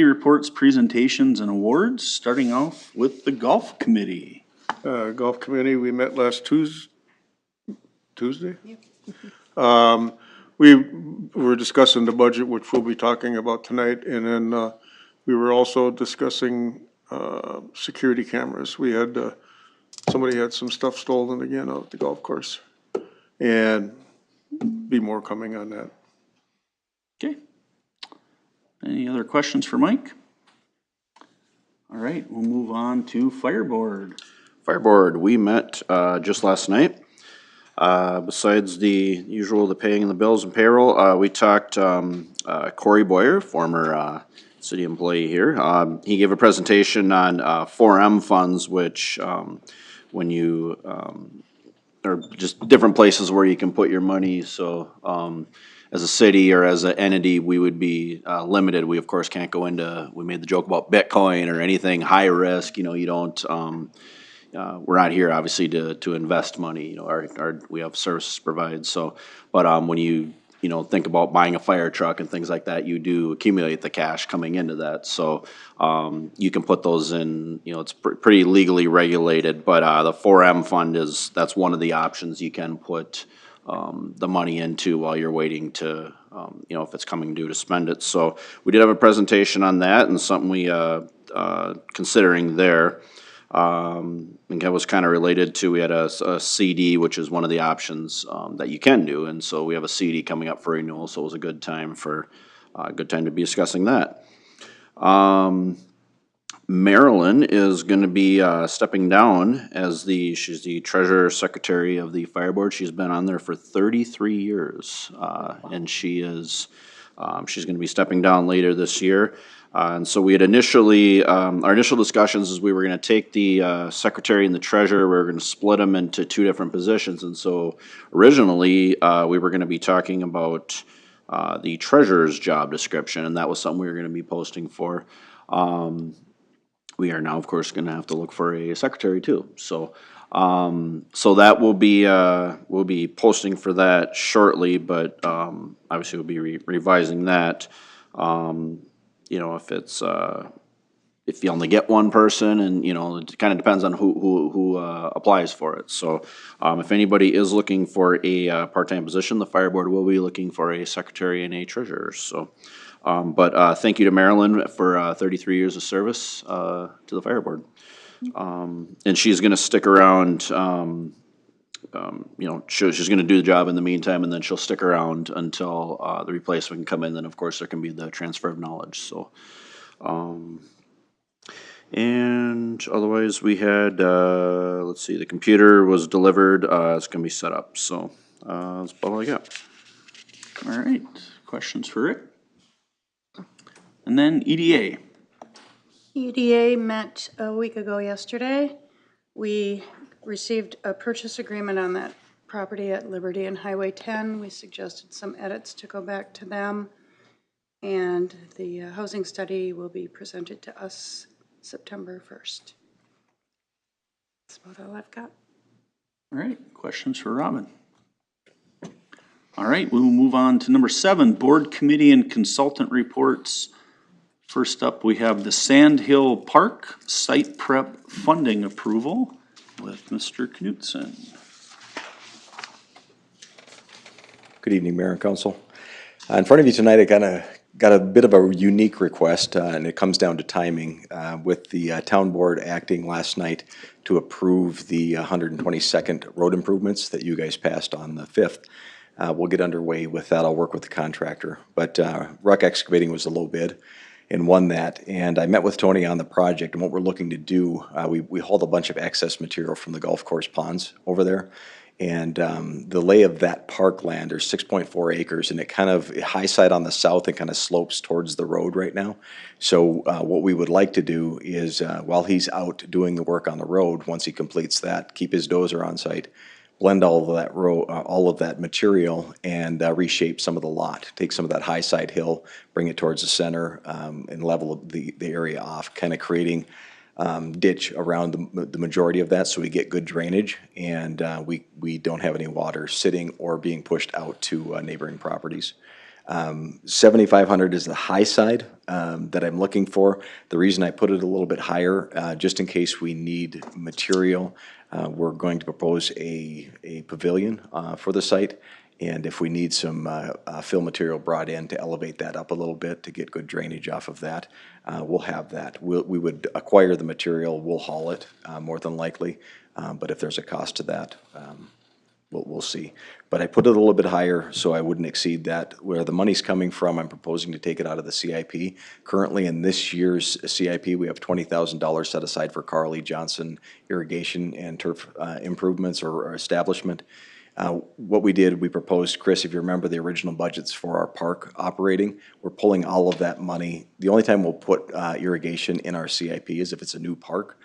Reports, presentations, and awards, starting off with the Golf Committee. Golf Committee, we met last Tuesday. Yep. We were discussing the budget, which we'll be talking about tonight, and then we were also discussing security cameras. We had, somebody had some stuff stolen again out at the golf course, and be more coming on that. Okay. Any other questions for Mike? All right, we'll move on to Fire Board. Fire Board, we met just last night. Besides the usual, the paying the bills and payroll, we talked Corey Boyer, former city employee here. He gave a presentation on 4M funds, which when you or just different places where you can put your money. So as a city or as an entity, we would be limited. We of course can't go into. We made the joke about Bitcoin or anything high risk. You know, you don't. We're not here obviously to invest money. You know, we have services provided. So, but when you think about buying a fire truck and things like that, you do accumulate the cash coming into that. So you can put those in. You know, it's pretty legally regulated. But the 4M fund that's one of the options you can put the money into while you're waiting to if it's coming due to spend it. So we did have a presentation on that and something we considering there. I think that was kind of related to, we had a CD, which is one of the options that you can do, and so we have a CD coming up for renewal, so it was a good time to be discussing that. Marilyn is going to be stepping down as she's the treasurer secretary of the Fire Board. She's been on there for 33 years, and she's going to be stepping down later this year. And so we had initially, our initial discussions is we were going to take the secretary and the treasurer, we were going to split them into two different positions. And so originally, we were going to be talking about the treasurer's job description, and that was something we were going to be posting for. We are now, of course, going to have to look for a secretary too. So, so that we'll be posting for that shortly, but obviously we'll be revising that. If you only get one person, and it kind of depends on who applies for it. So if anybody is looking for a part-time position, the Fire Board will be looking for a secretary and a treasurer. So but thank you to Marilyn for 33 years of service to the Fire Board. And she's going to stick around. She's going to do the job in the meantime, and then she'll stick around until the replacement can come in. Then, of course, there can be the transfer of knowledge. So, and otherwise, we had let's see, the computer was delivered. It's going to be set up. So that's about all I got. All right, questions for Rick? And then EDA. EDA met a week ago yesterday. We received a purchase agreement on that property at Liberty and Highway 10. We suggested some edits to go back to them. And the housing study will be presented to us September 1st. That's about all I've got. All right, questions for Robin? All right, we will move on to number 7, board, committee, and consultant reports. First up, we have the Sand Hill Park site prep funding approval with Mr. Knutson. Good evening, Mayor and Council. In front of you tonight, I got a bit of a unique request, and it comes down to timing. With the town board acting last night to approve the 122nd road improvements that you guys passed on the 5th. We'll get underway with that. I'll work with the contractor. But Ruck Excavating was a low bid and won that. And I met with Tony on the project, and what we're looking to do, we hauled a bunch of excess material from the golf course ponds over there. And the lay of that parkland, there's 6.4 acres, and it kind of high side on the south and kind of slopes towards the road right now. So what we would like to do is, while he's out doing the work on the road, once he completes that, keep his dozer on site, blend all of that material, and reshape some of the lot. Take some of that high side hill, bring it towards the center, and level the area off, kind of creating ditch around the majority of that, so we get good drainage, and we don't have any water sitting or being pushed out to neighboring properties. 7,500 is the high side that I'm looking for. The reason I put it a little bit higher, just in case we need material, we're going to propose a pavilion for the site. And if we need some fill material brought in to elevate that up a little bit to get good drainage off of that, we'll have that. We would acquire the material, we'll haul it more than likely, but if there's a cost to that, we'll see. But I put it a little bit higher so I wouldn't exceed that. Where the money's coming from, I'm proposing to take it out of the CIP. Currently, in this year's CIP, we have $20,000 set aside for Carl E. Johnson irrigation and turf improvements or establishment. What we did, we proposed, Chris, if you remember the original budgets for our park operating, we're pulling all of that money. The only time we'll put irrigation in our CIP is if it's a new park,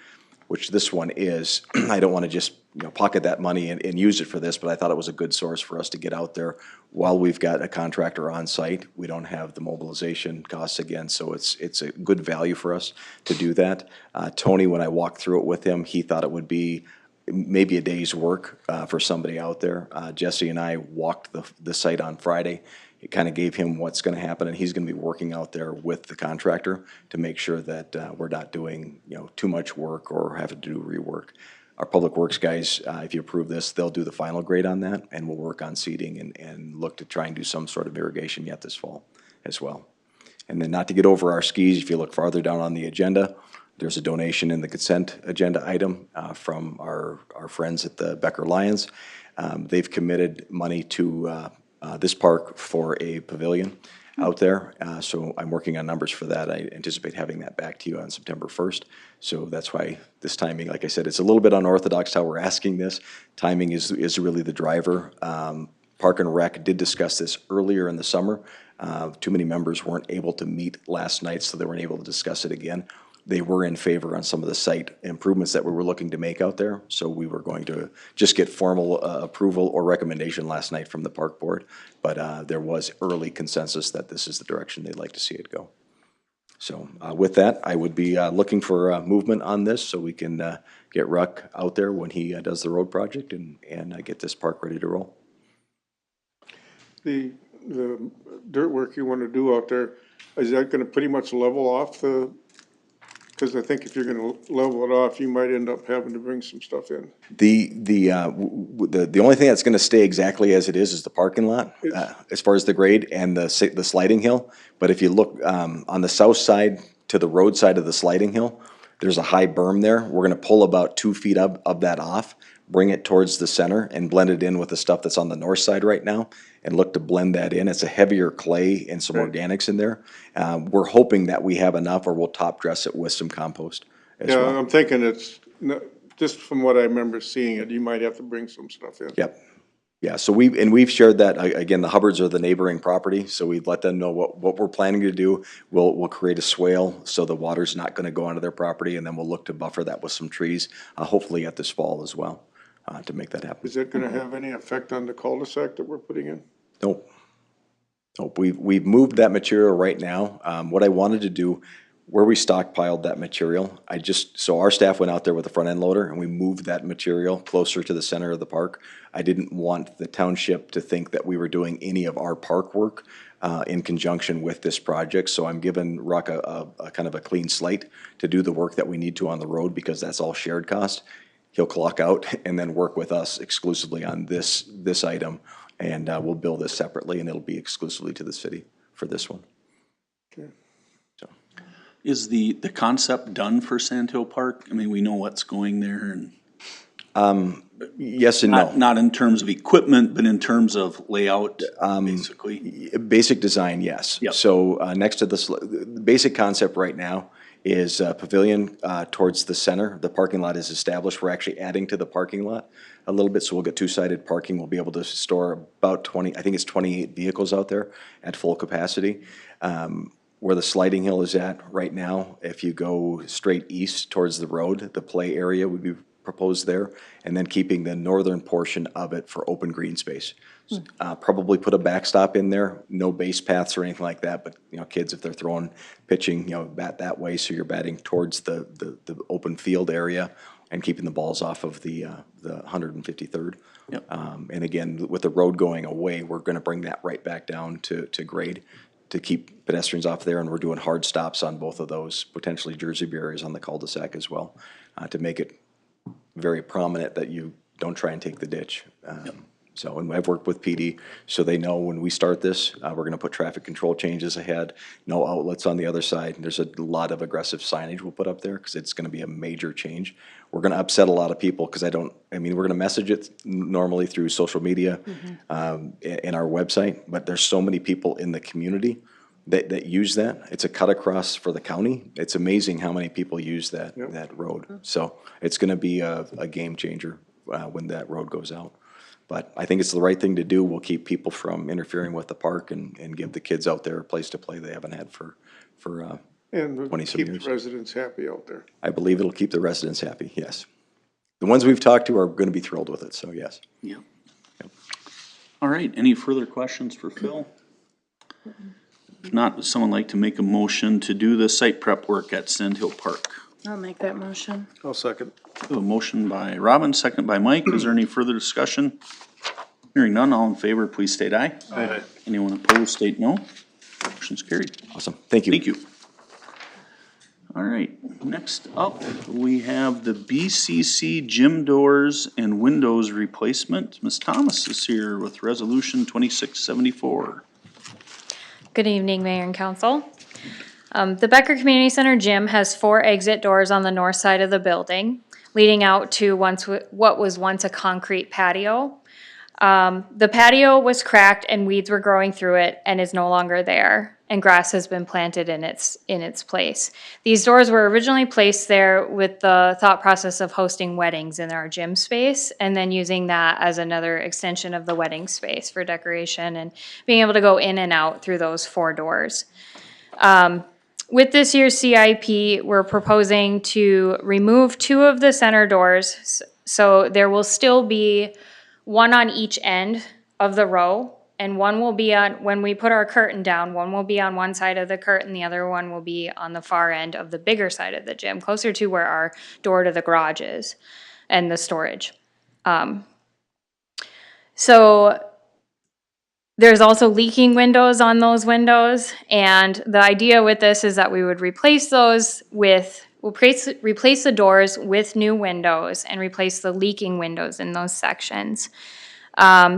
which this one is. I don't want to just pocket that money and use it for this, but I thought it was a good source for us to get out there while we've got a contractor on site. We don't have the mobilization costs again, so it's a good value for us to do that. Tony, when I walked through it with him, he thought it would be maybe a day's work for somebody out there. Jesse and I walked the site on Friday. It kind of gave him what's going to happen, and he's going to be working out there with the contractor to make sure that we're not doing too much work or having to do rework. Our public works guys, if you approve this, they'll do the final grade on that, and we'll work on seeding and look to try and do some sort of irrigation yet this fall as well. And then not to get over our skis, if you look farther down on the agenda, there's a donation in the consent agenda item from our friends at the Becker Lions. They've committed money to this park for a pavilion out there. So I'm working on numbers for that. I anticipate having that back to you on September 1st. So that's why this timing, like I said, it's a little bit unorthodox how we're asking this. Timing is really the driver. Park and Rec did discuss this earlier in the summer. Too many members weren't able to meet last night, so they weren't able to discuss it again. They were in favor on some of the site improvements that we were looking to make out there. So we were going to just get formal approval or recommendation last night from the park board. But there was early consensus that this is the direction they'd like to see it go. So with that, I would be looking for movement on this so we can get Ruck out there when he does the road project and get this park ready to roll. The dirt work you want to do out there, is that going to pretty much level off the, because I think if you're going to level it off, you might end up having to bring some stuff in. The only thing that's going to stay exactly as it is the parking lot, as far as the grade and the sliding hill. But if you look on the south side to the road side of the sliding hill, there's a high berm there. We're going to pull about 2 feet of that off, bring it towards the center, and blend it in with the stuff that's on the north side right now, and look to blend that in. It's a heavier clay and some organics in there. We're hoping that we have enough, or we'll top dress it with some compost as Yeah, well. I'm thinking it's, just from what I remember seeing it, you might have to bring some stuff in. Yep. Yeah, so we've shared that, again, the Hubbards are the neighboring property, so we've let them know what we're planning to do. We'll create a swale so the water's not gonna go onto their property, and then we'll look to buffer that with some trees, hopefully at this fall as well, to make that happen. Is that gonna have any effect on the cul-de-sac that we're putting in? Nope. Nope, we've moved that material right now. What I wanted to do, where we stockpiled that material, so our staff went out there with a front end loader and we moved that material closer to the center of the park. I didn't want the township to think that we were doing any of our park work in conjunction with this project. So I'm giving Ruck a kind of a clean slate to do the work that we need to on the road, because that's all shared cost. He'll clock out and then work with us exclusively on this item, and we'll bill this separately, and it'll be exclusively to the city for this one. Okay. So. Is the concept done for Sand Hill Park? I mean, we know what's going there, and yes and no. Not in terms of equipment, but in terms of layout, basically. Basic design, yes. Yep. So next to the basic concept right now is a pavilion towards the center. The parking lot is established. We're actually adding to the parking lot a little bit, so we'll get two-sided parking. We'll be able to store about 20, I think it's 28 vehicles out there at full capacity. Where the sliding hill is at right now, if you go straight east towards the road, the play area would be proposed there, and then keeping the northern portion of it for open green space. Probably put a backstop in there, no base paths or anything like that, but kids, if they're throwing, pitching, bat that way, so you're batting towards the open field area, and keeping the balls off of the 153rd. Yep. And again, with the road going away, we're gonna bring that right back down to grade to keep pedestrians off there, and we're doing hard stops on both of those, potentially Jersey barriers on the cul-de-sac as well, to make it very prominent that you don't try and take the ditch. So, and I've worked with PD, so they know when we start this, we're gonna put traffic control changes ahead, no outlets on the other side. There's a lot of aggressive signage we'll put up there, cause it's gonna be a major change. We're gonna upset a lot of people, cause we're gonna message it normally through social media, in our website, but there's so many people in the community that use that. It's a cut across for the county. It's amazing how many people use that road. So it's gonna be a game changer, when that road goes out. But I think it's the right thing to do. We'll keep people from interfering with the park and give the kids out there a place to play they haven't had for And 20-some keep years. the residents happy out there. I believe it'll keep the residents happy, yes. The ones we've talked to are gonna be thrilled with it, so yes. Yep. All right, any further questions for Phil? If not, would someone like to make a motion to do the site prep work at Sand Hill Park? I'll make that motion. I'll second. A motion by Robin, second by Mike. Is there any further discussion? Hearing none, all in favor, please state aye. Aye. Anyone opposed, state no. Motion's carried. Awesome, thank you. Thank you. All right, next up, we have the BCC gym doors and windows replacement. Ms. Thomas is here with resolution 2674. Good evening, Mayor and Council. The Becker Community Center gym has 4 exit doors on the north side of the building, leading out to what was once a concrete patio. The patio was cracked and weeds were growing through it and is no longer there, and grass has been planted in its place. These doors were originally placed there with the thought process of hosting weddings in our gym space, and then using that as another extension of the wedding space for decoration and being able to go in and out through those 4 doors. With this year's CIP, we're proposing to remove 2 of the center doors, so there will still be one on each end of the row, and one will be on, when we put our curtain down, one will be on one side of the curtain, the other one will be on the far end of the bigger side of the gym, closer to where our door to the garage is and the storage. So there's also leaking windows on those windows, and the idea with this is that we would replace those with, replace the doors with new windows and replace the leaking windows in those sections.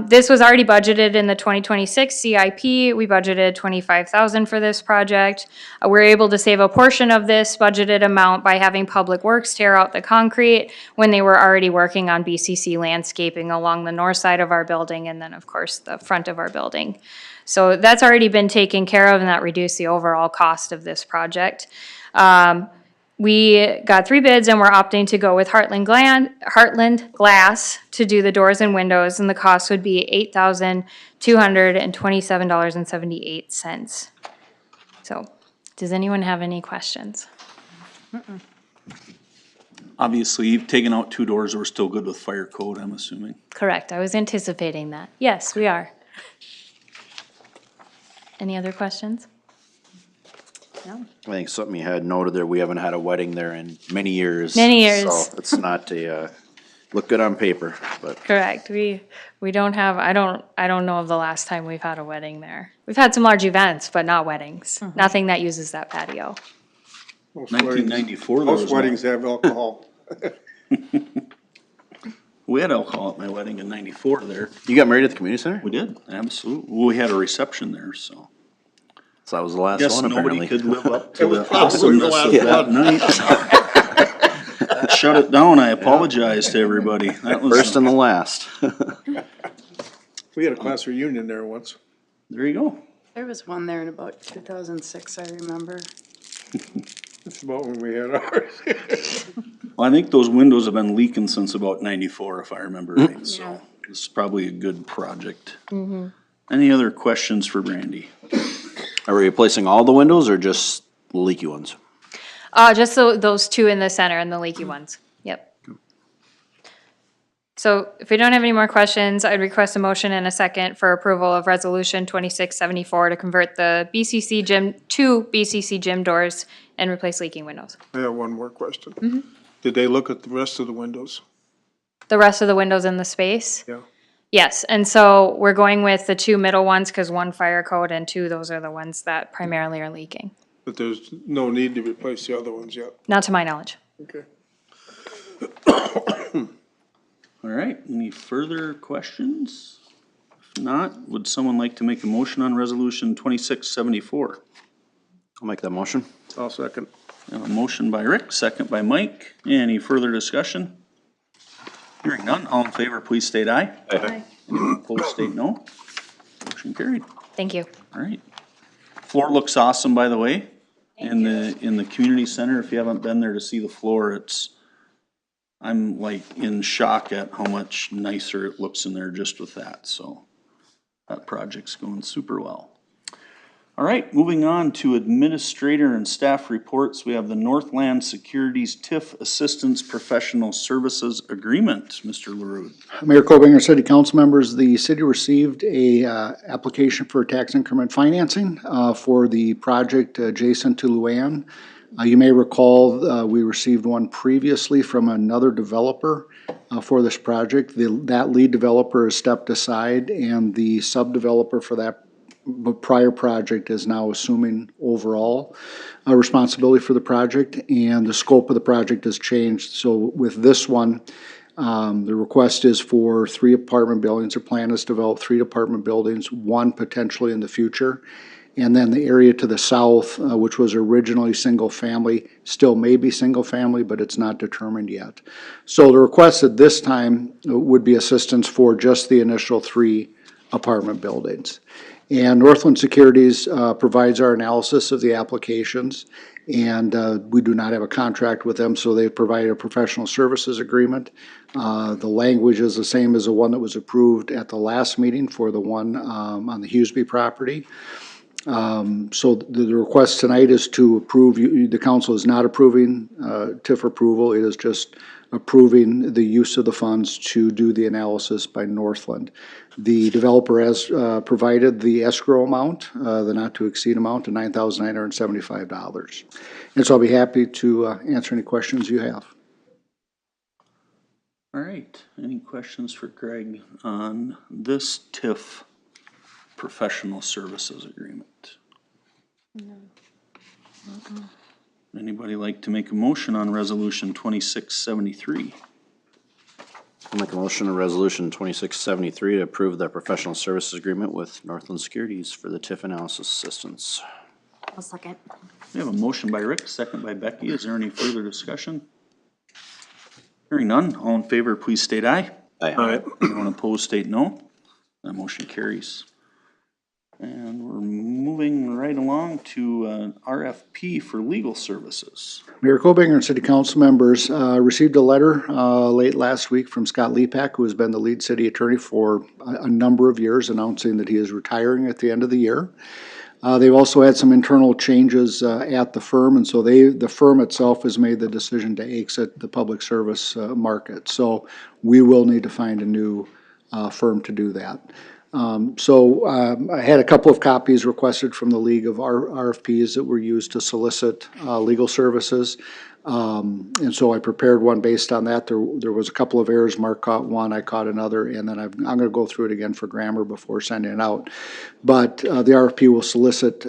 This was already budgeted in the 2026 CIP. We budgeted $25,000 for this project. We're able to save a portion of this budgeted amount by having Public Works tear out the concrete when they were already working on BCC landscaping along the north side of our building, and then of course the front of our building. So that's already been taken care of, and that reduced the overall cost of this project. We got 3 bids, and we're opting to go with Heartland Glass to do the doors and windows, and the cost would be $8,227.78. So, does anyone have any questions? Obviously, you've taken out 2 doors, we're still good with fire code, I'm assuming. Correct, I was anticipating that. Yes, we are. Any other questions? No. I think something you had noted there, we haven't had a wedding there in many years. Many years. So it's not a, look good on paper, but Correct, we don't have, I don't know of the last time we've had a wedding there. We've had some large events, but not weddings. Nothing that uses that patio. Most weddings- 1994, there was Most weddings have alcohol. We had alcohol at my wedding in 94 there. you got married at the community center? We did, absolutely. Well, we had a reception there, so. So that was the last Guess one apparently. nobody could live up to It was the probably the awesomeness of last that night. Shut it down, I apologize to everybody. That was, First and the last. We had a class reunion there once. there you go. There was one there in about 2006, I remember. That's about when we had ours. Well, I think those windows have been leaking since about 94, if I remember right, Yeah. so this is probably a good project. Any other questions for Brandy? Are we replacing all the windows or just the leaky ones? Just those 2 in the center and the leaky ones. Yep. So if we don't have any more questions, I'd request a motion and a second for approval of Resolution 2674 to convert the BCC gym to BCC gym doors and replace leaking windows. I have one more question. Did they look at the rest of the windows? The rest of the windows in the space? Yeah. Yes, and so we're going with the two middle ones because one fire code and two, those are the ones that primarily are leaking. But there's no need to replace the other ones yet? Not to my knowledge. Okay. All right, any further questions? If not, would someone like to make a motion on resolution 2674? I'll make that motion. I'll second. A motion by Rick, second by Mike. Any further discussion? Hearing none, all in favor, please state aye. Aye. Anyone opposed, state no. Motion carried. Thank you. All right. Floor looks awesome, by the way. In the community center, if you haven't been there to see the floor, I'm like in shock at how much nicer it looks in there just with that, so that project's going super well. All right, moving on to administrator and staff reports. We have the Northland Securities TIF Assistance Professional Services Agreement. Mr. LaRue. Mayor Cobanger, City Council members, the city received a application for tax increment financing for the project adjacent to Luann. You may recall we received one previously from another developer for this project. That lead developer has stepped aside, and the sub-developer for that prior project is now assuming overall responsibility for the project, and the scope of the project has changed. So with this one, the request is for 3 apartment buildings. The plan is to develop 3 apartment buildings, 1 potentially in the future. And then the area to the south, which was originally single family, still may be single family, but it's not determined yet. So the request at this time would be assistance for just the initial 3 apartment buildings. And Northland Securities provides our analysis of the applications, and we do not have a contract with them, so they provide a professional services agreement. The language is the same as the one that was approved at the last meeting for the one on the Hughesby property. So the request tonight is to approve, the council is not approving TIF approval, it is just approving the use of the funds to do the analysis by Northland. The developer has provided the escrow amount, the not to exceed amount of $9,975. And so I'll be happy to answer any questions you have. All right, any questions for Greg on this TIF professional services agreement? No. Anybody like to make a motion on resolution 2673? I'll make a motion on resolution 2673 to approve the professional services agreement with Northland Securities for the TIF analysis assistance. I'll second. We have a motion by Rick, second by Becky. Is there any further discussion? Hearing none, all in favor, please state aye. Aye. Anyone opposed, state no. That motion carries. And we're moving right along to an RFP for legal services. Mayor Cobanger and City Council members received a letter late last week from Scott Lepak, who has been the lead city attorney for a number of years, announcing that he is retiring at the end of the year. They've also had some internal changes at the firm, and so the firm itself has made the decision to exit the public service market. So we will need to find a new firm to do that. I had a couple of copies requested from the League of RFPs that were used to solicit legal services. And so I prepared one based on that. There was a couple of errors. Mark caught one, I caught another, and then I'm going to go through it again for grammar before sending it out. But the RFP will solicit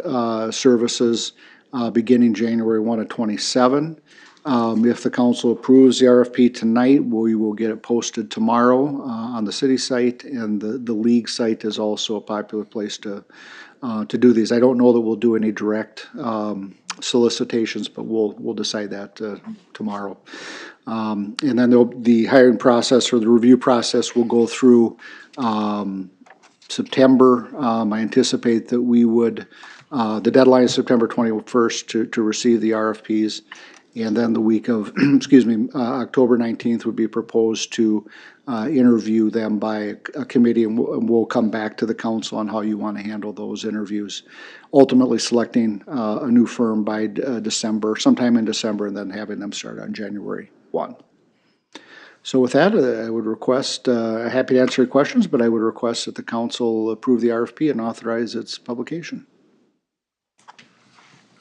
services beginning January 1 of 27. If the council approves the RFP tonight, we will get it posted tomorrow on the city site, and the league site is also a popular place to do these. I don't know that we'll do any direct solicitations, but we'll decide that tomorrow. And then the hiring process or the review process will go through September. I anticipate that we would, the deadline is September 21st to receive the RFPs. And then the week of, October 19th would be proposed to interview them by a committee, and we'll come back to the council on how you want to handle those interviews. Ultimately selecting a new firm by December, sometime in December, and then having them start on January 1. So with that, I would request, happy to answer your questions, but I would request that the council approve the RFP and authorize its publication.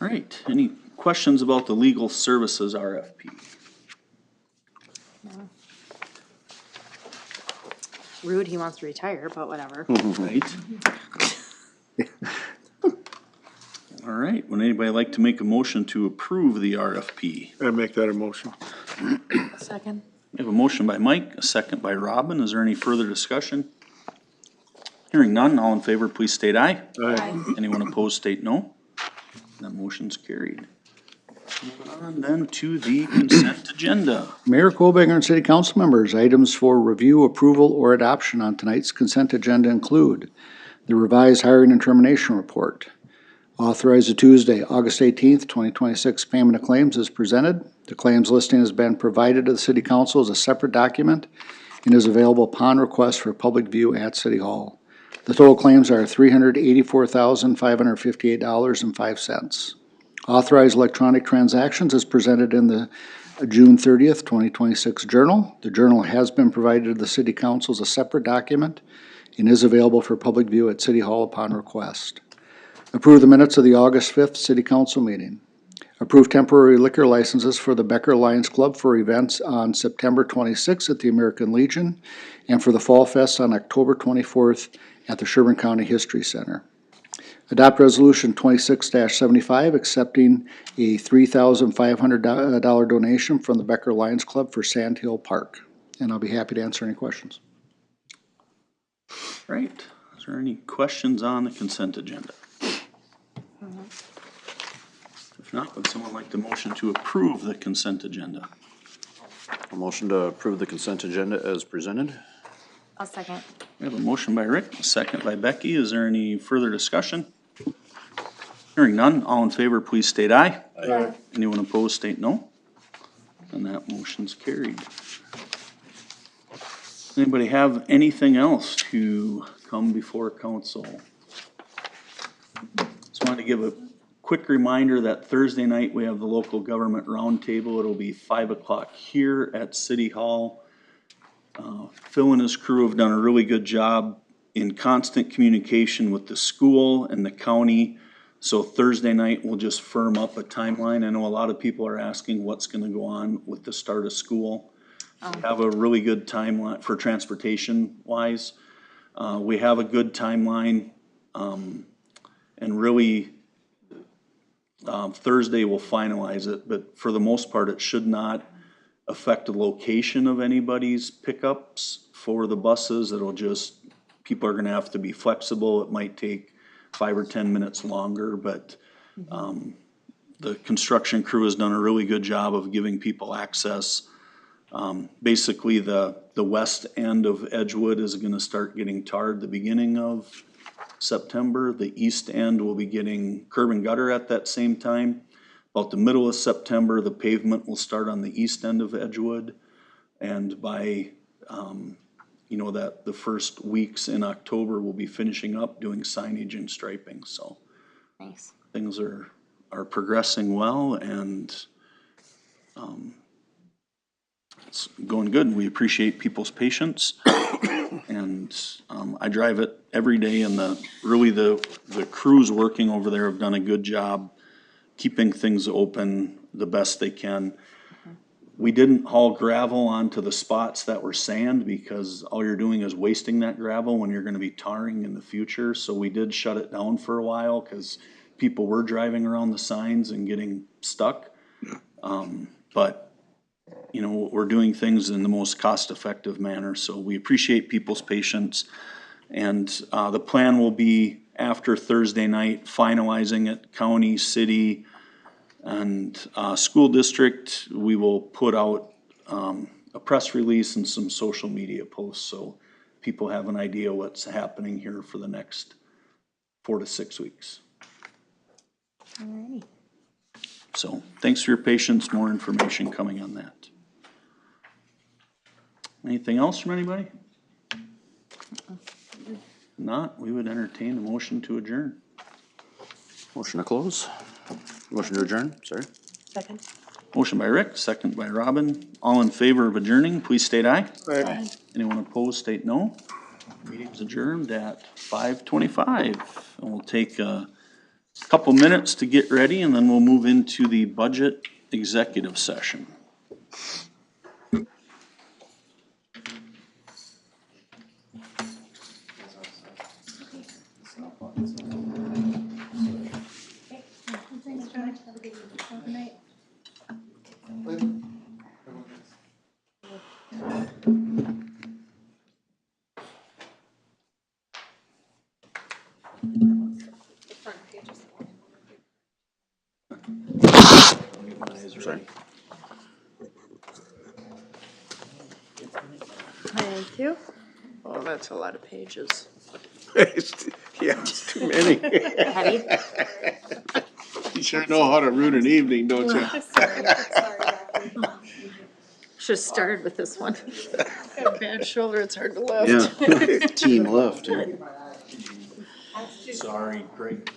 All right, any questions about the legal services RFP? Rude, he wants to retire, but whatever. Right? All right, would anybody like to make a motion to approve the RFP? I make that a motion. Second. We have a motion by Mike, a second by Robin. Is there any further discussion? Hearing none, all in favor, please state aye. Aye. Anyone opposed, state no. That motion's carried. Moving on then to the consent agenda. Mayor Colbanger and city council members, items for review, approval, or adoption on tonight's consent agenda include the revised hiring and termination report. Authorize the Tuesday, August 18th, 2026 payment of claims as presented. The claims listing has been provided to the city council as a separate document and is available upon request for public view at City Hall. The total claims are $384,558.05. Authorized electronic transactions as presented in the June 30th, 2026 journal. The journal has been provided to the city council as a separate document and is available for public view at City Hall upon request. Approve the minutes of the August 5th city council meeting. Approve temporary liquor licenses for the Becker Lions Club for events on September 26th at the American Legion and for the Fall Fest on October 24th at the Sherburne County History Center. Adopt Resolution 26-75, accepting a $3,500 donation from the Becker Lions Club for Sand Hill Park. And I'll be happy to answer any questions. Right, is there any questions on the consent agenda? If not, would someone like the motion to approve the consent agenda? A motion to approve the consent agenda as presented. I'll second. We have a motion by Rick, a second by Becky. Is there any further discussion? Hearing none, all in favor, please state aye. Aye. Anyone opposed, state no. And that motion's carried. Anybody have anything else to come before council? Just wanted to give a quick reminder that Thursday night we have the local government roundtable. It'll be 5 o'clock here at City Hall. Phil and his crew have done a really good job in constant communication with the school and the county. So Thursday night we'll just firm up a timeline. I know a lot of people are asking what's gonna go on with the start of school. We have a really good timeline for transportation wise. We have a good timeline, and really, Thursday we'll finalize it, but for the most part, it should not affect the location of anybody's pickups for the buses. It'll just, people are gonna have to be flexible. It might take 5 or 10 minutes longer, but, the construction crew has done a really good job of giving people access. Basically, the west end of Edgewood is gonna start getting tarred the beginning of September. The east end will be getting curb and gutter at that same time. About the middle of September, the pavement will start on the east end of Edgewood. And by, that the first weeks in October, we'll be finishing up doing signage and striping, so. Nice. Things are progressing well and, it's going good. We appreciate people's patience. And, I drive it every day and the crews working over there have done a good job keeping things open the best they can. We didn't haul gravel onto the spots that were sand because all you're doing is wasting that gravel when you're gonna be tarring in the future. So we did shut it down for a while because people were driving around the signs and getting stuck. But we're doing things in the most cost-effective manner, so we appreciate people's patience. And the plan will be after Thursday night, finalizing it, county, city, and school district. We will put out a press release and some social media posts, so people have an idea what's happening here for the next 4 to 6 weeks. Alrighty. So thanks for your patience, more information coming on that. Anything else from anybody? Not, we would entertain a motion to adjourn. Motion to close. Motion to adjourn, sorry. Second. Motion by Rick, second by Robin. All in favor of adjourning, please state aye. Aye. Anyone opposed, state no. Meeting's adjourned at 5:25. And we'll take a couple minutes to get ready, and then we'll move into the budget executive session. Sorry. Thank you. Oh, that's a lot of pages. Yeah, it's too many. Heavy? You sure know how to ruin an evening, don't you? Should've started with this one. I have a bad shoulder, it's hard to lift. Yeah, team left. Sorry, Greg.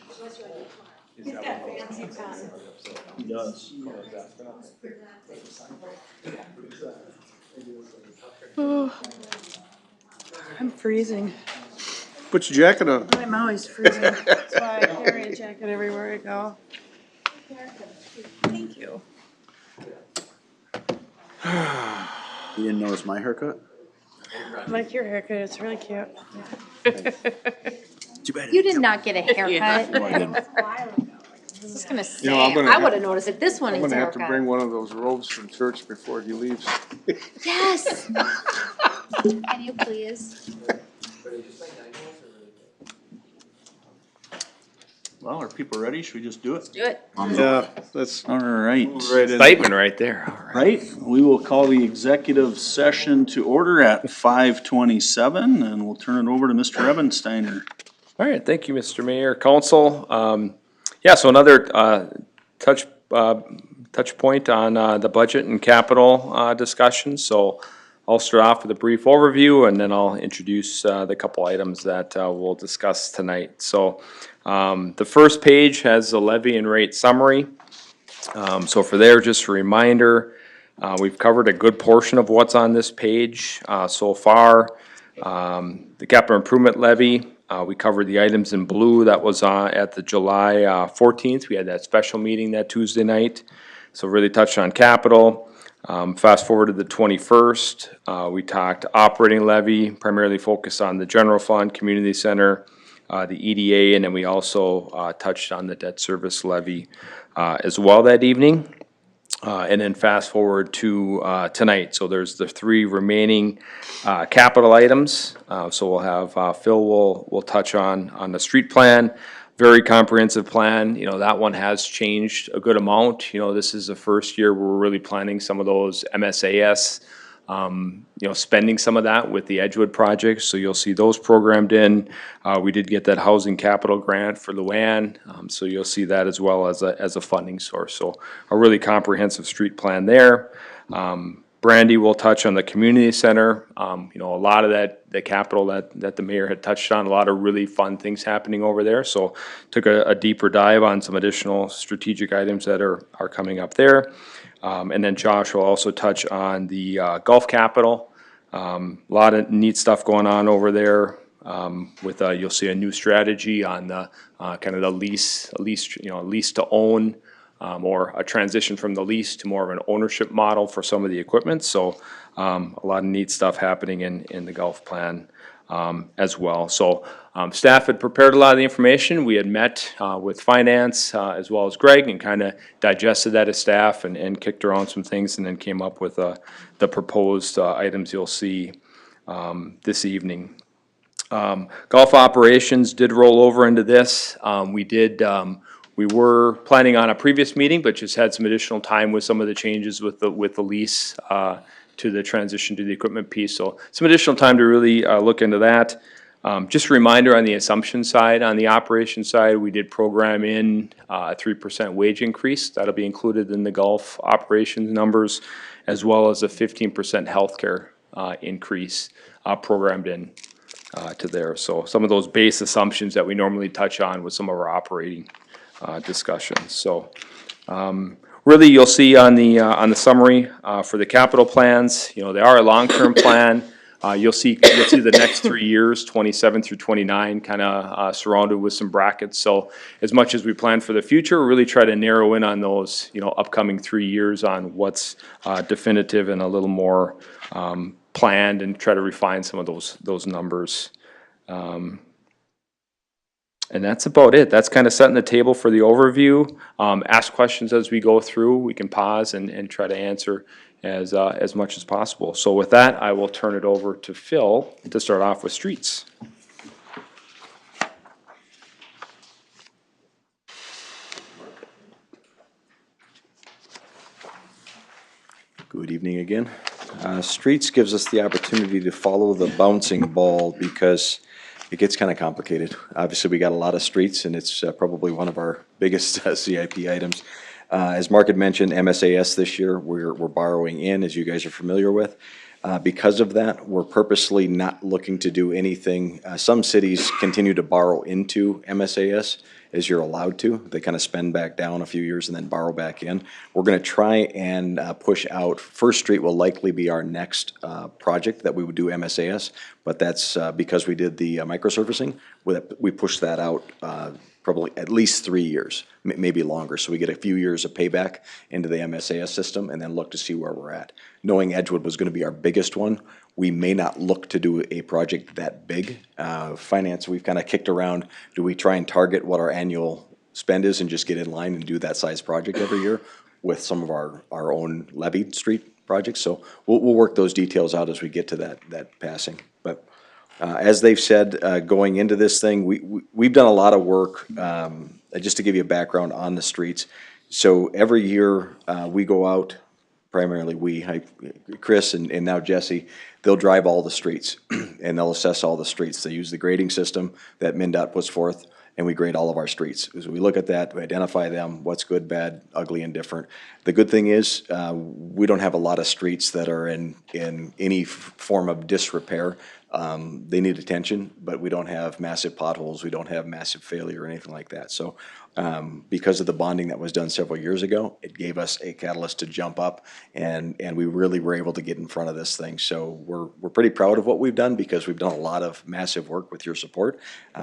He does. Oh, I'm freezing. Put your jacket on. I'm always freezing. That's why I carry a jacket everywhere I go. Thank you. You didn't notice my haircut? I like your haircut, it's really cute. Too bad. You did not get a haircut. I was just gonna say, I'm gonna I have- would've noticed if this one I'm needs a gonna have to bring haircut. one of those robes from church before he leaves. Yes. Can you please? Well, are people ready? Should we just do it? Do it. Yeah, let's All right. move right in. Excitement right there, all right. Right, we will call the executive session to order at 5:27, and we'll turn it over to Mr. Ebensteiner. All right, thank you, Mr. Mayor, Council. Yeah, so another touch point on the budget and capital discussion. So I'll start off with a brief overview, and then I'll introduce the couple items that we'll discuss tonight. So the first page has the levy and rate summary. So for there, just a reminder, we've covered a good portion of what's on this page so far. The capital improvement levy, we covered the items in blue. That was at the July 14th. We had that special meeting that Tuesday night. So really touched on capital. Fast forward to the 21st, we talked operating levy, primarily focused on the general fund, community center, the EDA, and then we also touched on the debt service levy as well that evening. And then fast forward to tonight. So there's the three remaining capital items. So we'll have Phil will touch on the street plan. Very comprehensive plan. You know, that one has changed a good amount. You know, this is the first year where we're really planning some of those MSAS, spending some of that with the Edgewood projects. So you'll see those programmed in. We did get that housing capital grant for Luann. So you'll see that as well as a funding source. So a really comprehensive street plan there. Brandy will touch on the community center. A lot of the capital that the mayor had touched on, a lot of really fun things happening over there. So took a deeper dive on some additional strategic items that are coming up there. And then Josh will also touch on the golf capital. A lot of neat stuff going on over there. You'll see a new strategy on the kind of the lease to own. Or a transition from the lease to more of an ownership model for some of the equipment. So a lot of neat stuff happening in the golf plan as well. So staff had prepared a lot of the information. We had met with finance as well as Greg and kind of digested that as staff and kicked around some things and then came up with the proposed items you'll see this evening. Golf operations did roll over into this. We were planning on a previous meeting, but just had some additional time with some of the changes with the lease to the transition to the equipment piece. So some additional time to really look into that. Just a reminder on the assumption side, on the operation side, we did program in a 3% wage increase. That'll be included in the golf operations numbers, as well as a 15% healthcare increase programmed in to there. So some of those base assumptions that we normally touch on with some of our operating discussions. So really, you'll see on the summary, for the capital plans, you know, they are a long-term plan. You'll see the next 3 years, 27 through 29, kind of surrounded with some brackets. So as much as we plan for the future, we really try to narrow in on those, you know, upcoming 3 years on what's definitive and a little more planned, and try to refine some of those numbers. And that's about it. That's kind of setting the table for the overview. Ask questions as we go through. We can pause and try to answer as much as possible. So with that, I will turn it over to Phil to start off with streets. Good evening again. Streets gives us the opportunity to follow the bouncing ball because it gets kind of complicated. Obviously, we got a lot of streets, and it's probably one of our biggest CIP items. As Mark had mentioned, MSAS this year, we're borrowing in, as you guys are familiar with. Because of that, we're purposely not looking to do anything. Some cities continue to borrow into MSAS, as you're allowed to. They kind of spend back down a few years and then borrow back in. We're going to try and push out. First Street will likely be our next project that we would do MSAS, but that's because we did the microsurfacing. We pushed that out probably at least 3 years, maybe longer. So we get a few years of payback into the MSAS system and then look to see where we're at. Knowing Edgewood was going to be our biggest one, we may not look to do a project that big. Finance, we've kind of kicked around, do we try and target what our annual spend is and just get in line and do that size project every year with some of our own levied street projects? So we'll work those details out as we get to that passing. But as they've said, going into this thing, we've done a lot of work, just to give you a background on the streets. So every year, we go out, primarily Chris and now Jesse, they'll drive all the streets and they'll assess all the streets. They use the grading system that MnDOT puts forth, and we grade all of our streets. So we look at that, we identify them, what's good, bad, ugly, and different. The good thing is, we don't have a lot of streets that are in any form of disrepair. They need attention, but we don't have massive potholes, we don't have massive failure or anything like that. So because of the bonding that was done several years ago, it gave us a catalyst to jump up, and we really were able to get in front of this thing. So we're pretty proud of what we've done, because we've done a lot of massive work with your support.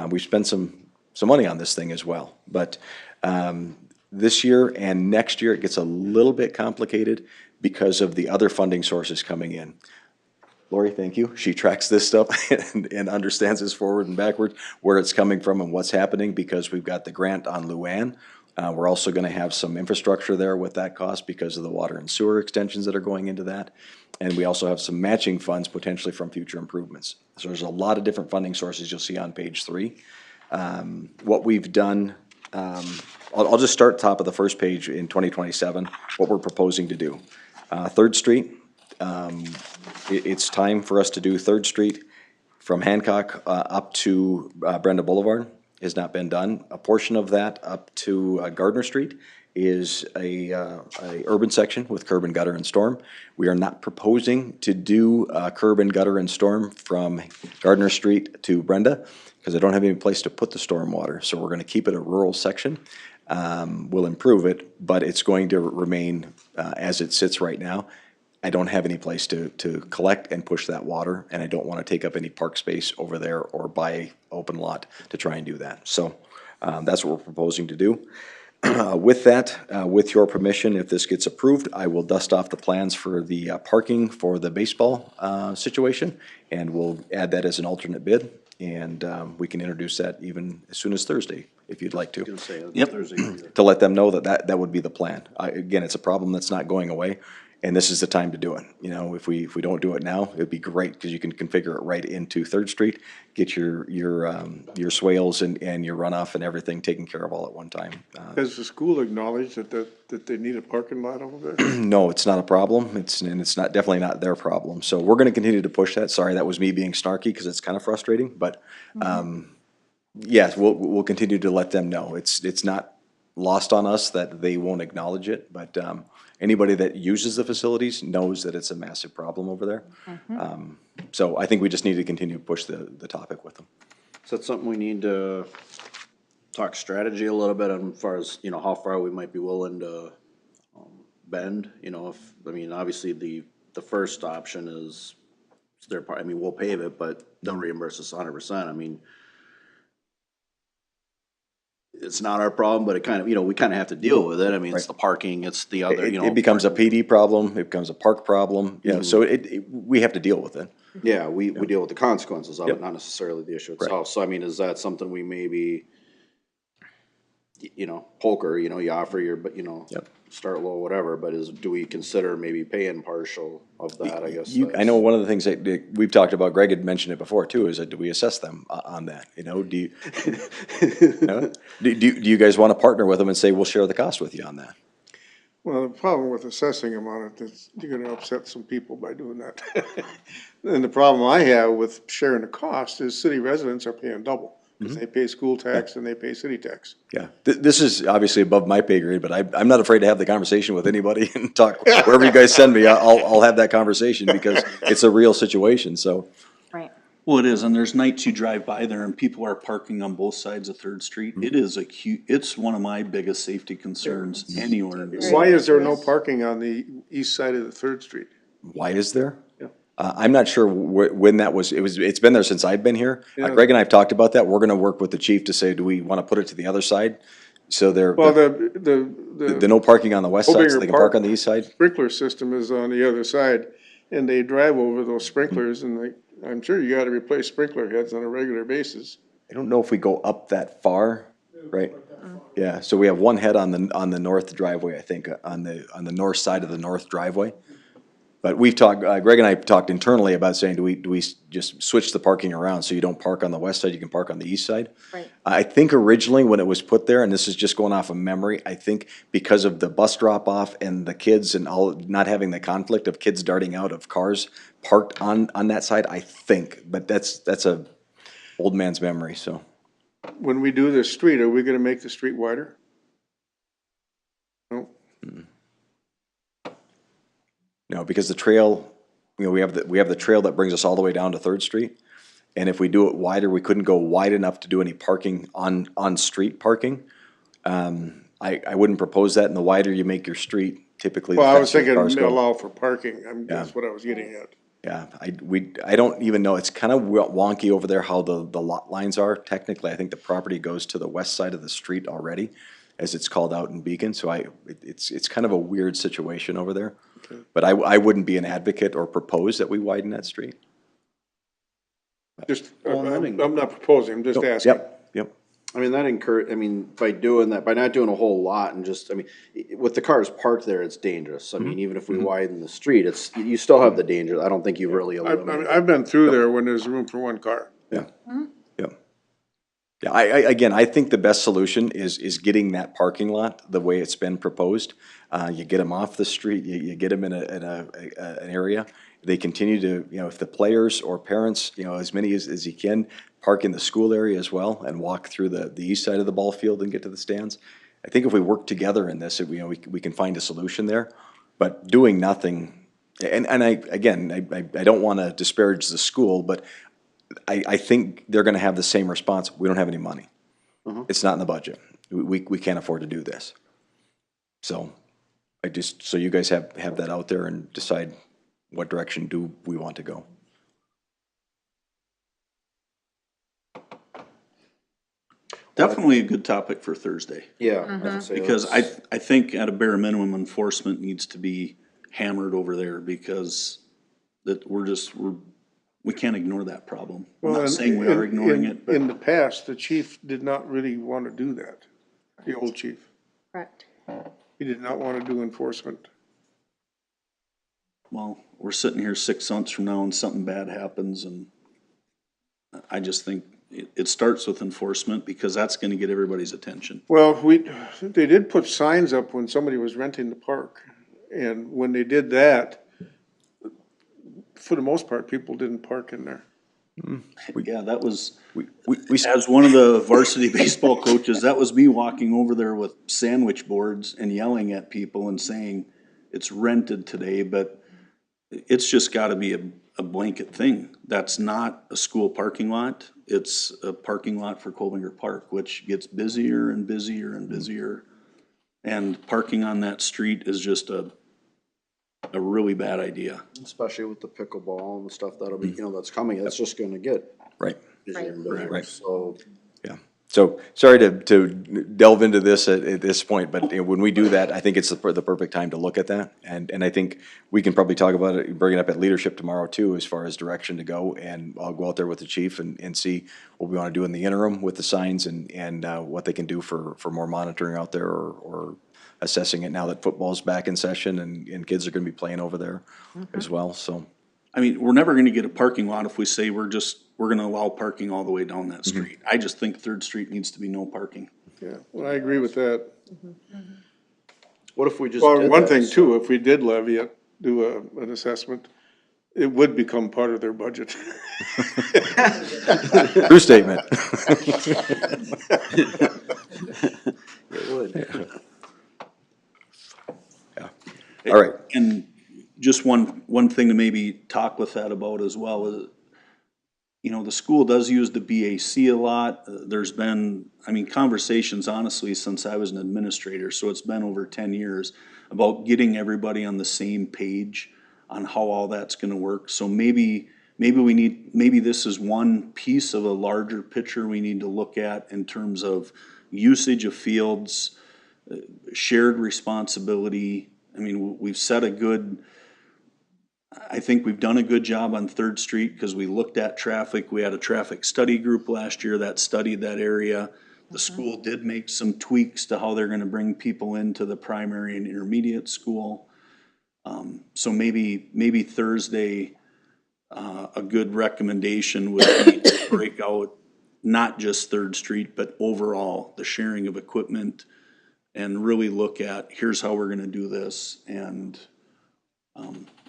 We've spent some money on this thing as well. But this year and next year, it gets a little bit complicated because of the other funding sources coming in. Lori, thank you. She tracks this stuff and understands this forward and backward, where it's coming from and what's happening, because we've got the grant on Luann. We're also going to have some infrastructure there with that cost because of the water and sewer extensions that are going into that. And we also have some matching funds potentially from future improvements. So there's a lot of different funding sources you'll see on page 3. What we've done, I'll just start top of the first page in 2027, what we're proposing to do. 3rd Street. It's time for us to do 3rd Street from Hancock up to Brenda Boulevard. Has not been done. A portion of that up to Gardner Street is a urban section with curb and gutter and storm. We are not proposing to do curb and gutter and storm from Gardner Street to Brenda, because I don't have any place to put the storm water. So we're going to keep it a rural section. We'll improve it, but it's going to remain as it sits right now. I don't have any place to collect and push that water, and I don't want to take up any park space over there or buy open lot to try and do that. So that's what we're proposing to do. With that, with your permission, if this gets approved, I will dust off the plans for the parking for the baseball situation, and we'll add that as an alternate bid, and we can introduce that even as soon as Thursday, if you'd like to. Yep. To let them know that would be the plan. Again, it's a problem that's not going away. And this is the time to do it. You know, if we don't do it now, it'd be great, because you can configure it right into 3rd Street, get your swales and your runoff and everything taken care of all at one time. Has the school acknowledged that they need a parking lot over there? No, it's not a problem. It's not definitely not their problem. So we're going to continue to push that. Sorry, that was me being snarky, because it's kind of frustrating. But yes, we'll continue to let them know. It's not lost on us that they won't acknowledge it, but anybody that uses the facilities knows that it's a massive problem over there. So I think we just need to continue to push the topic with them. Is that something we need to talk strategy a little bit on, as far as, you know, how far we might be willing to bend, you know, if, I mean, obviously the first option is their part, I mean, we'll pave it, but they'll reimburse us 100%. I mean, it's not our problem, but it kind of, you know, we kind of have to deal with it. I mean, it's the parking, it's the other, It, you know. it becomes a PD problem, it becomes a park problem, you know, so we have to deal with it. Yeah, we deal with the consequences of it, not necessarily the issue itself. So I mean, is that something we maybe, you know, poker, you know, you offer your, but you know, start low, whatever, but do we consider maybe paying partial of that, I guess? I know one of the things that we've talked about, Greg had mentioned it before too, is that do we assess them on that, you know, do you guys wanna partner with them and say, we'll share the cost with you on that? Well, the problem with assessing them on it is you're gonna upset some people by doing that. And the problem I have with sharing the cost is city residents are paying double. Cause they pay school tax and they pay city tax. Yeah, this is obviously above my pay grade, but I'm not afraid to have the conversation with anybody and talk, wherever you guys send me, I'll have that conversation because it's a real situation, so. Right. Well, it is, and there's nights you drive by there and people are parking on both sides of Third Street. It is it's one of my biggest safety concerns anywhere in this. Why is there no parking on the east side of the Third Street? Why is there? I'm not sure when that was, it's been there since I've been here. Yeah. Greg and I have talked about that. We're gonna work with the chief to say, do we wanna put it to the other side? So Well, the the no parking on the west side, so Obinger they can park Park on the east side? sprinkler system is on the other side, and they drive over those sprinklers, and I'm sure you gotta replace sprinkler heads on a regular basis. I don't know if we go up that far, right? Yeah, so we have one head on the north driveway, I think, on the north side of the north driveway. But we've talked, Greg and I talked internally about saying, do we just switch the parking around so you don't park on the west side, you can park on the east side? Right. I think originally when it was put there, and this is just going off of memory, I think because of the bus drop off and the kids and all, not having the conflict of kids darting out of cars parked on that side, I think, but that's a old man's memory, so. When we do this street, are we gonna make the street wider? No? No, because the trail, you know, we have the trail that brings us all the way down to Third Street. And if we do it wider, we couldn't go wide enough to do any parking on street parking. I wouldn't propose that, and the wider you make your street, typically the Well, I was faster the thinking cars go. allow for parking, that's what I was getting at. Yeah, I don't even know, it's kind of wonky over there how the lot lines are. Technically, I think the property goes to the west side of the street already, as it's called out in Beacon, so it's kind of a weird situation over there. But I wouldn't be an advocate or propose that we widen that street. Just, Well, I'm not proposing, I'm just asking. Yep. I mean, I mean, by doing that, by not doing a whole lot and just, I mean, with the cars parked there, it's dangerous. I mean, even if we widen the street, you still have the danger. I don't think you really eliminate. I've been through there when there's room for one car. Yeah. Yeah, I think the best solution is getting that parking lot the way it's been proposed. You get them off the street, you get them in an area. They continue to, you know, if the players or parents, you know, as many as you can, park in the school area as well and walk through the east side of the ball field and get to the stands. I think if we work together in this, you know, we can find a solution there. But doing nothing, and I don't want to disparage the school, but I think they're gonna have the same response, we don't have any money. It's not in the budget, we can't afford to do this. So, so you guys have that out there and decide what direction do we want to go. Definitely a good topic for Thursday, Yeah. because I think at a bare minimum, enforcement needs to be hammered over there, because we can't ignore that problem. I'm Well, not saying we are ignoring it, but In the past, the chief did not really want to do that, the old chief. Correct. He did not want to do enforcement. well, we're sitting here 6 months from now and something bad happens, and I just think it starts with enforcement, because that's gonna get everybody's attention. Well, they did put signs up when somebody was renting the park, and when they did that, for the most part, people didn't park in there. Yeah, that was, We as one of the varsity baseball coaches, that was me walking over there with sandwich boards and yelling at people and saying, it's rented today, but it's just gotta be a blanket thing. That's not a school parking lot, it's a parking lot for Colbinger Park, which gets busier and busier and busier. And parking on that street is just a really bad idea. Especially with the pickleball and the stuff that'll be, that's coming, it's just gonna get Right. busier and busier, Right. so. Yeah. So, sorry to delve into this at this point, but when we do that, I think it's the perfect time to look at that. And I think we can probably talk about it, bring it up at leadership tomorrow too, as far as direction to go. And I'll go out there with the chief and see what we want to do in the interim with the signs and what they can do for more monitoring out there or assessing it now that football's back in session and kids are going to be playing over there as well, so. I mean, we're never gonna get a parking lot if we say we're gonna allow parking all the way down that street. I just think Third Street needs to be no parking. Yeah, well, I agree with that. What if we just Well, did one that? thing too, if we did levy it, do an assessment, it would become part of their budget. True statement. It would. All right. And just one thing to maybe talk with that about as well is, the school does use the BAC a lot. There's been, conversations honestly since I was an administrator, so it's been over 10 years, about getting everybody on the same page on how all that's gonna work. So maybe this is one piece of a larger picture we need to look at in terms of usage of fields, shared responsibility. I think we've done a good job on Third Street because we looked at traffic. We had a traffic study group last year that studied that area. The school did make some tweaks to how they're gonna bring people into the primary and intermediate school. So maybe Thursday, a good recommendation would be to break out not just Third Street, but overall, the sharing of equipment, and really look at, here's how we're gonna do this, and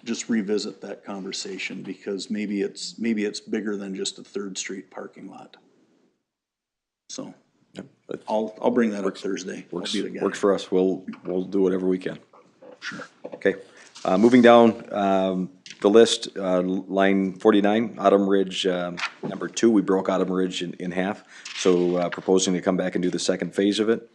just revisit that conversation, because maybe it's bigger than just a Third Street parking lot. So, I'll bring that up Thursday. I'll be the guy. Works for us. We'll do whatever we can. Sure. Okay. Moving down, the list, line 49, Autumn Ridge, number 2, we broke Autumn Ridge in half. So, proposing to come back and do the second phase of it.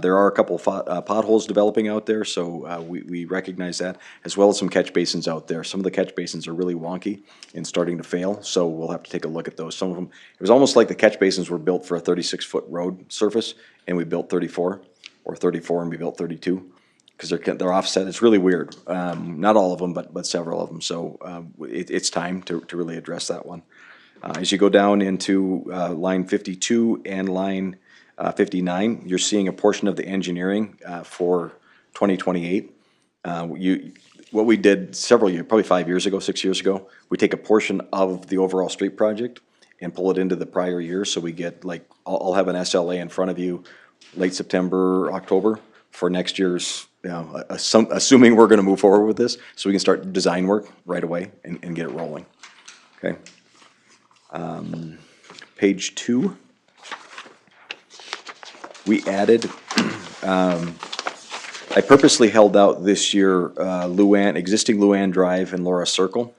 There are a couple of potholes developing out there, so we recognize that, as well as some catch basins out there. Some of the catch basins are really wonky and starting to fail, so we'll have to take a look at those. Some of them, it was almost like the catch basins were built for a 36-foot road surface, and we built 34, or 34 and we built 32, because they're offset. It's really weird. Not all of them, but several of them. So it's time to really address that one. As you go down into line 52 and line 59, you're seeing a portion of the engineering for 2028. What we did several years, probably 5 years ago, 6 years ago, we take a portion of the overall street project and pull it into the prior year, so we get, like, I'll have an SLA in front of you late September, October for next year's, assuming we're gonna move forward with this, so we can start design work right away and get it rolling, okay? Page 2. We added, I purposely held out this year, existing Luann Drive and Laura Circle,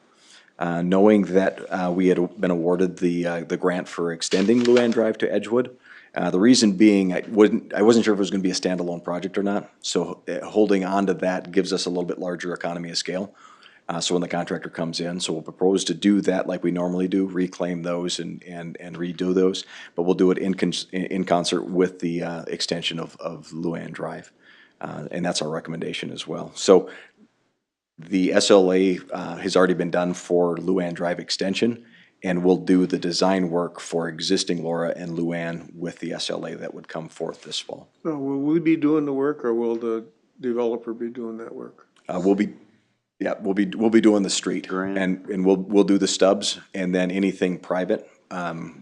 knowing that we had been awarded the grant for extending Luann Drive to Edgewood. The reason being, I wasn't sure if it was gonna be a standalone project or not, so holding on to that gives us a little bit larger economy of scale. So when the contractor comes in, so we'll propose to do that like we normally do, reclaim those and redo those, but we'll do it in concert with the extension of Luann Drive. And that's our recommendation as well. So the SLA has already been done for Luann Drive extension, and we'll do the design work for existing Laura and Luann with the SLA that would come forth this fall. Now, will we be doing the work, or will the developer be doing that work? We'll be doing the street, and we'll do the stubs, and then anything private,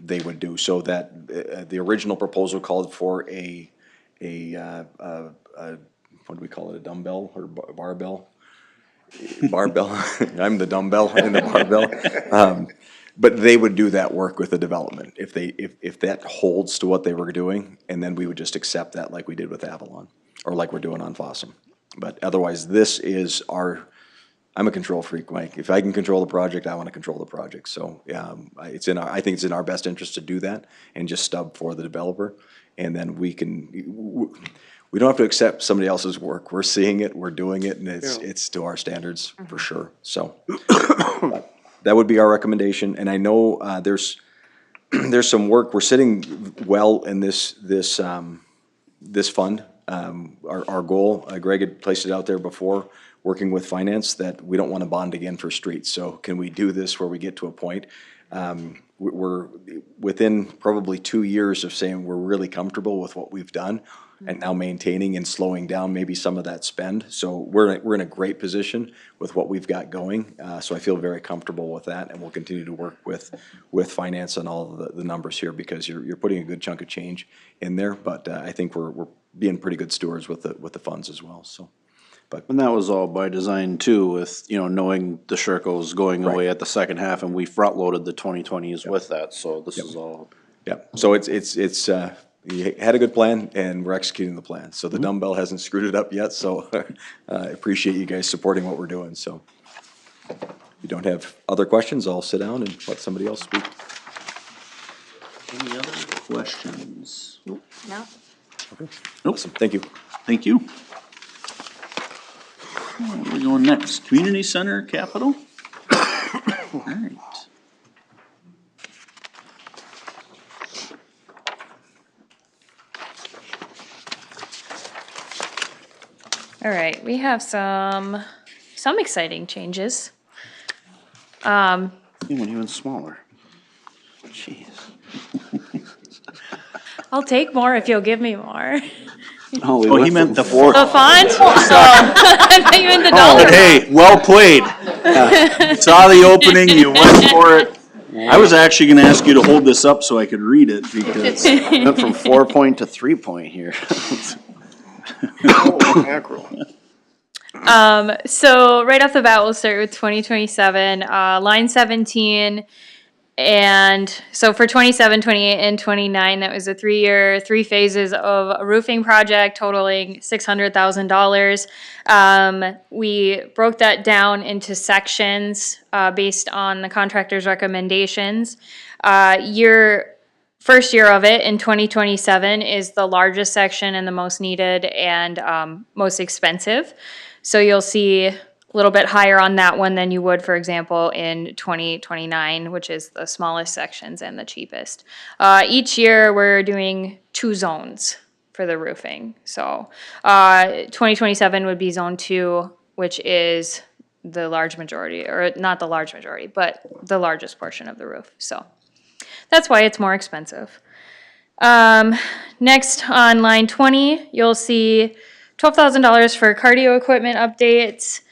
they would do. So that, the original proposal called for a what do we call it, a dumbbell or barbell? Barbell, I'm the dumbbell and the barbell. But they would do that work with the development, if that holds to what they were doing, and then we would just accept that like we did with Avalon, or like we're doing on Fossum. But otherwise, this is I'm a control freak, Mike. If I can control the project, I want to control the project. So, I think it's in our best interest to do that and just stub for the developer. And then we we don't have to accept somebody else's work. We're seeing it, we're doing it, and Yeah. it's to our standards for sure, so. But that would be our recommendation, and I know, there's some work, we're sitting well in this fund. Our goal, Greg had placed it out there before, working with finance, that we don't want to bond again for streets. So can we do this where we get to a point? We're within probably 2 years of saying we're really comfortable with what we've done and now maintaining and slowing down maybe some of that spend. So we're in a great position with what we've got going. So I feel very comfortable with that, and we'll continue to work with finance on all of the numbers here, because you're putting a good chunk of change in there. But I think we're being pretty good stewards with the funds as well, so. And that was all by design too, with, knowing the Sherco's going away at the second half, and we front-loaded the 2020s with that, so this is all. Yeah, so it's, you had a good plan, and we're executing the plan. So the dumbbell hasn't screwed it up yet, so I appreciate you guys supporting what we're doing, so. If you don't have other questions, I'll sit down and let somebody else speak. Any other questions? No. Awesome, thank you. Thank you. Where are we going next? Community Center Capital? All right. All right, we have some exciting changes. It went even smaller. Jeez. I'll take more if you'll give me more. Oh, he meant the four. The font? I thought you meant the dollar. Hey, well played. Saw the opening, you went for it. I was actually gonna ask you to hold this up so I could read it, because Went from 4-point to 3-point here. Mackerel. So right off the bat, we'll start with 2027, line 17. And so for 27, 28, and 29, that was a 3-year, 3 phases of a roofing project totaling $600,000. We broke that down into sections based on the contractor's recommendations. First year of it in 2027 is the largest section and the most needed and most expensive. So you'll see a little bit higher on that one than you would, for example, in 2029, which is the smallest sections and the cheapest. Each year, we're doing 2 zones for the roofing. So 2027 would be Zone 2, which is the large majority, or not the large majority, but the largest portion of the roof. So that's why it's more expensive. Next, on line 20, you'll see $12,000 for cardio equipment updates.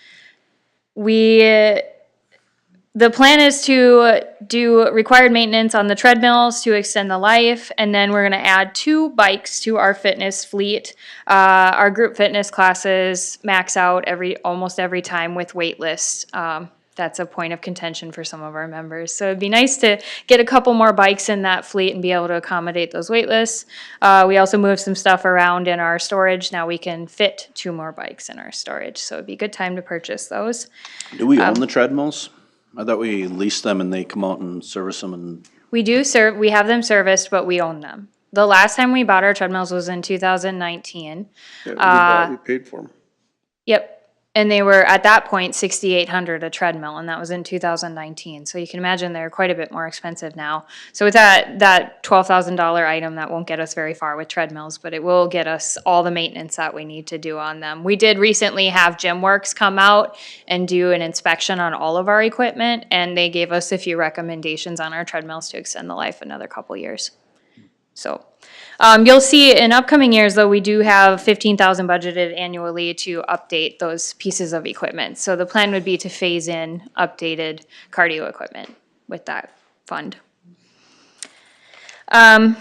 The plan is to do required maintenance on the treadmills to extend the life, and then we're gonna add 2 bikes to our fitness fleet. Our group fitness classes max out almost every time with wait lists. That's a point of contention for some of our members. So it'd be nice to get a couple more bikes in that fleet and be able to accommodate those wait lists. We also moved some stuff around in our storage. Now we can fit 2 more bikes in our storage. So it'd be a good time to purchase those. Do we own the treadmills? I thought we leased them and they come out and service them and. We have them serviced, but we own them. The last time we bought our treadmills was in 2019. Yeah, we paid for them. Yep. And they were, at that point, $6,800 a treadmill, and that was in 2019. So you can imagine they're quite a bit more expensive now. So with that $12,000 item, that won't get us very far with treadmills, but it will get us all the maintenance that we need to do on them. We did recently have GymWorks come out and do an inspection on all of our equipment, and they gave us a few recommendations on our treadmills to extend the life another couple years. So you'll see in upcoming years, though, we do have $15,000 budgeted annually to update those pieces of equipment. So the plan would be to phase in updated cardio equipment with that fund. The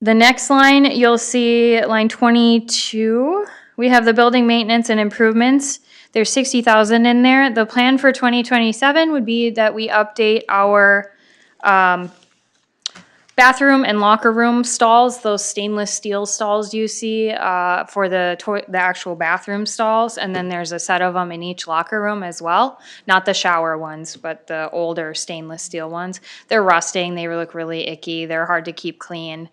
next line, you'll see line 22. We have the building maintenance and improvements. There's $60,000 in there. The plan for 2027 would be that we update our bathroom and locker room stalls, those stainless steel stalls you see for the actual bathroom stalls. And then there's a set of them in each locker room as well. Not the shower ones, but the older stainless steel ones. They're rusting. They look really icky. They're hard to keep clean.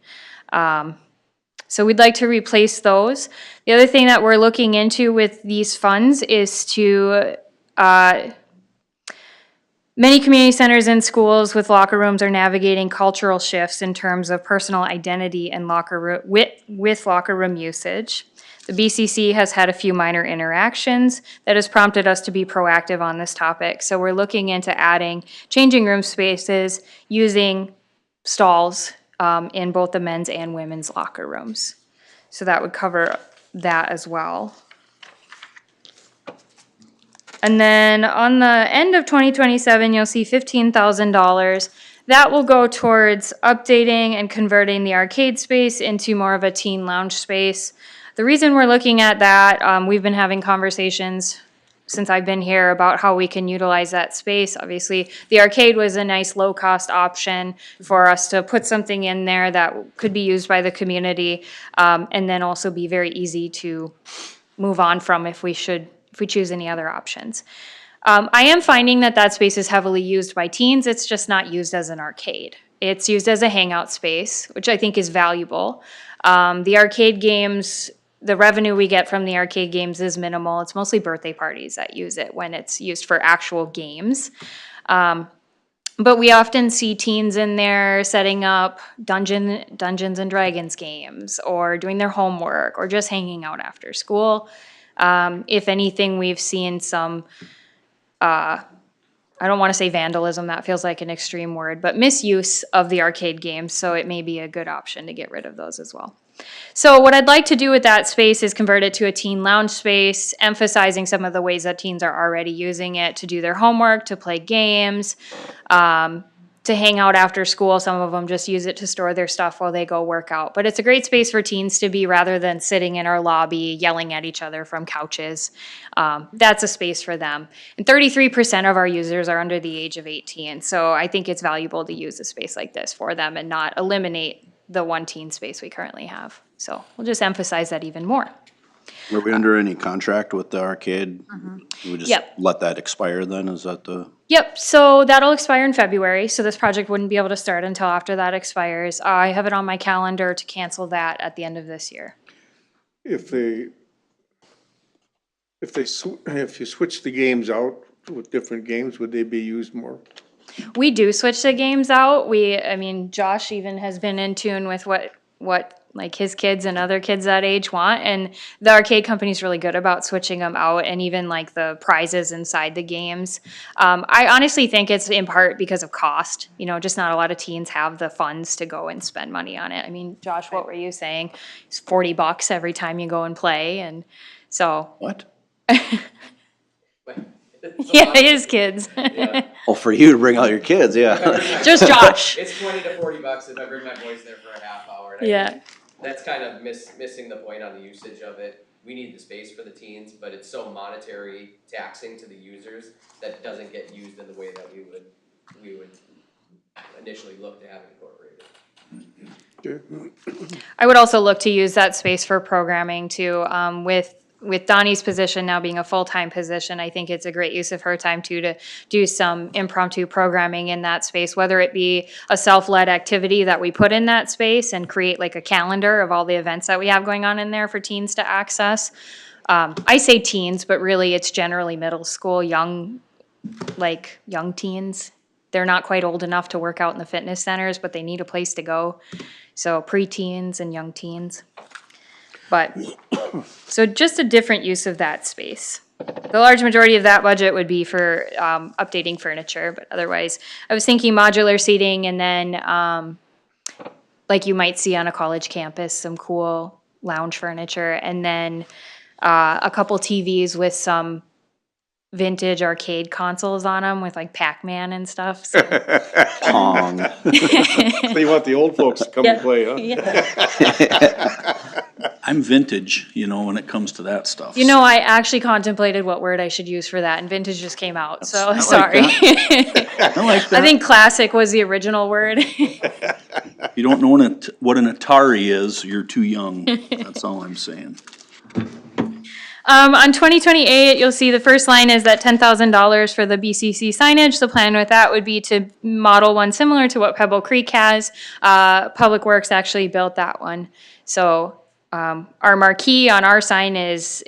So we'd like to replace those. The other thing that we're looking into with these funds is to, many community centers and schools with locker rooms are navigating cultural shifts in terms of personal identity and locker room, with locker room usage. The BCC has had a few minor interactions that has prompted us to be proactive on this topic. So we're looking into adding changing room spaces using stalls in both the men's and women's locker rooms. So that would cover that as well. And then on the end of 2027, you'll see $15,000. That will go towards updating and converting the arcade space into more of a teen lounge space. The reason we're looking at that, we've been having conversations since I've been here about how we can utilize that space. Obviously, the arcade was a nice low-cost option for us to put something in there that could be used by the community, and then also be very easy to move on from if we choose any other options. I am finding that space is heavily used by teens. It's just not used as an arcade. It's used as a hangout space, which I think is valuable. The arcade games, the revenue we get from the arcade games is minimal. It's mostly birthday parties that use it when it's used for actual games. But we often see teens in there setting up Dungeons and Dragons games, or doing their homework, or just hanging out after school. If anything, we've seen some, I don't want to say vandalism, that feels like an extreme word, but misuse of the arcade games, so it may be a good option to get rid of those as well. So what I'd like to do with that space is convert it to a teen lounge space, emphasizing some of the ways that teens are already using it to do their homework, to play games, to hang out after school. Some of them just use it to store their stuff while they go work out. But it's a great space for teens to be rather than sitting in our lobby yelling at each other from couches. That's a space for them. And 33% of our users are under the age of 18. So I think it's valuable to use a space like this for them and not eliminate the one teen space we currently have. So we'll just emphasize that even more. Are we under any contract with the arcade? We just Yep. let that expire then? Is that the? Yep, so that'll expire in February, so this project wouldn't be able to start until after that expires. I have it on my calendar to cancel that at the end of this year. If you switch the games out with different games, would they be used more? We do switch the games out. Josh even has been in tune with what like his kids and other kids that age want, and the arcade company's really good about switching them out, and even like the prizes inside the games. I honestly think it's in part because of cost. Just not a lot of teens have the funds to go and spend money on it. I mean, Josh, what were you saying? It's $40 every time you go and play, and so. What? Yeah, his kids. Oh, for you to bring out your kids, yeah. Just Josh. It's $20 to $40 if I bring my boys there for a half hour. And I Yeah. think that's kind of missing the point on the usage of it. We need the space for the teens, but it's so monetary taxing to the users that it doesn't get used in the way that we would initially look to have it incorporated. I would also look to use that space for programming too. With Donnie's position now being a full-time position, I think it's a great use of her time too to do some impromptu programming in that space, whether it be a self-led activity that we put in that space and create like a calendar of all the events that we have going on in there for teens to access. I say teens, but really it's generally middle school, young teens. They're not quite old enough to work out in the fitness centers, but they need a place to go. So preteens and young teens. But, so just a different use of that space. The large majority of that budget would be for updating furniture, but otherwise, I was thinking modular seating, and then, like you might see on a college campus, some cool lounge furniture, and then a couple TVs with some vintage arcade consoles on them with like Pac-Man and stuff. So. Pong. So you want the old folks to come and play, huh? Yeah. I'm vintage, when it comes to that stuff. I actually contemplated what word I should use for that, and vintage just came out, so I like sorry. I like that. I think classic was the original word. If you don't know what an Atari is, you're too young. That's all I'm saying. On 2028, you'll see the first line is that $10,000 for the BCC signage. The plan with that would be to model one similar to what Pebble Creek has. Public Works actually built that one. So our marquee on our sign is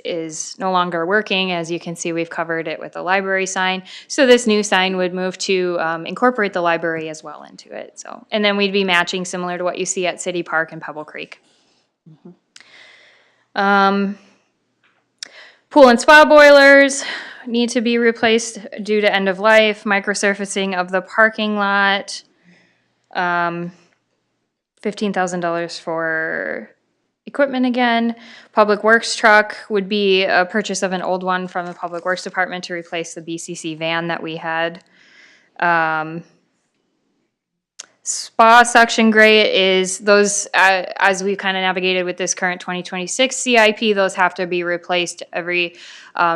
no longer working. As you can see, we've covered it with the library sign. So this new sign would move to incorporate the library as well into it. So, and then we'd be matching similar to what you see at City Park and Pebble Creek. Pool and spa boilers need to be replaced due to end of life. Microsurfacing of the parking lot. $15,000 for equipment again. Public Works truck would be a purchase of an old one from the Public Works Department to replace the BCC van that we had. Spa suction grate is those, as we've kind of navigated with this current 2026 CIP, those have to be replaced every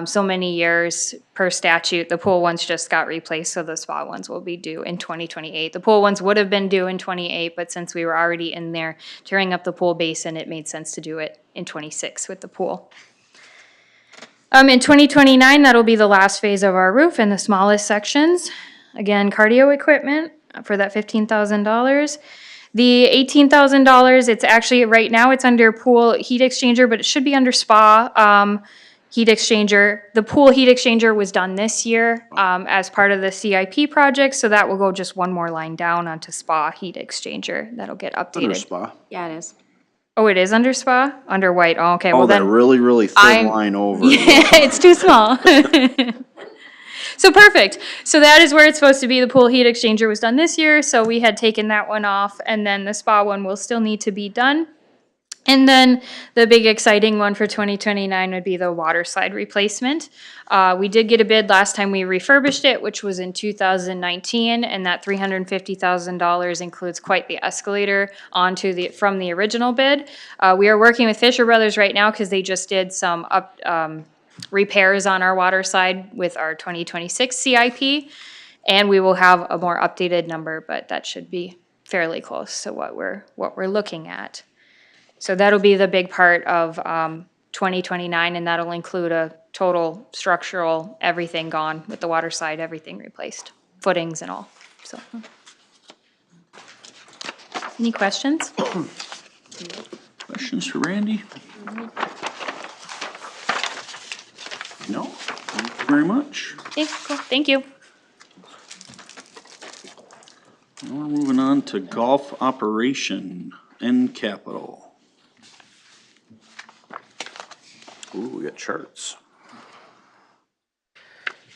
so many years per statute. The pool ones just got replaced, so the spa ones will be due in 2028. The pool ones would have been due in 28, but since we were already in there tearing up the pool basin, it made sense to do it in 26 with the pool. In 2029, that'll be the last phase of our roof and the smallest sections. Again, cardio equipment for that $15,000. The $18,000, it's actually, right now it's under pool heat exchanger, but it should be under spa heat exchanger. The pool heat exchanger was done this year as part of the CIP project, so that will go just one more line down onto spa heat exchanger. That'll get updated. Under spa. Yeah, it is. Oh, it is under spa? Under white, oh, okay, well Oh, that then. really, really thin line over. Yeah, it's too small. So perfect. So that is where it's supposed to be. The pool heat exchanger was done this year, so we had taken that one off, and then the spa one will still need to be done. And then the big exciting one for 2029 would be the water slide replacement. We did get a bid last time we refurbished it, which was in 2019, and that $350,000 includes quite the escalator from the original bid. We are working with Fisher Brothers right now because they just did some repairs on our water side with our 2026 CIP, and we will have a more updated number, but that should be fairly close to what we're looking at. So that'll be the big part of 2029, and that'll include a total structural, everything gone with the water side, everything replaced, footings and all. So, any questions? Questions for Randy? No, thank you very much. Okay, cool. Thank you. Now we're moving on to golf operation and capital. Ooh, we got charts.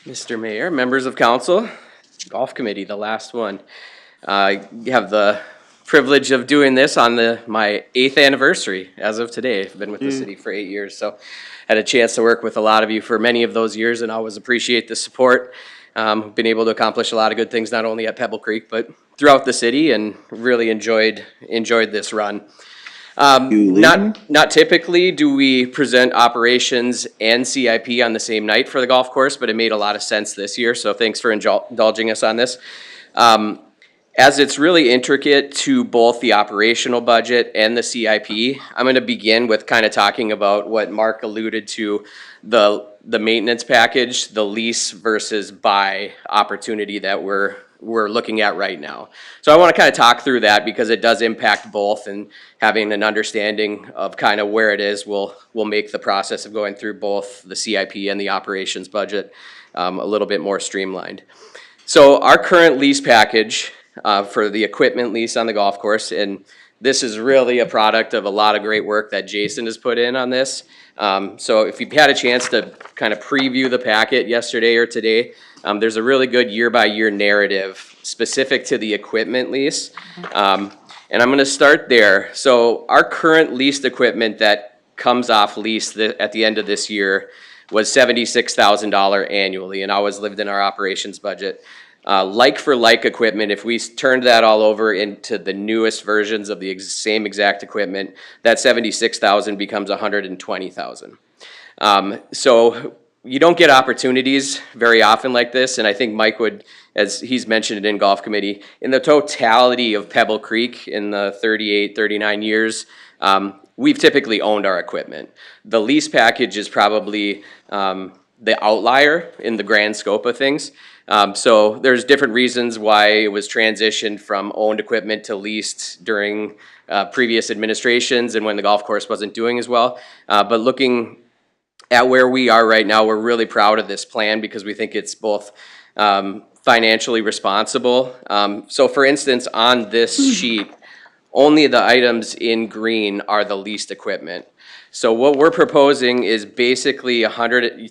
Mr. Mayor, members of council, golf committee, the last one. I have the privilege of doing this on my 8th anniversary as of today. I've been with the city for 8 years, so had a chance to work with a lot of you for many of those years and always appreciate the support. Been able to accomplish a lot of good things, not only at Pebble Creek, but throughout the city, and really enjoyed this run. Not typically do we present operations and CIP on the same night for the golf course, but it made a lot of sense this year, so thanks for indulging us on this. As it's really intricate to both the operational budget and the CIP, I'm gonna begin with kind of talking about what Mark alluded to, the maintenance package, the lease versus buy opportunity that we're looking at right now. So I want to kind of talk through that because it does impact both, and having an understanding of kind of where it is will make the process of going through both the CIP and the operations budget a little bit more streamlined. So our current lease package for the equipment lease on the golf course, and this is really a product of a lot of great work that Jason has put in on this. So if you've had a chance to kind of preview the packet yesterday or today, there's a really good year-by-year narrative specific to the equipment lease. And I'm gonna start there. So our current leased equipment that comes off lease at the end of this year was $76,000 annually, and always lived in our operations budget. Like for like equipment, if we turned that all over into the newest versions of the same exact equipment, that $76,000 becomes $120,000. So you don't get opportunities very often like this, and I think Mike would, as he's mentioned it in golf committee, in the totality of Pebble Creek in the 38, 39 years, we've typically owned our equipment. The lease package is probably the outlier in the grand scope of things. So there's different reasons why it was transitioned from owned equipment to leased during previous administrations and when the golf course wasn't doing as well. But looking at where we are right now, we're really proud of this plan because we think it's both financially responsible. So for instance, on this sheet, only the items in green are the leased equipment. So what we're proposing is basically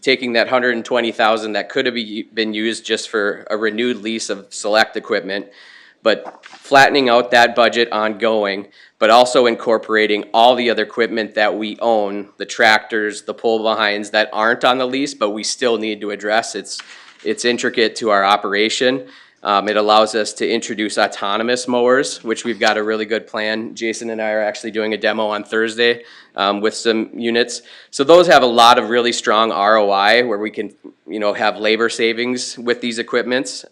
taking that 120,000 that could have been used just for a renewed lease of select equipment, but flattening out that budget ongoing, but also incorporating all the other equipment that we own, the tractors, the pull behinds that aren't on the lease, but we still need to address. It's intricate to our operation. It allows us to introduce autonomous mowers, which we've got a really good plan. Jason and I are actually doing a demo on Thursday with some units. So those have a lot of really strong ROI where we can, have labor savings with these equipments.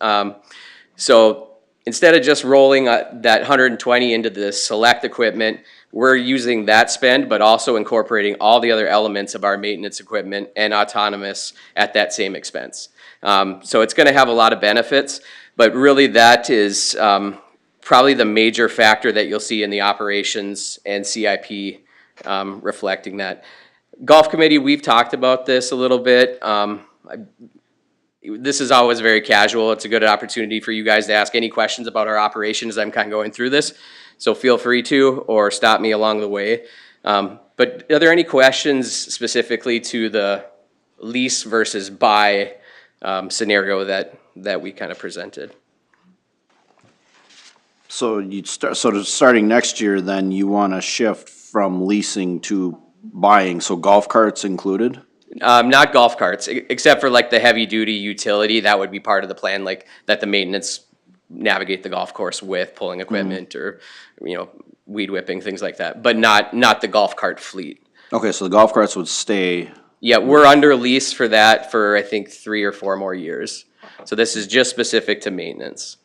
So instead of just rolling that 120 into the select equipment, we're using that spend, but also incorporating all the other elements of our maintenance equipment and autonomous at that same expense. So it's going to have a lot of benefits, but really that is probably the major factor that you'll see in the operations and CIP reflecting that. Golf committee, we've talked about this a little bit. This is always very casual. It's a good opportunity for you guys to ask any questions about our operations as I'm kind of going through this. So feel free to, or stop me along the way. But are there any questions specifically to the lease versus buy scenario that we kind of presented? So starting next year, then you want to shift from leasing to buying, so golf carts included? Not golf carts, except for like the heavy duty utility, that would be part of the plan, like that the maintenance navigate the golf course with pulling equipment or, weed whipping, things like that, but not the golf cart fleet. Okay, so the golf carts would stay. Yeah, we're under lease for that for I think 3 or 4 more years. So this is just specific to maintenance.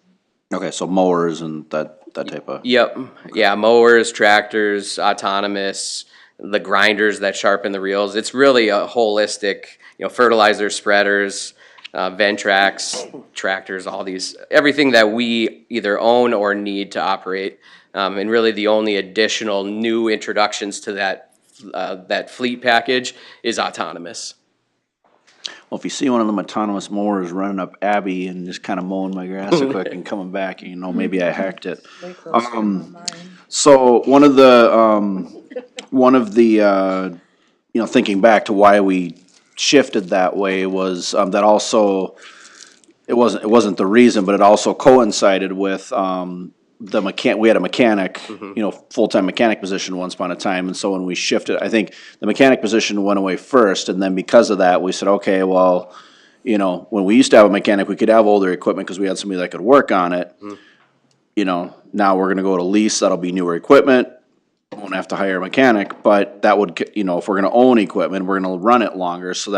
Okay, so mowers and that type of. Yep, yeah, mowers, tractors, autonomous, the grinders that sharpen the reels. It's really a holistic, fertilizer spreaders, Ventrax, tractors, all these, everything that we either own or need to operate. And really the only additional new introductions to that fleet package is autonomous. Well, if you see one of them autonomous mowers running up Abbey and just kind of mowing my grass real quick and coming back, maybe I hacked it. So one of the thinking back to why we shifted that way was that also it wasn't the reason, but it also coincided with we had a mechanic, full-time mechanic position once upon a time, and so when we shifted, I think the mechanic position went away first, and then because of that, we said, okay, well, when we used to have a mechanic, we could have older equipment because we had somebody that could work on it. Now we're gonna go to lease, that'll be newer equipment, won't have to hire a mechanic, but that would, if we're gonna own equipment, we're gonna run it longer, so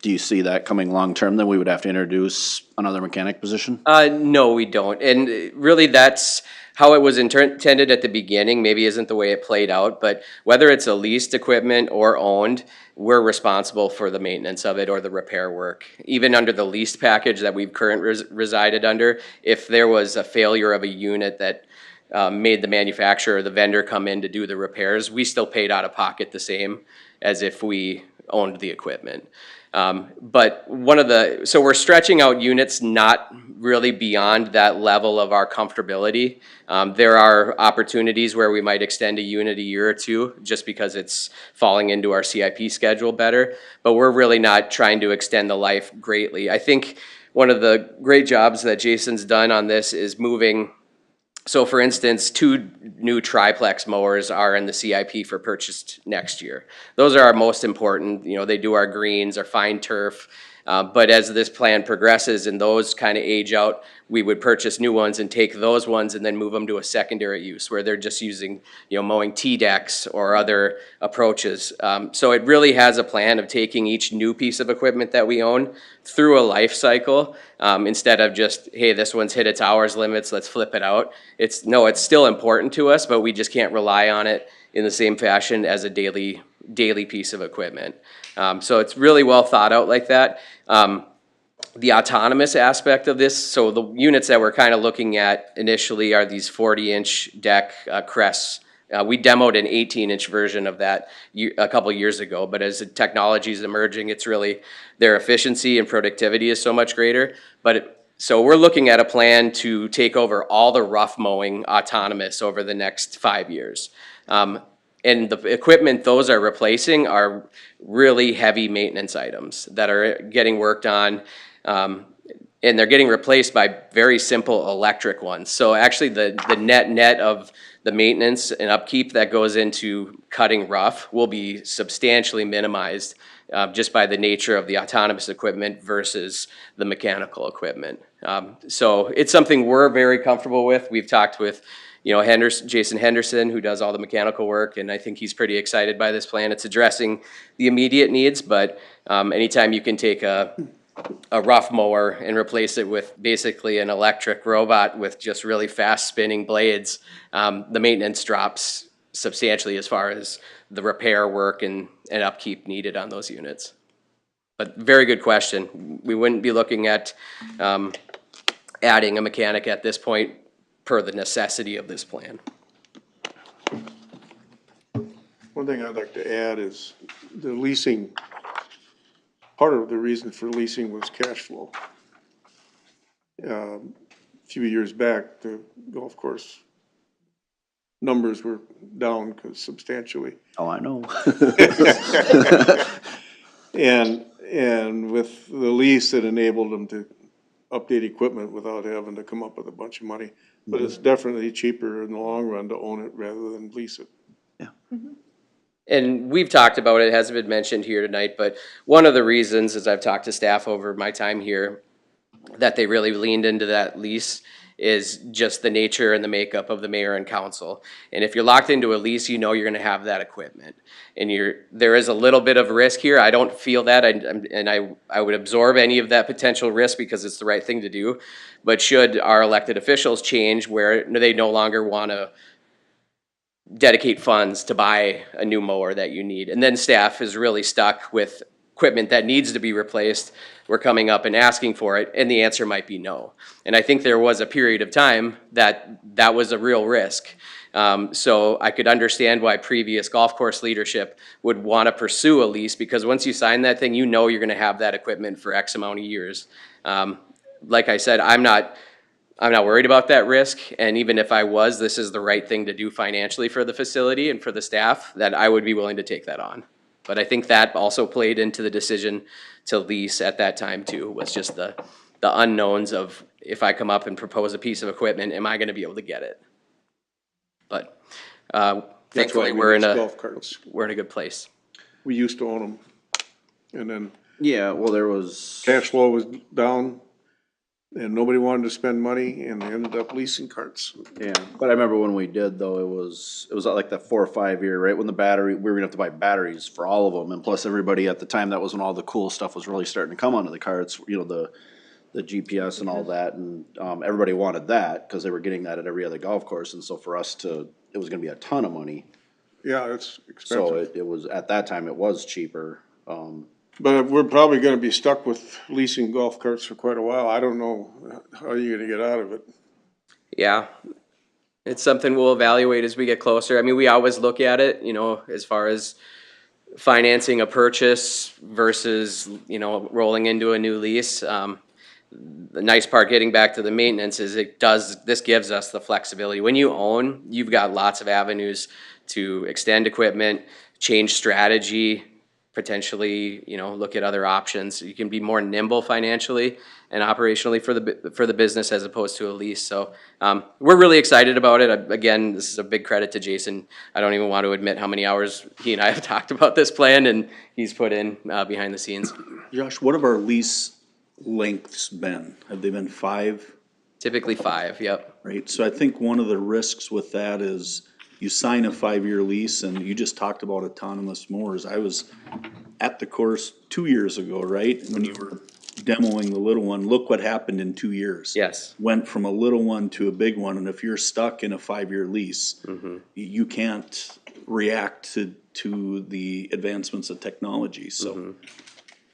do you see that coming long-term, then we would have to introduce another mechanic position? No, we don't. And really that's how it was intended at the beginning, maybe isn't the way it played out, but whether it's a leased equipment or owned, we're responsible for the maintenance of it or the repair work. Even under the leased package that we've currently resided under, if there was a failure of a unit that made the manufacturer or the vendor come in to do the repairs, we still paid out of pocket the same as if we owned the equipment. But so we're stretching out units not really beyond that level of our comfortability. There are opportunities where we might extend a unit a year or two just because it's falling into our CIP schedule better, but we're really not trying to extend the life greatly. I think one of the great jobs that Jason's done on this is moving. So for instance, 2 new triplex mowers are in the CIP for purchase next year. Those are our most important, they do our greens, our fine turf. But as this plan progresses and those kind of age out, we would purchase new ones and take those ones and then move them to a secondary use where they're just using, mowing T-decks or other approaches. So it really has a plan of taking each new piece of equipment that we own through a life cycle instead of just, hey, this one's hit its hours limits, let's flip it out. It's still important to us, but we just can't rely on it in the same fashion as a daily daily piece of equipment. So it's really well thought out like that. The autonomous aspect of this, so the units that we're kind of looking at initially are these 40-inch deck crests. We demoed an 18-inch version of that a couple years ago, but as the technology is emerging, it's really, their efficiency and productivity is so much greater. So we're looking at a plan to take over all the rough mowing autonomous over the next 5 years. And the equipment those are replacing are really heavy maintenance items that are getting worked on. And they're getting replaced by very simple electric ones. So actually the net of the maintenance and upkeep that goes into cutting rough will be substantially minimized just by the nature of the autonomous equipment versus the mechanical equipment. So it's something we're very comfortable with. We've talked with, Jason Henderson, who does all the mechanical work, and I think he's pretty excited by this plan. It's addressing the immediate needs, but anytime you can take a rough mower and replace it with basically an electric robot with just really fast spinning blades, the maintenance drops substantially as far as the repair work and upkeep needed on those units. But very good question. We wouldn't be looking at adding a mechanic at this point per the necessity of this plan. One thing I'd like to add is the leasing, part of the reason for leasing was cash flow. A few years back, the golf course numbers were down substantially. Oh, I know. And with the lease, it enabled them to update equipment without having to come up with a bunch of money. But it's definitely cheaper in the long run to own it rather than lease it. And we've talked about it, it hasn't been mentioned here tonight, but one of the reasons, as I've talked to staff over my time here, that they really leaned into that lease is just the nature and the makeup of the mayor and council. And if you're locked into a lease, you know you're gonna have that equipment. And there is a little bit of risk here. I don't feel that, I would absorb any of that potential risk because it's the right thing to do. But should our elected officials change where they no longer wanna dedicate funds to buy a new mower that you need, and then staff is really stuck with equipment that needs to be replaced, we're coming up and asking for it, and the answer might be no. And I think there was a period of time that was a real risk. So I could understand why previous golf course leadership would want to pursue a lease, because once you sign that thing, you know you're going to have that equipment for X amount of years. Like I said, I'm not worried about that risk, and even if I was, this is the right thing to do financially for the facility and for the staff, that I would be willing to take that on. But I think that also played into the decision to lease at that time too, was just the unknowns of, if I come up and propose a piece of equipment, am I gonna be able to get it? But thankfully, we're in golf carts. a good place. We used to own them. And then Yeah, well, there was. cash flow was down and nobody wanted to spend money and they ended up leasing carts. Yeah, but I remember when we did though, it was like that 4 or 5 year, right, when we were gonna have to buy batteries for all of them, and plus everybody at the time, that was when all the cool stuff was really starting to come onto the carts, the GPS and all that, and everybody wanted that, cause they were getting that at every other golf course, and so for us it was gonna be a ton of money. Yeah, it's So expensive. it was, at that time, it was cheaper, But we're probably gonna be stuck with leasing golf carts for quite a while. I don't know how you're gonna get out of it. Yeah, it's something we'll evaluate as we get closer. I mean, we always look at it, as far as financing a purchase versus, rolling into a new lease. The nice part, getting back to the maintenance, is this gives us the flexibility. When you own, you've got lots of avenues to extend equipment, change strategy, potentially, look at other options. You can be more nimble financially and operationally for the business as opposed to a lease. So we're really excited about it. Again, this is a big credit to Jason. I don't even want to admit how many hours he and I have talked about this plan and he's put in behind the scenes. Josh, what have our lease lengths been? Have they been 5? Typically 5, yep. Right, so I think one of the risks with that is you sign a 5-year lease, and you just talked about autonomous mowers. I was at the course 2 years ago, right? When you were demoing the little one, look what happened in 2 years. Yes. Went from a little one to a big one, and if you're stuck in a 5-year lease, you can't react to to the advancements of technology, so.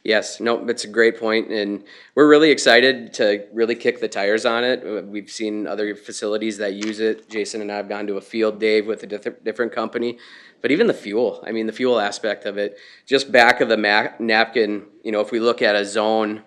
Yes, no, it's a great point, and we're really excited to really kick the tires on it. We've seen other facilities that use it. Jason and I have gone to a field, Dave, with a different company. But even the fuel, I mean, the fuel aspect of it, just back of the napkin, you know, if we look at a zone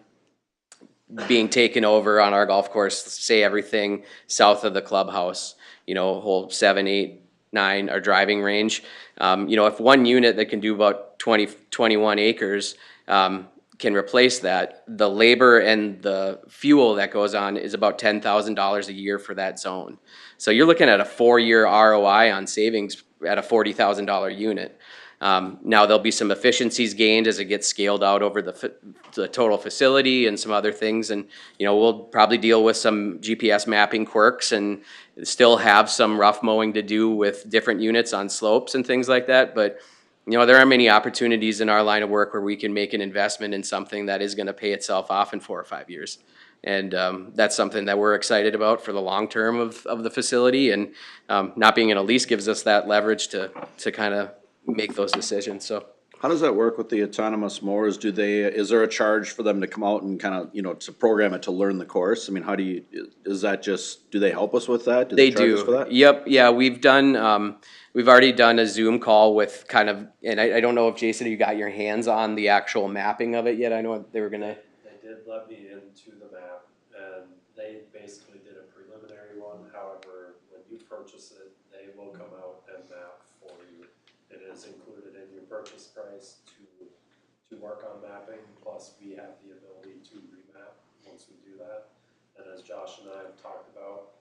being taken over on our golf course, say everything south of the clubhouse, you know, hole 7, 8, 9, our driving range. You know, if one unit that can do about 21 acres can replace that, the labor and the fuel that goes on is about $10,000 a year for that zone. So you're looking at a 4-year ROI on savings at a $40,000 unit. Now, there'll be some efficiencies gained as it gets scaled out over the total facility and some other things. And, you know, we'll probably deal with some GPS mapping quirks and still have some rough mowing to do with different units on slopes and things like that. But, you know, there are many opportunities in our line of work where we can make an investment in something that is gonna pay itself off in 4 or 5 years. And that's something that we're excited about for the long term of the facility. And not being in a lease gives us that leverage to kind of make those decisions, so. How does that work with the autonomous mowers? Is there a charge for them to come out and kind of, you know, to program it to learn the course? I mean, is that just, do they help us with that? Do They charge us do. for that? Yep, yeah, we've already done a Zoom call with kind of, and I don't know if Jason, you got your hands on the actual mapping of it yet. I know they were gonna. They did let me into the map, and they basically did a preliminary one. However, when you purchase it, they will come out and map for you. It is included in your purchase price to work on mapping, plus we have the ability to remap once we do that. And as Josh and I have talked about,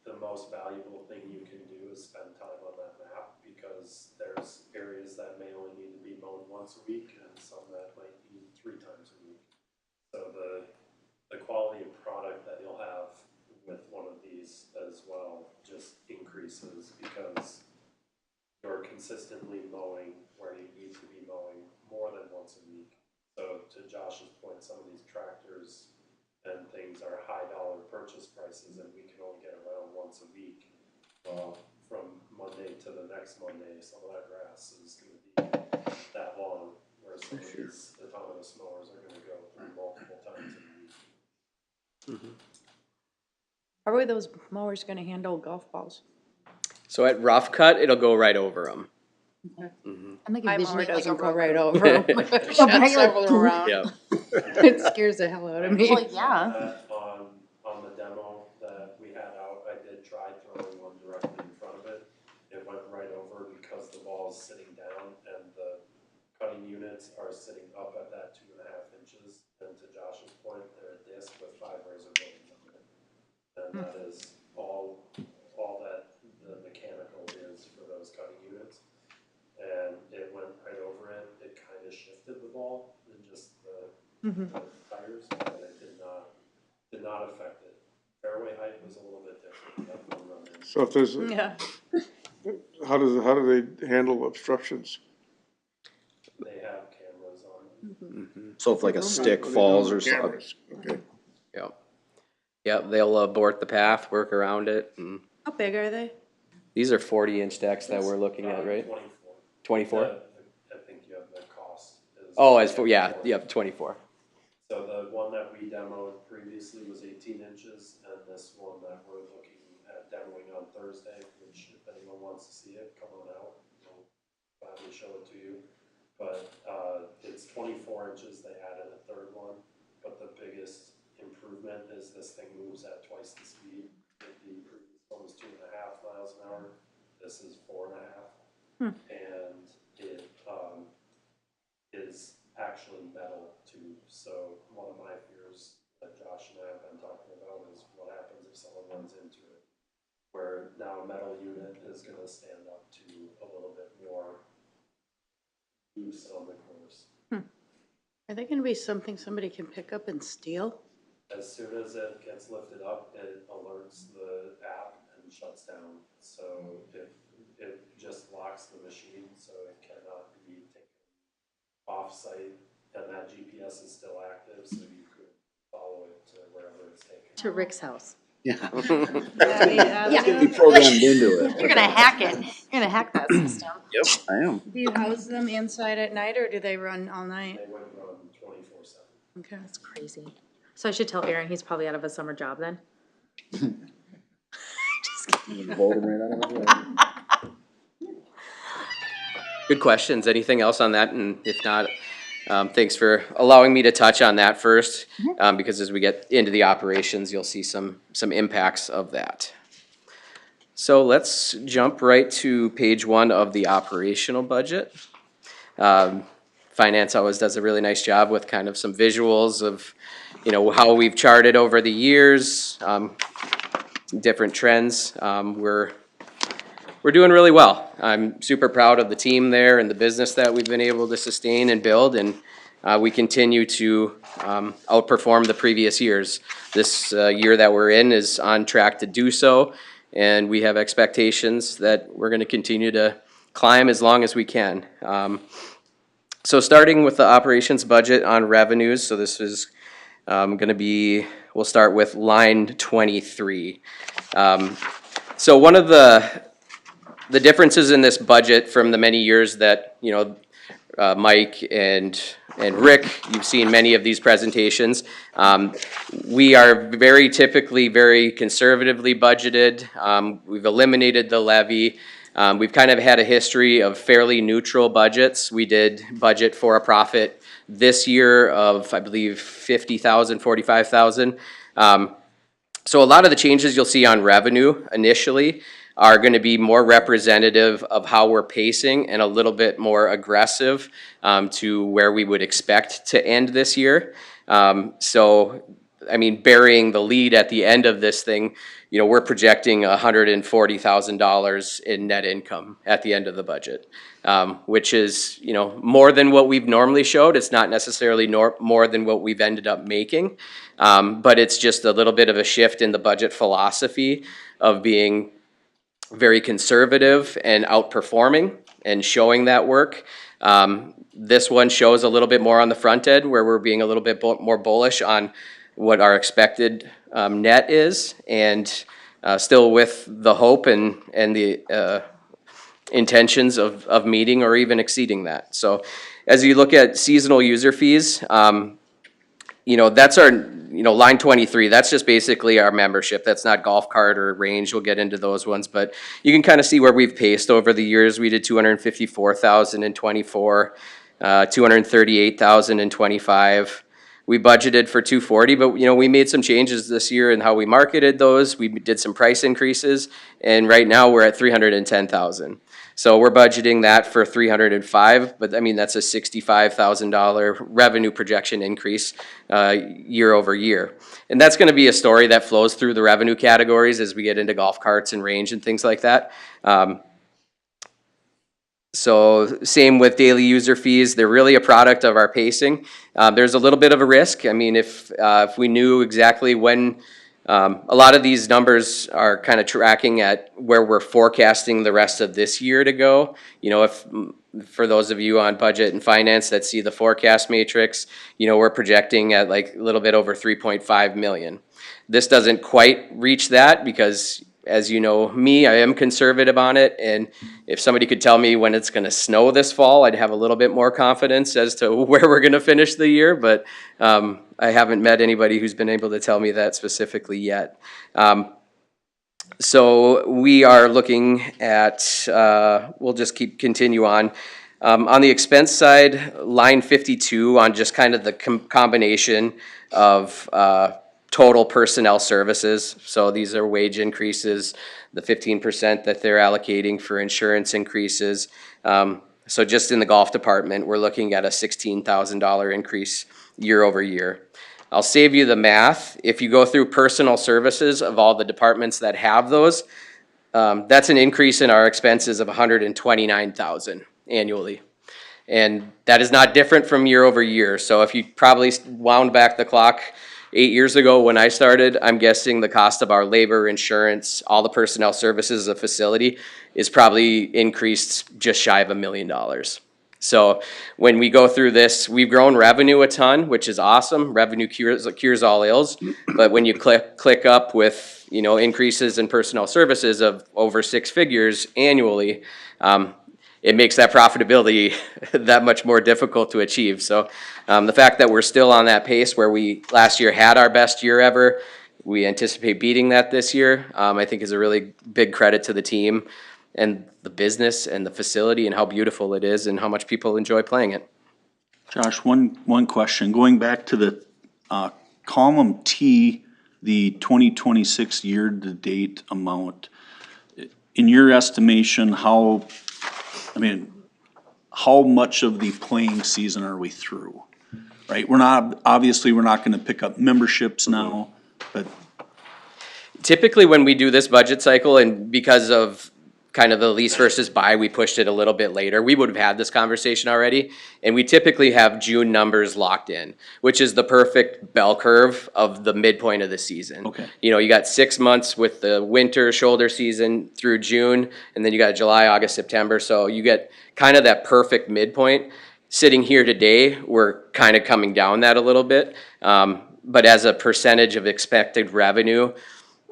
the most valuable thing you can do is spend time on that map, because there's areas that may only need to be mowed once a week and some that might need 3 times a week. So the quality of product that you'll have with one of these as well just increases, because you're consistently mowing where you need to be mowing more than once a week. So to Josh's point, some of these tractors and things are high dollar purchase prices, and we can only get around once a week. Well, from Monday to the next Monday, some of that grass is gonna be that long, where some of these autonomous mowers are gonna go through multiple times a week. How are those mowers gonna handle golf balls? So at rough cut, it'll go right over them. I'm like My envisioning mower it like doesn't a go road right crew. over 'em. Shut Like, several poof. around. Yeah. It scares the hell out of me. Well, yeah. On the demo that we had out, I did try throwing one directly in front of it. It went right over because the ball is sitting down and the cutting units are sitting up at that 2.5 inches. And to Josh's point, they're a disc with 5 razor blades on it. And that is all that the mechanical is for those cutting units. And it went right over it. It kind of shifted the ball in just the tires, but it did not affect it. Fairway height was a little bit different. That one run in. So if there's, Yeah. how do they handle obstructions? They have cameras on. So if like a stick falls or something. Cameras, okay. Yep. Yep, they'll abort the path, work around it, and How big are they? these are 40-inch decks that we're looking at, right? 24. 24? I think you have the cost. Oh, yep, 24. So the one that we demoed previously was 18 inches, and this one that we're looking at demoing on Thursday, which if anyone wants to see it, come on out. We'll gladly show it to you. But it's 24 inches. They added a third one, but the biggest improvement is this thing moves at twice the speed. The previous one was 2.5 miles an hour. This is 4.5, and it is actually metal too. So one of my fears that Josh and I have been talking about is what happens if someone runs into it, where now a metal unit is going to stand up to a little bit more use on the course. Are they gonna be something somebody can pick up and steal? As soon as it gets lifted up, it alerts the app and shuts down. So it just locks the machine, so it cannot be taken off-site, and that GPS is still active, so you could follow it to wherever it's taken. To Rick's house. Yeah. Yeah. Be programmed into it. You're gonna hack it. You're gonna hack that system. Yep, I am. Do you house them inside at night or do they run all night? They wouldn't run 24/7. Okay. That's crazy. So I should tell Aaron he's probably out of a summer job then? Good questions. Anything else on that? And if not, thanks for allowing me to touch on that first, because as we get into the operations, you'll see some impacts of that. So let's jump right to page 1 of the operational budget. Finance always does a really nice job with kind of some visuals of, you know, how we've charted over the years, different trends. We're doing really well. I'm super proud of the team there and the business that we've been able to sustain and build, and we continue to outperform the previous years. This year that we're in is on track to do so, and we have expectations that we're going to continue to climb as long as we can. So starting with the operations budget on revenues, so this is going to be, we'll start with line 23. So one of the differences in this budget from the many years that, you know, Mike and Rick, you've seen many of these presentations. We are very typically very conservatively budgeted. We've eliminated the levy. We've kind of had a history of fairly neutral budgets. We did budget for a profit this year of, I believe, $50,000, $45,000. So a lot of the changes you'll see on revenue initially are going to be more representative of how we're pacing and a little bit more aggressive to where we would expect to end this year. So, I mean, burying the lead at the end of this thing, you know, we're projecting $140,000 in net income at the end of the budget, which is, you know, more than what we've normally showed. It's not necessarily more than what we've ended up making, but it's just a little bit of a shift in the budget philosophy of being very conservative and outperforming and showing that work. This one shows a little bit more on the front end where we're being a little bit more bullish on what our expected net is, and still with the hope and the intentions of meeting or even exceeding that. So as you look at seasonal user fees, you know, that's our, you know, line 23, that's just basically our membership. That's not golf cart or range. We'll get into those ones, but you can kind of see where we've paced over the years. We did 254,000 in 24, 238,000 in 25. We budgeted for 240, but, you know, we made some changes this year in how we marketed those. We did some price increases, and right now we're at 310,000. So we're budgeting that for 305, but I mean, that's a $65,000 revenue projection increase year over year. And that's gonna be a story that flows through the revenue categories as we get into golf carts and range and things like that. So same with daily user fees. They're really a product of our pacing. There's a little bit of a risk. I mean, if we knew exactly when, a lot of these numbers are kind of tracking at where we're forecasting the rest of this year to go. You know, if for those of you on budget and finance that see the forecast matrix, you know, we're projecting at like a little bit over 3.5 million. This doesn't quite reach that because, as you know me, I am conservative on it, and if somebody could tell me when it's going to snow this fall, I'd have a little bit more confidence as to where we're going to finish the year, but I haven't met anybody who's been able to tell me that specifically yet. So we are looking at, we'll just continue on. On the expense side, line 52 on just kind of the combination of total personnel services. So these are wage increases, the 15% that they're allocating for insurance increases. So just in the golf department, we're looking at a $16,000 increase year over year. I'll save you the math. If you go through personal services of all the departments that have those, that's an increase in our expenses of $129,000 annually. And that is not different from year over year. So if you probably wound back the clock 8 years ago when I started, I'm guessing the cost of our labor, insurance, all the personnel services of the facility is probably increased just shy of $1 million. So when we go through this, we've grown revenue a ton, which is awesome. Revenue cures all ills. But when you click up with, you know, increases in personnel services of over 6 figures annually, it makes that profitability that much more difficult to achieve. So the fact that we're still on that pace where we last year had our best year ever, we anticipate beating that this year, I think is a really big credit to the team and the business and the facility and how beautiful it is and how much people enjoy playing it. Josh, one question, going back to the, column T, the 2026 year-to-date amount. In your estimation, how much of the playing season are we through? Right, obviously, we're not gonna pick up memberships now, but Typically, when we do this budget cycle, and because of kind of the lease versus buy, we pushed it a little bit later. We would have had this conversation already, and we typically have June numbers locked in, which is the perfect bell curve of the midpoint of the season. Okay. You know, you got 6 months with the winter shoulder season through June, and then you got July, August, September, so you get kind of that perfect midpoint. Sitting here today, we're kind of coming down that a little bit, but as a percentage of expected revenue,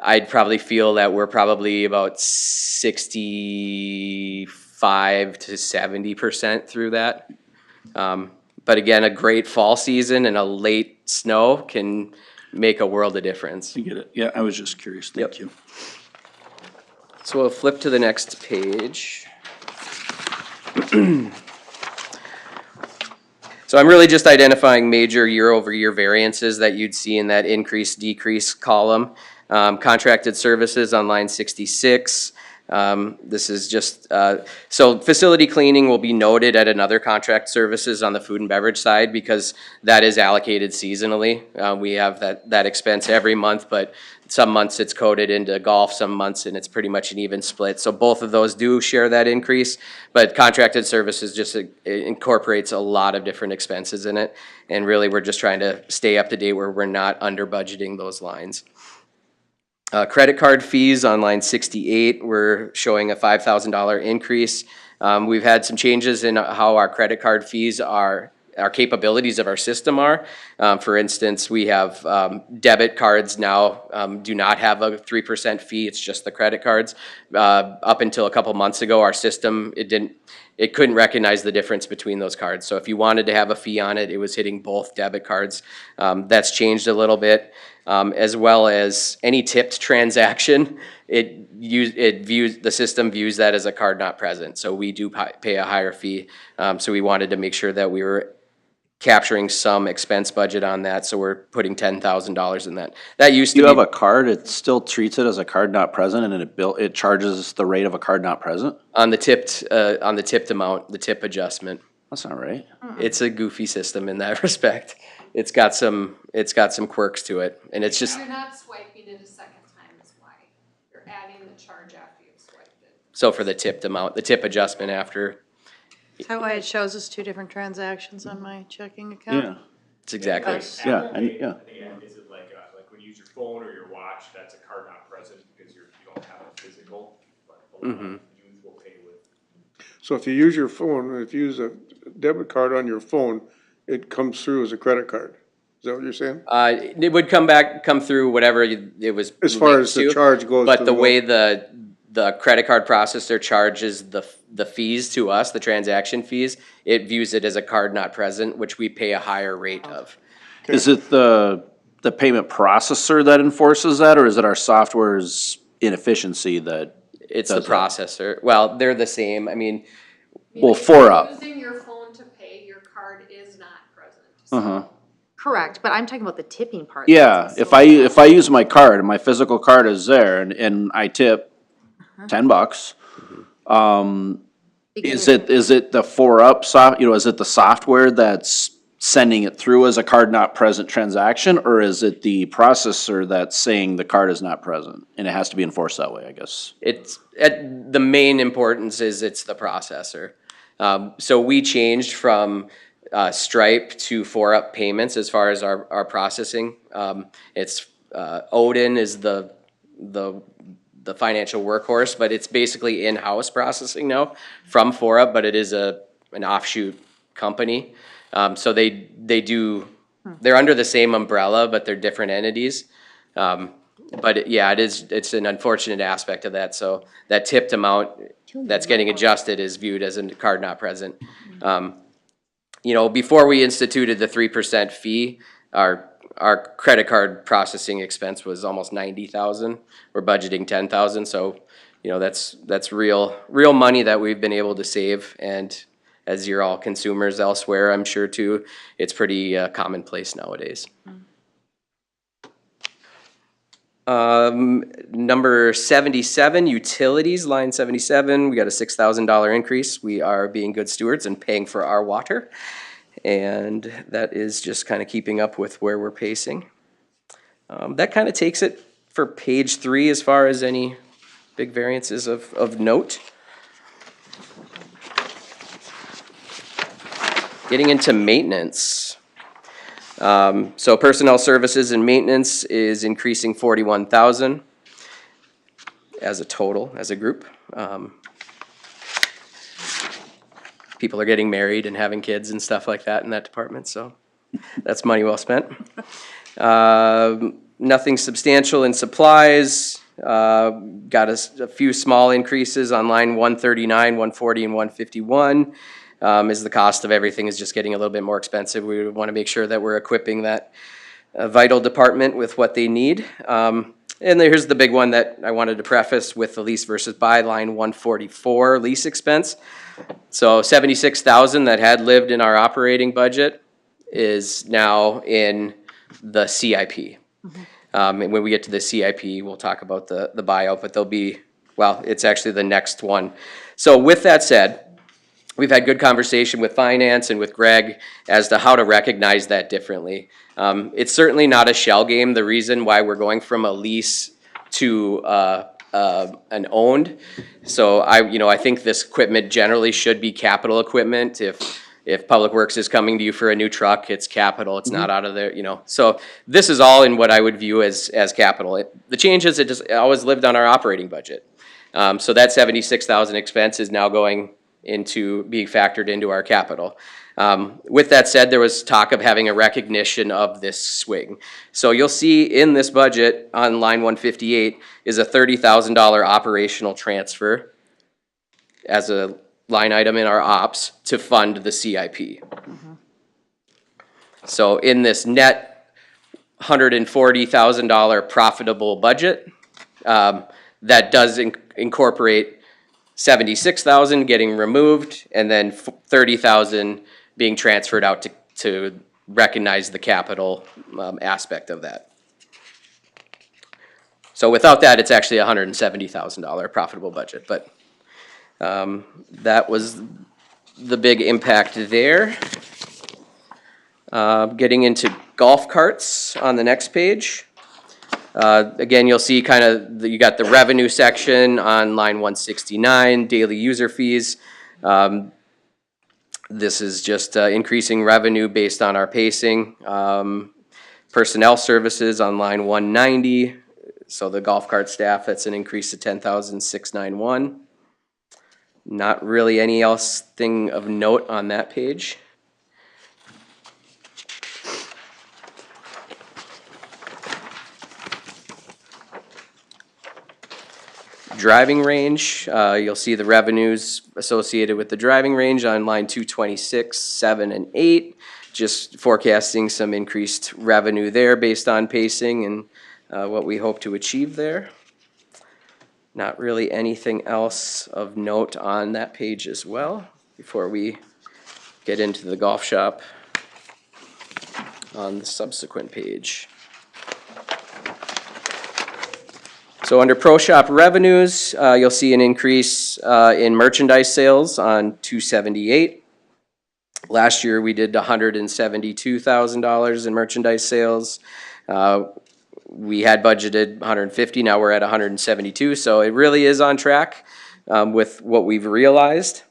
I'd probably feel that we're probably about 65 to 70% through that. But again, a great fall season and a late snow can make a world of difference. you get it, yeah, I was just curious, thank you. So we'll flip to the next page. So I'm really just identifying major year-over-year variances that you'd see in that increase, decrease column. Contracted services on line 66. This is just, so facility cleaning will be noted at another contract services on the food and beverage side because that is allocated seasonally. We have that expense every month, but some months it's coded into golf, some months and it's pretty much an even split. So both of those do share that increase, but contracted services just incorporates a lot of different expenses in it. And really we're just trying to stay up to date where we're not under budgeting those lines. Credit card fees on line 68, we're showing a $5,000 increase. We've had some changes in how our credit card fees are, our capabilities of our system are. For instance, we have debit cards now do not have a 3% fee, it's just the credit cards. Up until a couple months ago, our system, it couldn't recognize the difference between those cards. So if you wanted to have a fee on it, it was hitting both debit cards. That's changed a little bit. As well as any tipped transaction, the system views that as a card not present. So we do pay a higher fee. So we wanted to make sure that we were capturing some expense budget on that. So we're putting $10,000 in that. That used to be. You have a card, it still treats it as a card not present and it charges the rate of a card not present? On the tipped amount, the tip adjustment. That's not right. It's a goofy system in that respect. It's got some quirks to it, and it's just. You're not swiping it a second time is why. You're adding the charge after you've swiped it. So for the tipped amount, the tip adjustment after. Is that why it shows us 2 different transactions on my checking account? Yeah, It's exactly. yeah, and, yeah. And is it like when you use your phone or your watch, that's a card not present because you don't have a physical, but youth will pay with. So if you use your phone, if you use a debit card on your phone, it comes through as a credit card. Is that what you're saying? It would come through whatever it was. As far as the linked to, charge goes. but to the way the credit card processor charges the fees to us, the transaction fees, it views it as a card not present, which we pay a higher rate of. Is it the payment processor that enforces that, or is it our software's inefficiency that? It's the does that? processor. Well, they're the same. I mean, Well, If four you're up. using your phone to pay, your card is not present. Uh-huh. Correct, but I'm talking about the tipping part. Yeah, if I use my card and my physical card is there and I tip $10, is it the 4UP is it the software that's sending it through as a card not present transaction, or is it the processor that's saying the card is not present and it has to be enforced that way, I guess? the main importance is it's the processor. So we changed from Stripe to 4UP payments as far as our processing. It's Odin is the financial workhorse, but it's basically in-house processing now from 4UP, but it is a an offshoot company. So they're under the same umbrella, but they're different entities. But yeah, it's an unfortunate aspect of that. So that tipped amount that's getting adjusted is viewed as a card not present. You know, before we instituted the 3% fee, our credit card processing expense was almost 90,000. We're budgeting 10,000. So, you know, that's real money that we've been able to save. And as you're all consumers elsewhere, I'm sure too, it's pretty commonplace nowadays. Number 77, utilities, line 77, we got a $6,000 increase. We are being good stewards and paying for our water. And that is just kind of keeping up with where we're pacing. That kind of takes it for page 3 as far as any big variances of note. Getting into maintenance. So personnel services and maintenance is increasing 41,000 as a total, as a group. People are getting married and having kids and stuff like that in that department, so that's money well spent. Nothing substantial in supplies. Got a few small increases on line 139, 140, and 151. As the cost of everything is just getting a little bit more expensive. We want to make sure that we're equipping that vital department with what they need. And here's the big one that I wanted to preface with the lease versus buy, line 144, lease expense. So 76,000 that had lived in our operating budget is now in the CIP. And when we get to the CIP, we'll talk about the buyout, but it's actually the next one. So with that said, we've had good conversation with finance and with Greg as to how to recognize that differently. It's certainly not a shell game. The reason why we're going from a lease to an owned. So I think this equipment generally should be capital equipment. If Public Works is coming to you for a new truck, it's capital. It's not out of there, So this is all in what I would view as capital. The change is it always lived on our operating budget. So that 76,000 expense is now going into being factored into our capital. With that said, there was talk of having a recognition of this swing. So you'll see in this budget on line 158 is a $30,000 operational transfer as a line item in our ops to fund the CIP. So in this net $140,000 profitable budget, that does incorporate 76,000 getting removed, and then 30,000 being transferred out to recognize the capital aspect of that. So without that, it's actually a $170,000 profitable budget, but that was the big impact there. Getting into golf carts on the next page. Again, you'll see kind of, you got the revenue section on line 169, daily user fees. This is just increasing revenue based on our pacing. Personnel services on line 190, so the golf cart staff, that's an increase to 10,691. Not really any else thing of note on that page. Driving range, you'll see the revenues associated with the driving range on line 226, 7, and 8. Just forecasting some increased revenue there based on pacing and what we hope to achieve there. Not really anything else of note on that page as well before we get into the golf shop on the subsequent page. So under Pro Shop revenues, you'll see an increase in merchandise sales on 278. Last year we did $172,000 in merchandise sales. We had budgeted 150, now we're at 172, so it really is on track with what we've realized.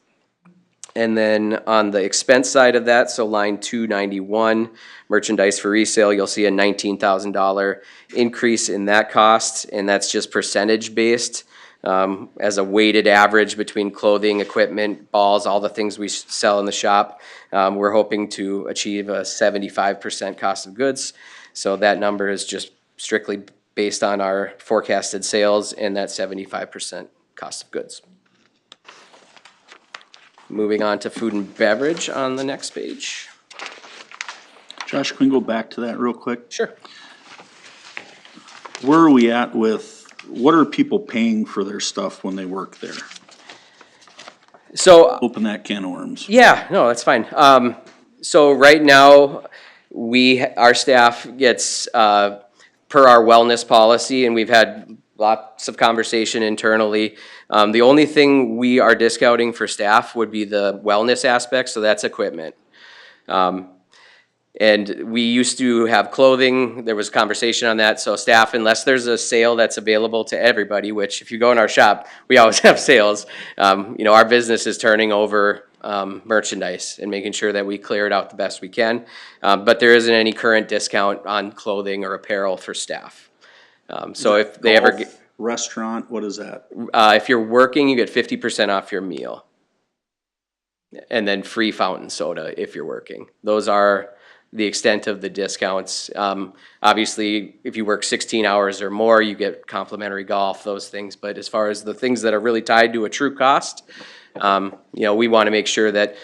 And then on the expense side of that, so line 291, merchandise for resale, you'll see a $19,000 increase in that cost, and that's just percentage based. as a weighted average between clothing, equipment, balls, all the things we sell in the shop. We're hoping to achieve a 75% cost of goods. So that number is just strictly based on our forecasted sales and that 75% cost of goods. Moving on to food and beverage on the next page. Josh, can we go back to that real quick? Sure. Where are we at with, what are people paying for their stuff when they work there? So Open that can of worms. yeah, no, that's fine. So right now, our staff gets, per our wellness policy, and we've had lots of conversation internally. The only thing we are discounting for staff would be the wellness aspect, so that's equipment. And we used to have clothing, there was conversation on that, so staff, unless there's a sale that's available to everybody, which if you go in our shop, we always have sales. Our business is turning over merchandise and making sure that we clear it out the best we can. But there isn't any current discount on clothing or apparel for staff. So if they ever get, Restaurant, what is that? if you're working, you get 50% off your meal. And then free fountain soda if you're working. Those are the extent of the discounts. Obviously, if you work 16 hours or more, you get complimentary golf, those things. But as far as the things that are really tied to a true cost, we want to make sure that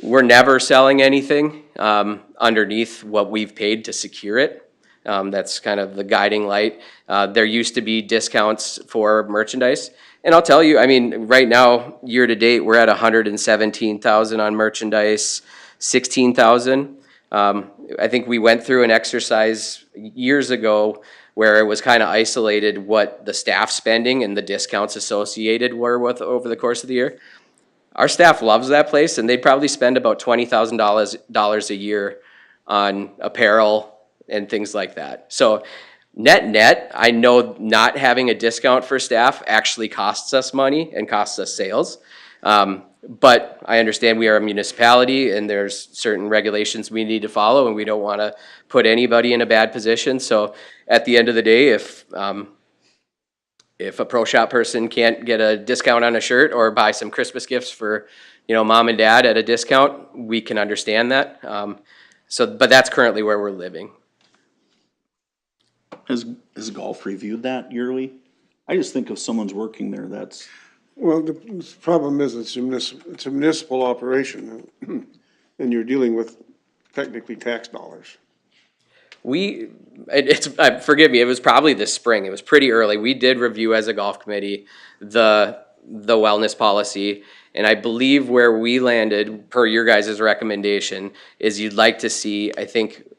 we're never selling anything underneath what we've paid to secure it. That's kind of the guiding light. There used to be discounts for merchandise. And I'll tell you, right now, year to date, we're at 117,000 on merchandise, 16,000. I think we went through an exercise years ago where it was kind of isolated what the staff spending and the discounts associated were with over the course of the year. Our staff loves that place, and they probably spend about $20,000 a year on apparel and things like that. So net, I know not having a discount for staff actually costs us money and costs us sales. But I understand we are a municipality and there's certain regulations we need to follow, and we don't want to put anybody in a bad position. So at the end of the day, if a pro shop person can't get a discount on a shirt or buy some Christmas gifts for, mom and dad at a discount, we can understand that. But that's currently where we're living. Has golf reviewed that yearly? I just think if someone's working there, that's. Well, the problem is it's a municipal operation, and you're dealing with technically tax dollars. Forgive me, it was probably this spring. It was pretty early. We did review as a golf committee the wellness policy, and I believe where we landed, per your guys' recommendation, is you'd like to see,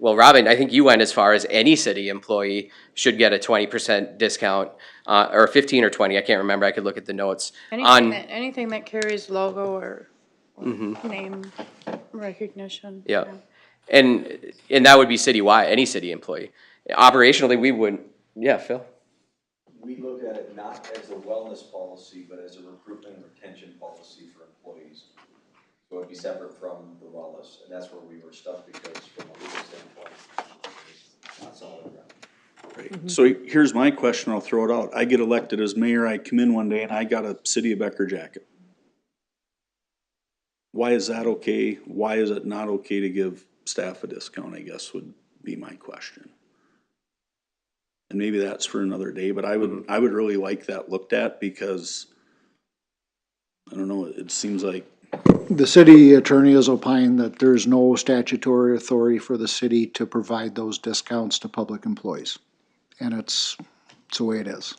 Robin, I think you went as far as any city employee should get a 20% discount, or 15 or 20, I can't remember, I could look at the notes. Anything that carries logo or name recognition. Yeah. And that would be citywide, any city employee. Operationally, we wouldn't, yeah, Phil? We look at it not as a wellness policy, but as a recruitment and retention policy for employees. So it'd be separate from the wellness, and that's where we were stuck because from a legal standpoint, it's not solid ground. Right. So here's my question, I'll throw it out. I get elected as mayor, I come in one day and I got a City of Becker jacket. Why is that okay? Why is it not okay to give staff a discount, I guess would be my question. And maybe that's for another day, but I would really like that looked at because, I don't know, it seems like. The city attorney has opined that there's no statutory authority for the city to provide those discounts to public employees. And it's the way it is.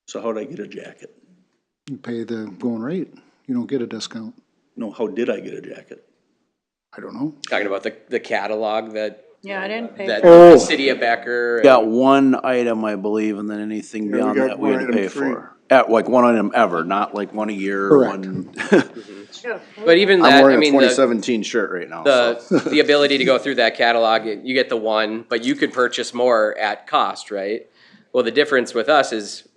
So how'd I get a jacket? You pay the going rate, you don't get a discount. No, how did I get a jacket? I don't know. Talking about the catalog that. Yeah, I didn't pay. That for the it. City of Becker. Got one item, I believe, and then anything beyond we got that we had one to pay item free. for. Like one item ever, not like one a year. Correct. One. But even I'm that, wearing I a mean, 2017 shirt right now. So. the ability to go through that catalog, you get the one, but you could purchase more at cost, right? Well, the difference with us is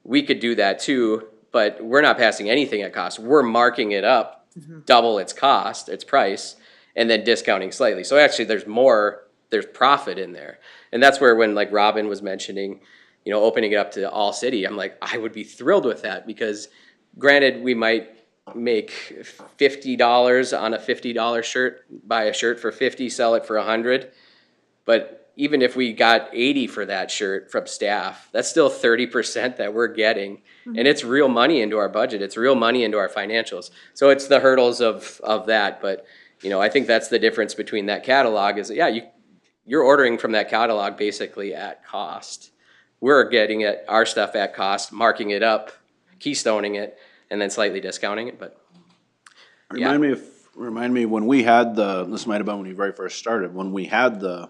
we could do that too, but we're not passing anything at cost. We're marking it up, double its cost, its price, and then discounting slightly. So actually there's profit in there. And that's where when like Robin was mentioning, you know, opening it up to all city, I'm like, I would be thrilled with that, because granted, we might make $50 on a $50 shirt, buy a shirt for 50, sell it for 100. But even if we got 80 for that shirt from staff, that's still 30% that we're getting. And it's real money into our budget. It's real money into our financials. So it's the hurdles of that. But, you know, I think that's the difference between that catalog is, yeah, you're ordering from that catalog basically at cost. We're getting it, our stuff at cost, marking it up, keystoning it, and then slightly discounting it, but. Remind me when we had this might have been when you very first started, when we had the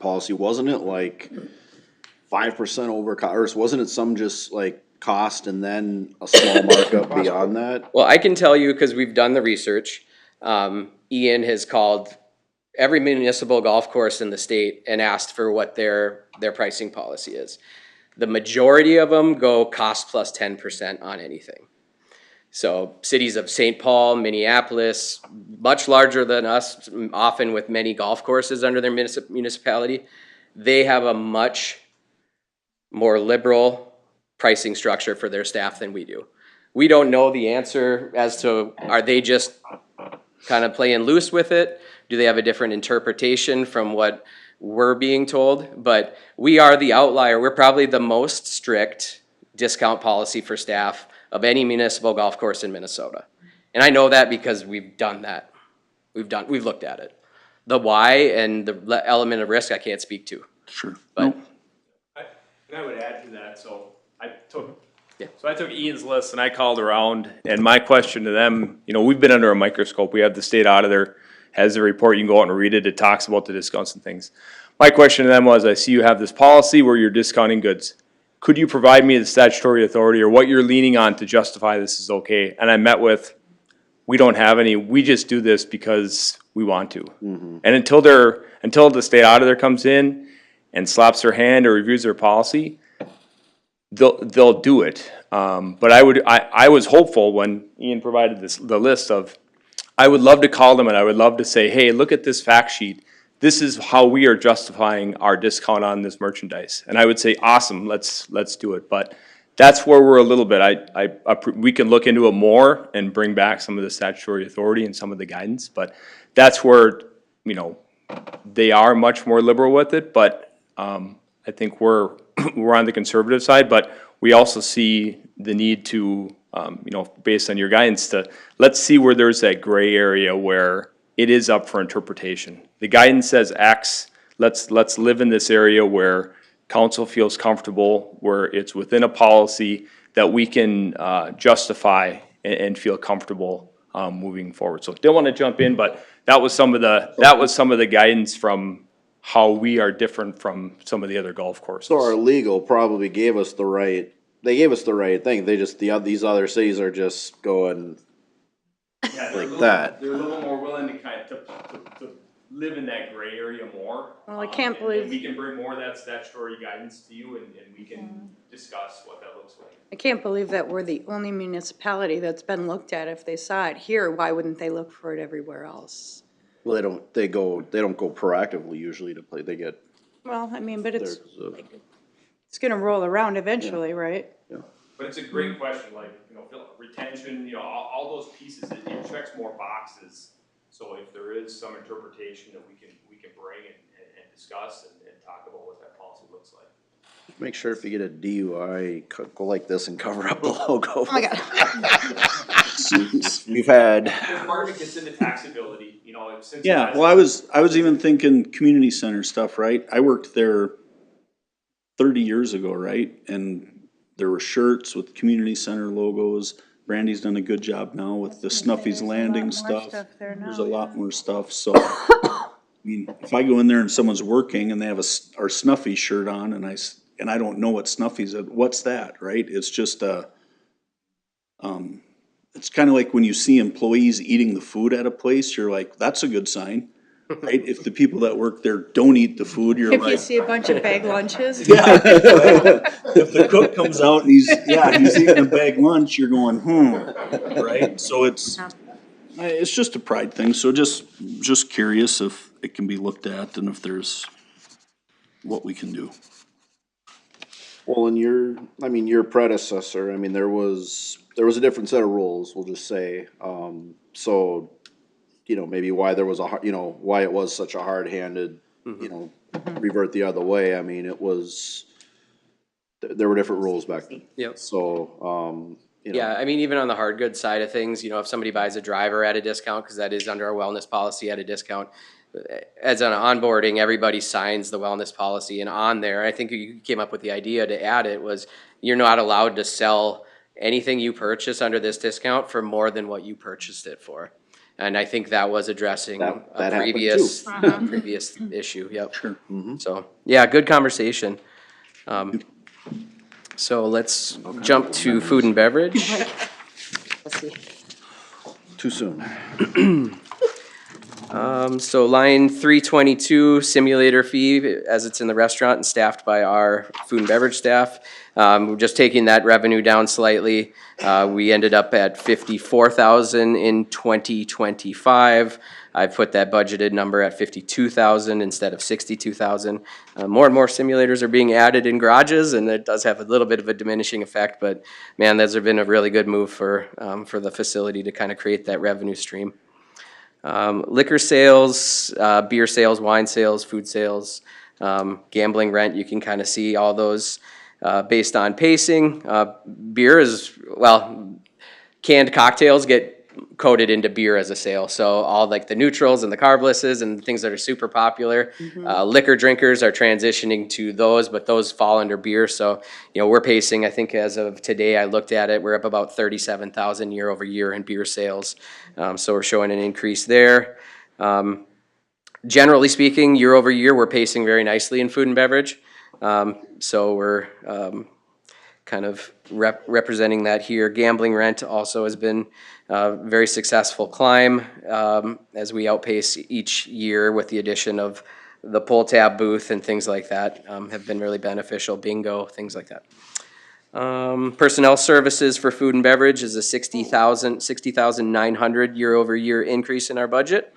policy, wasn't it like 5% over or wasn't it some just like cost and then a small markup beyond that? Well, I can tell you, because we've done the research, Ian has called every municipal golf course in the state and asked for what their pricing policy is. The majority of them go cost plus 10% on anything. So cities of St. Paul, Minneapolis, much larger than us, often with many golf courses under their municipality, they have a much more liberal pricing structure for their staff than we do. We don't know the answer as to, are they just kind of playing loose with it? Do they have a different interpretation from what we're being told? But we are the outlier. We're probably the most strict discount policy for staff of any municipal golf course in Minnesota. And I know that because we've done that. We've looked at it. The why and the element of risk I can't speak to. Sure. But And I would add to that, so I took Ian's list and I called around, and my question to them, you know, we've been under a microscope. We have the state auditor, has the report, you can go out and read it. It talks about the discounts and things. My question to them was, I see you have this policy where you're discounting goods. Could you provide me the statutory authority or what you're leaning on to justify this is okay? And I met with, we don't have any, we just do this because we want to. And until the state auditor comes in and slaps their hand or reviews their policy, they'll do it. But I was hopeful when Ian provided the list of, I would love to call them and I would love to say, hey, look at this fact sheet. This is how we are justifying our discount on this merchandise. And I would say, awesome, let's do it. But that's where we're a little bit, we can look into it more and bring back some of the statutory authority and some of the guidance. But that's where, you know, they are much more liberal with it. But I think we're on the conservative side. But we also see the need to, you know, based on your guidance, to let's see where there's that gray area where it is up for interpretation. The guidance says X, let's live in this area where council feels comfortable, where it's within a policy that we can justify and feel comfortable moving forward. So didn't want to jump in, but that was some of the guidance from how we are different from some of the other golf courses. So our legal probably gave us the right, they gave us the right thing. They just, these other cities are just going like that. They're a little more willing to kind of to live in that gray area more. Well, I can't and believe. we can bring more of that statutory guidance to you and we can discuss what that looks like. I can't believe that we're the only municipality that's been looked at. If they saw it here, why wouldn't they look for it everywhere else? Well, they don't go proactively usually to play, they get. Well, I mean, but it's there's gonna roll around eventually, right? But it's a great question, like, you know, retention, you know, all those pieces, it checks more boxes. So if there is some interpretation that we can bring and discuss and talk about what that policy looks like. Make sure if you get a DUI, go like this and cover up the logo. Oh my God. We've had. Part of it gets into taxability, you know, since. Yeah, well, I was even thinking community center stuff, right? I worked there 30 years ago, right? And there were shirts with community center logos. Brandy's done a good job now with the Snuffy's Landing stuff. There's a lot more stuff, so. I mean, if I go in there and someone's working and they have our Snuffy shirt on and I don't know what Snuffy's, what's that, right? It's just it's kind of like when you see employees eating the food at a place, you're like, that's a good sign, right? If the people that work there don't eat the food, you're If like. you see a bunch of bag lunches. Yeah. If the cook comes out and he's eating a bag lunch, you're going, right? So it's just a pride thing. So just curious if it can be looked at and if there's what we can do. Well, and your predecessor, I mean, there was a different set of rules, we'll just say. So, maybe why there was why it was such a hard-handed, revert the other way. I mean, it was, there were different rules back then. Yep. So, Yeah, I mean, even on the hard goods side of things, if somebody buys a driver at a discount, because that is under our wellness policy at a discount, as an onboarding, everybody signs the wellness policy, and on there, I think you came up with the idea to add it was, you're not allowed to sell anything you purchase under this discount for more than what you purchased it for. And I think that was addressing That a happened previous, too. previous issue, yep. Sure. So, yeah, good conversation. So let's jump to food and beverage. Let's see. Too soon. So line 322, simulator fee, as it's in the restaurant and staffed by our food and beverage staff. We're just taking that revenue down slightly. We ended up at 54,000 in 2025. I put that budgeted number at 52,000 instead of 62,000. More and more simulators are being added in garages, and it does have a little bit of a diminishing effect, but man, that's been a really good move for the facility to kind of create that revenue stream. Liquor sales, beer sales, wine sales, food sales, gambling, rent, you can kind of see all those based on pacing. Beer is, well, canned cocktails get coded into beer as a sale. So all like the neutrals and the carblesses and things that are super popular. Liquor drinkers are transitioning to those, but those fall under beer. So, we're pacing, I think as of today, I looked at it, we're up about 37,000 year over year in beer sales. So we're showing an increase there. Generally speaking, year over year, we're pacing very nicely in food and beverage. So we're kind of representing that here. Gambling rent also has been a very successful climb as we outpace each year with the addition of the pull tab booth and things like that have been really beneficial. Bingo, things like that. Personnel services for food and beverage is a 60,900 year over year increase in our budget.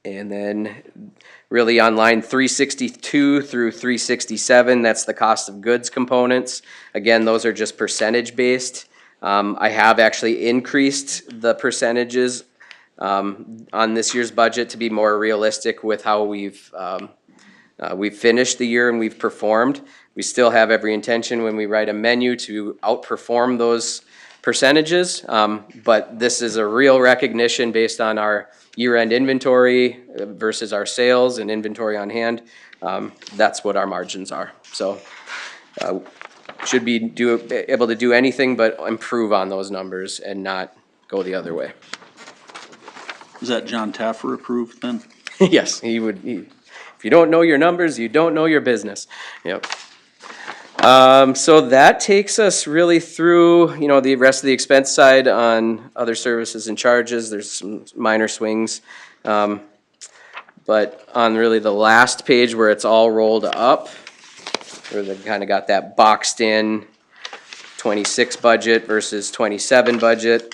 And then really on line 362 through 367, that's the cost of goods components. Again, those are just percentage based. I have actually increased the percentages on this year's budget to be more realistic with how we've finished the year and we've performed. We still have every intention when we write a menu to outperform those percentages, but this is a real recognition based on our year-end inventory versus our sales and inventory on hand. That's what our margins are. So should be able to do anything but improve on those numbers and not go the other way. Is that John Taffer approved then? Yes, he would. If you don't know your numbers, you don't know your business. Yep. So that takes us really through, the rest of the expense side on other services and charges. There's some minor swings. But on really the last page where it's all rolled up, where they kind of got that boxed in 26 budget versus 27 budget.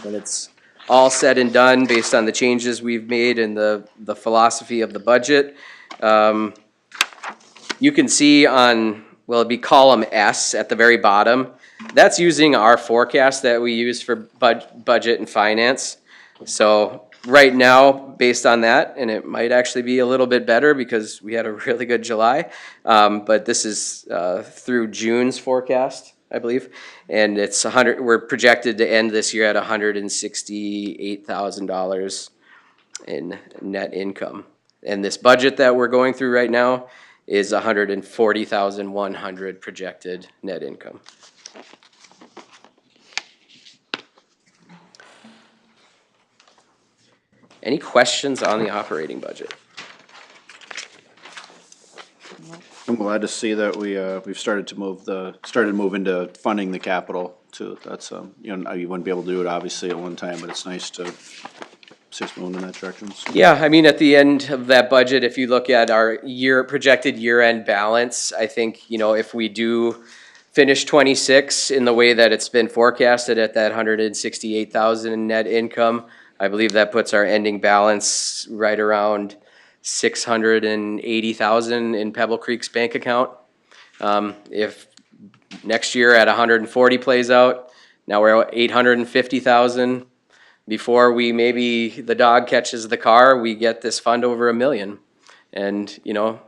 When it's all said and done based on the changes we've made and the philosophy of the budget, you can see on, well, it'd be column S at the very bottom. That's using our forecast that we use for budget and finance. So right now, based on that, and it might actually be a little bit better because we had a really good July, but this is through June's forecast, I believe, and it's we're projected to end this year at $168,000 in net income. And this budget that we're going through right now is $140,100 projected net income. Any questions on the operating budget? I'm glad to see that we've started to move into funding the capital too. That's you wouldn't be able to do it obviously at one time, but it's nice to see us moving in that direction. So. Yeah, I mean, at the end of that budget, if you look at our projected year-end balance, I think, if we do finish 26 in the way that it's been forecasted at that 168,000 net income, I believe that puts our ending balance right around $680,000 in Pebble Creek's bank account. If next year at 140 plays out, now we're at 850,000. Before maybe the dog catches the car, we get this fund over $1 million. And, you know,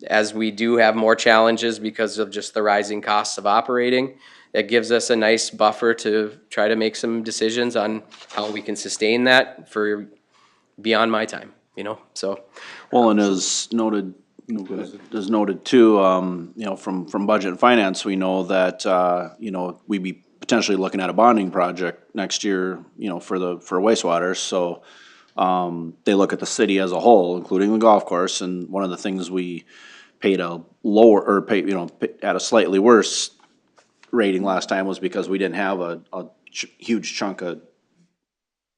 as we do have more challenges because of just the rising costs of operating, it gives us a nice buffer to try to make some decisions on how we can sustain that for beyond my time, you know, so. Well, and as noted too, you know, from budget and finance, we know that, you know, we'd be potentially looking at a bonding project next year, you know, for wastewater, so, they look at the city as a whole, including the golf course, and one of the things we paid a lower, or you know, at a slightly worse rating last time was because we didn't have a huge chunk of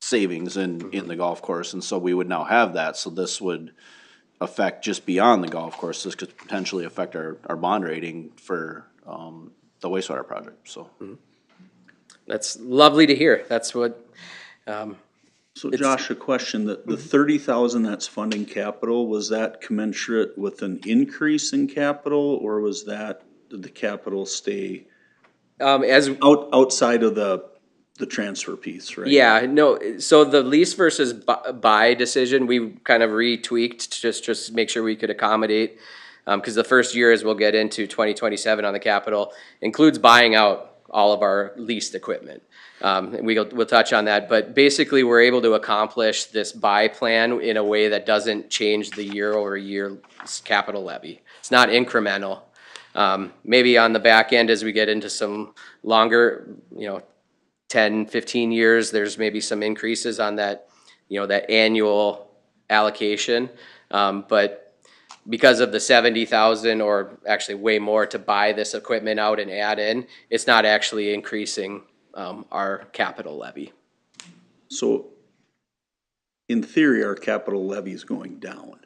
savings in the golf course, and so we would now have that, so this would affect just beyond the golf course. This could potentially affect our bond rating for, the wastewater project, so. That's lovely to hear. That's what, So Josh, a question, the 30,000 that's funding capital, was that commensurate with an increase in capital, or was that, did the capital stay outside of the transfer piece, right? yeah, no, so the lease versus buy decision, we kind of retweaked to just make sure we could accommodate. Cause the first year, as we'll get into 2027 on the capital, includes buying out all of our leased equipment. We'll touch on that, but basically we're able to accomplish this buy plan in a way that doesn't change the year over year capital levy. It's not incremental. Maybe on the back end, as we get into some longer, you know, 10, 15 years, there's maybe some increases on that, you know, that annual allocation. But because of the 70,000, or actually way more, to buy this equipment out and add in, it's not actually increasing our capital levy. So in theory, our capital levy is going down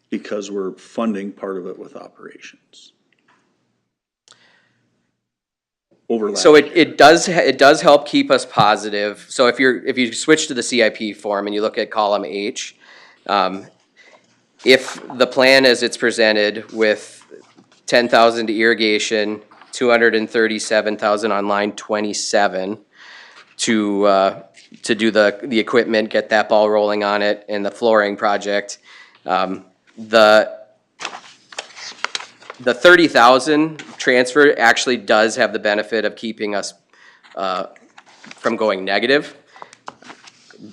because we're funding part of it with operations. So it does help keep us positive. So if you switch to the CIP form and you look at column H, if the plan as it's presented with 10,000 to irrigation, 237,000 on line 27 to do the equipment, get that ball rolling on it, and the flooring project, the 30,000 transfer actually does have the benefit of keeping us from going negative.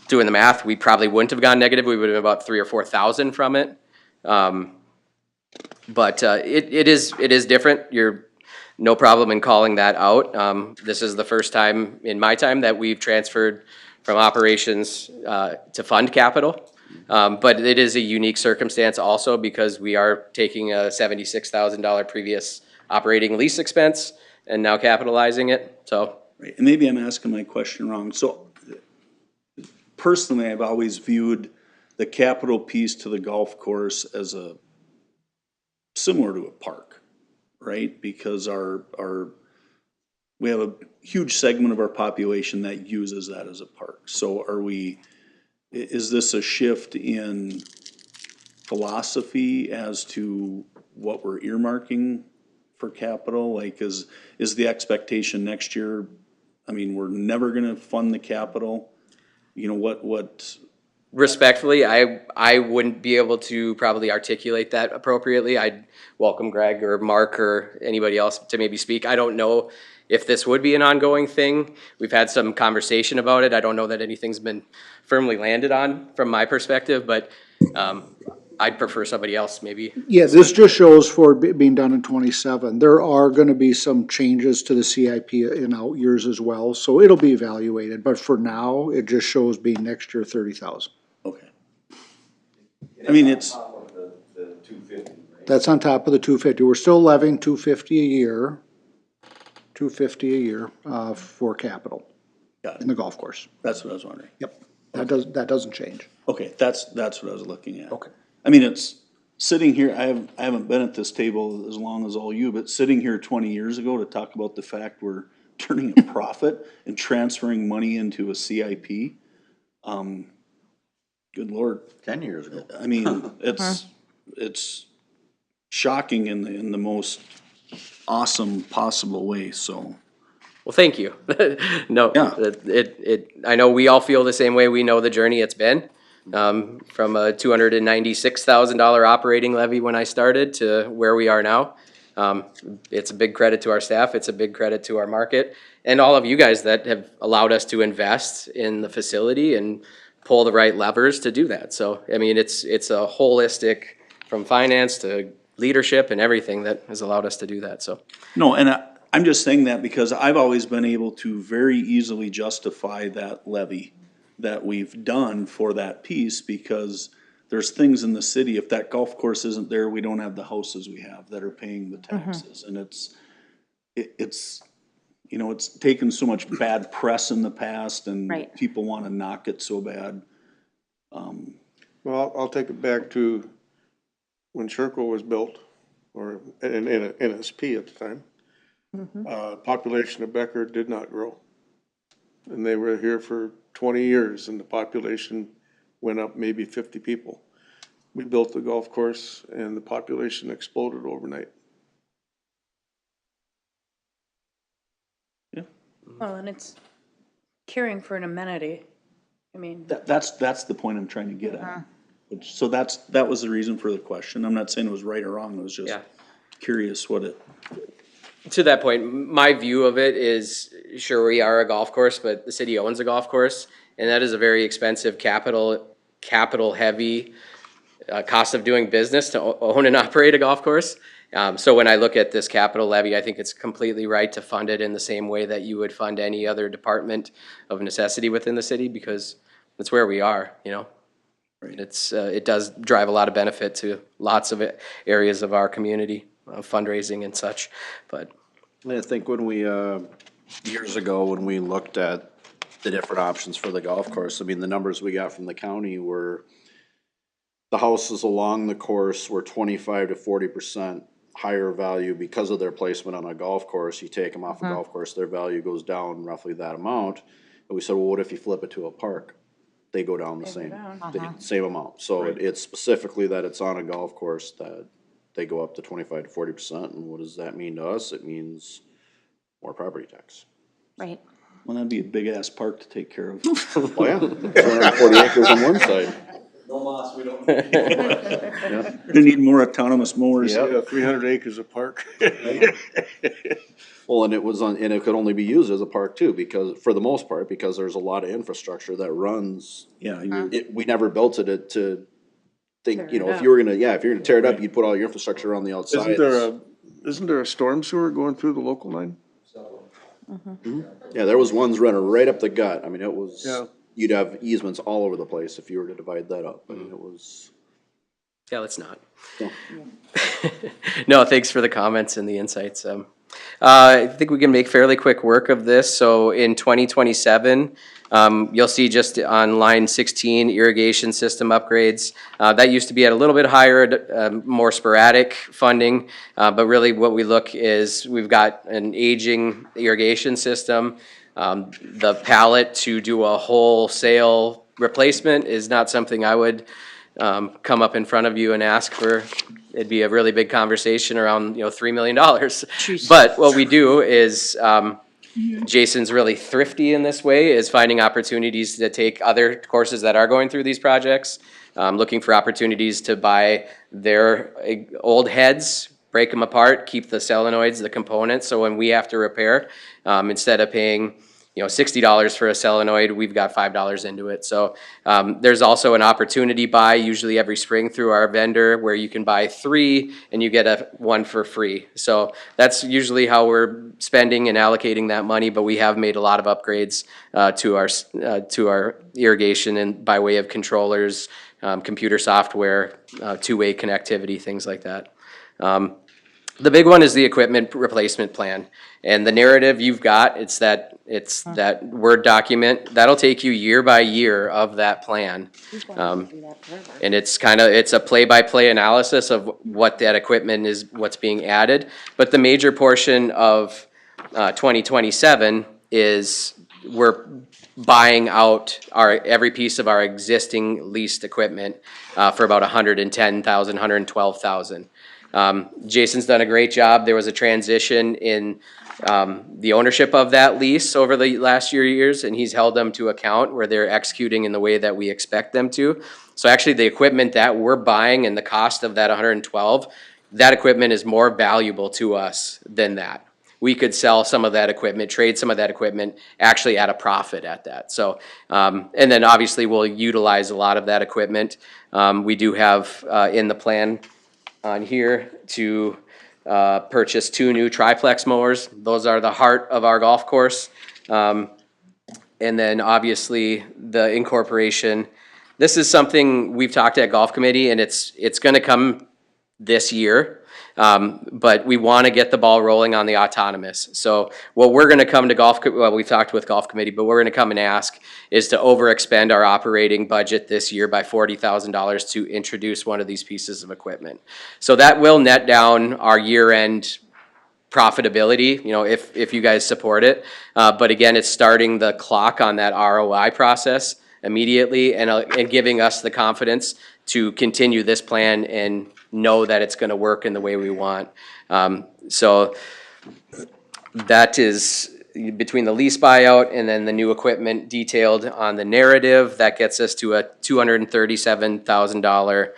Doing the math, we probably wouldn't have gone negative. We would have about 3,000 or 4,000 from it. But it is different. You're no problem in calling that out. This is the first time in my time that we've transferred from operations to fund capital. But it is a unique circumstance also because we are taking a $76,000 previous operating lease expense and now capitalizing it, so. Right, and maybe I'm asking my question wrong. So personally, I've always viewed the capital piece to the golf course as similar to a park, right? Because we have a huge segment of our population that uses that as a park. So is this a shift in philosophy as to what we're earmarking for capital? Like, is the expectation next year, I mean, we're never gonna fund the capital? You know, what? Respectfully, I wouldn't be able to probably articulate that appropriately. I'd welcome Greg or Mark or anybody else to maybe speak. I don't know if this would be an ongoing thing. We've had some conversation about it. I don't know that anything's been firmly landed on from my perspective, but I'd prefer somebody else maybe. Yeah, this just shows for being done in 27. There are gonna be some changes to the CIP in out years as well, so it'll be evaluated. But for now, it just shows being next year 30,000. Okay. I mean, it's. The 250, right? That's on top of the 250. We're still levying 250 a year. 250 a year, for capital Got it. in the golf course. That's what I was wondering. Yep, that doesn't change. Okay, that's what I was looking at. Okay. I mean, it's sitting here, I haven't been at this table as long as all you, but sitting here 20 years ago to talk about the fact we're turning a profit and transferring money into a CIP, good Lord. 10 years ago. I mean, it's shocking in the most awesome possible way, so. Well, thank you. No, Yeah. I know we all feel the same way. We know the journey it's been. From a $296,000 operating levy when I started to where we are now. It's a big credit to our staff. It's a big credit to our market and all of you guys that have allowed us to invest in the facility and pull the right levers to do that. So, I mean, it's a holistic from finance to leadership and everything that has allowed us to do that, so. No, and I'm just saying that because I've always been able to very easily justify that levy that we've done for that piece, because there's things in the city, if that golf course isn't there, we don't have the houses we have that are paying the taxes. And it's, you know, it's taken so much bad press in the past and Right. people wanna knock it so bad. Well, I'll take it back to when Sherco was built, or in a NSP at the time. Population of Becker did not grow. And they were here for 20 years and the population went up maybe 50 people. We built the golf course and the population exploded overnight. Well, and it's caring for an amenity. I mean, That's the point I'm trying to get at. So that was the reason for the question. I'm not saying it was right or wrong, I was just Yeah. curious what it. To that point, my view of it is, sure, we are a golf course, but the city owns a golf course, and that is a very expensive capital-heavy cost of doing business to own and operate a golf course. So when I look at this capital levy, I think it's completely right to fund it in the same way that you would fund any other department of necessity within the city, because that's where we are, you know? Right. It does drive a lot of benefit to lots of areas of our community, fundraising and such, but. I think when we, years ago, when we looked at the different options for the golf course, I mean, the numbers we got from the county were, the houses along the course were 25 to 40% higher value because of their placement on a golf course. You take them off a golf course, their value goes down roughly that amount. And we said, well, what if you flip it to a park? They go down the same amount. So it's specifically that it's on a golf course that they go up to 25 to 40%. And what does that mean to us? It means more property tax. Right. Well, that'd be a big ass park to take care of. Oh, yeah, 240 acres on one side. No loss, we don't. We need more autonomous mowers. Yeah, 300 acres of park. Well, and it was and it could only be used as a park too, because, for the most part, because there's a lot of infrastructure that runs. Yeah, We never built it to think, you know, if you're gonna tear it up, you'd put all your infrastructure on the outside. Isn't there a storm sewer going through the local line? Yeah, there was ones running right up the gut. I mean, it was, Yeah. you'd have easements all over the place if you were to divide that up. I mean, it was. Yeah, let's not. No. No, thanks for the comments and the insights. I think we can make fairly quick work of this. So in 2027, you'll see just on line 16, irrigation system upgrades. That used to be at a little bit higher, more sporadic funding. But really what we look is we've got an aging irrigation system. The pallet to do a wholesale replacement is not something I would come up in front of you and ask for. It'd be a really big conversation around, $3 million. But what we do is, Jason's really thrifty in this way, is finding opportunities to take other courses that are going through these projects, looking for opportunities to buy their old heads, break them apart, keep the solenoids, the components, so when we have to repair, instead of paying $60 for a solenoid, we've got $5 into it. So there's also an opportunity buy, usually every spring through our vendor, where you can buy 3 and you get one for free. So that's usually how we're spending and allocating that money, but we have made a lot of upgrades to our irrigation and by way of controllers, computer software, two-way connectivity, things like that. The big one is the equipment replacement plan. And the narrative you've got, it's that Word document. That'll take you year by year of that plan. And it's a play-by-play analysis of what that equipment is, what's being added. But the major portion of 2027 is we're buying out every piece of our existing leased equipment for about $110,000, $112,000. Jason's done a great job. There was a transition in the ownership of that lease over the last years, and he's held them to account where they're executing in the way that we expect them to. So actually, the equipment that we're buying and the cost of that 112, that equipment is more valuable to us than that. We could sell some of that equipment, trade some of that equipment, actually at a profit at that. So, and then obviously we'll utilize a lot of that equipment. We do have in the plan on here to purchase 2 new triplex mowers. Those are the heart of our golf course. And then obviously the incorporation. This is something we've talked at golf committee, and it's gonna come this year. But we wanna get the ball rolling on the autonomous. So what we're gonna come to we've talked with golf committee, but we're gonna come and ask is to overexpend our operating budget this year by $40,000 to introduce one of these pieces of equipment. So that will net down our year-end profitability, if you guys support it. But again, it's starting the clock on that ROI process immediately and giving us the confidence to continue this plan and know that it's gonna work in the way we want. So that is between the lease buyout and then the new equipment detailed on the narrative, that gets us to a $237,000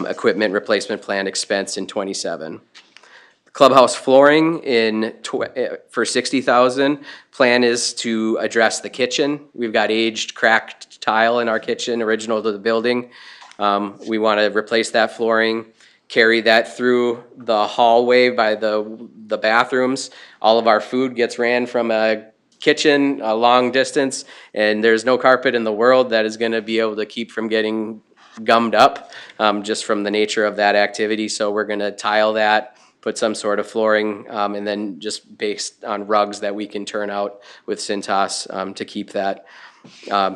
equipment replacement plan expense in '27. Clubhouse flooring for $60,000. Plan is to address the kitchen. We've got aged, cracked tile in our kitchen, original to the building. We want to replace that flooring, carry that through the hallway by the bathrooms. All of our food gets ran from a kitchen a long distance, and there's no carpet in the world that is going to be able to keep from getting gummed up just from the nature of that activity. So we're going to tile that, put some sort of flooring, and then just based on rugs that we can turn out with Cintas to keep that.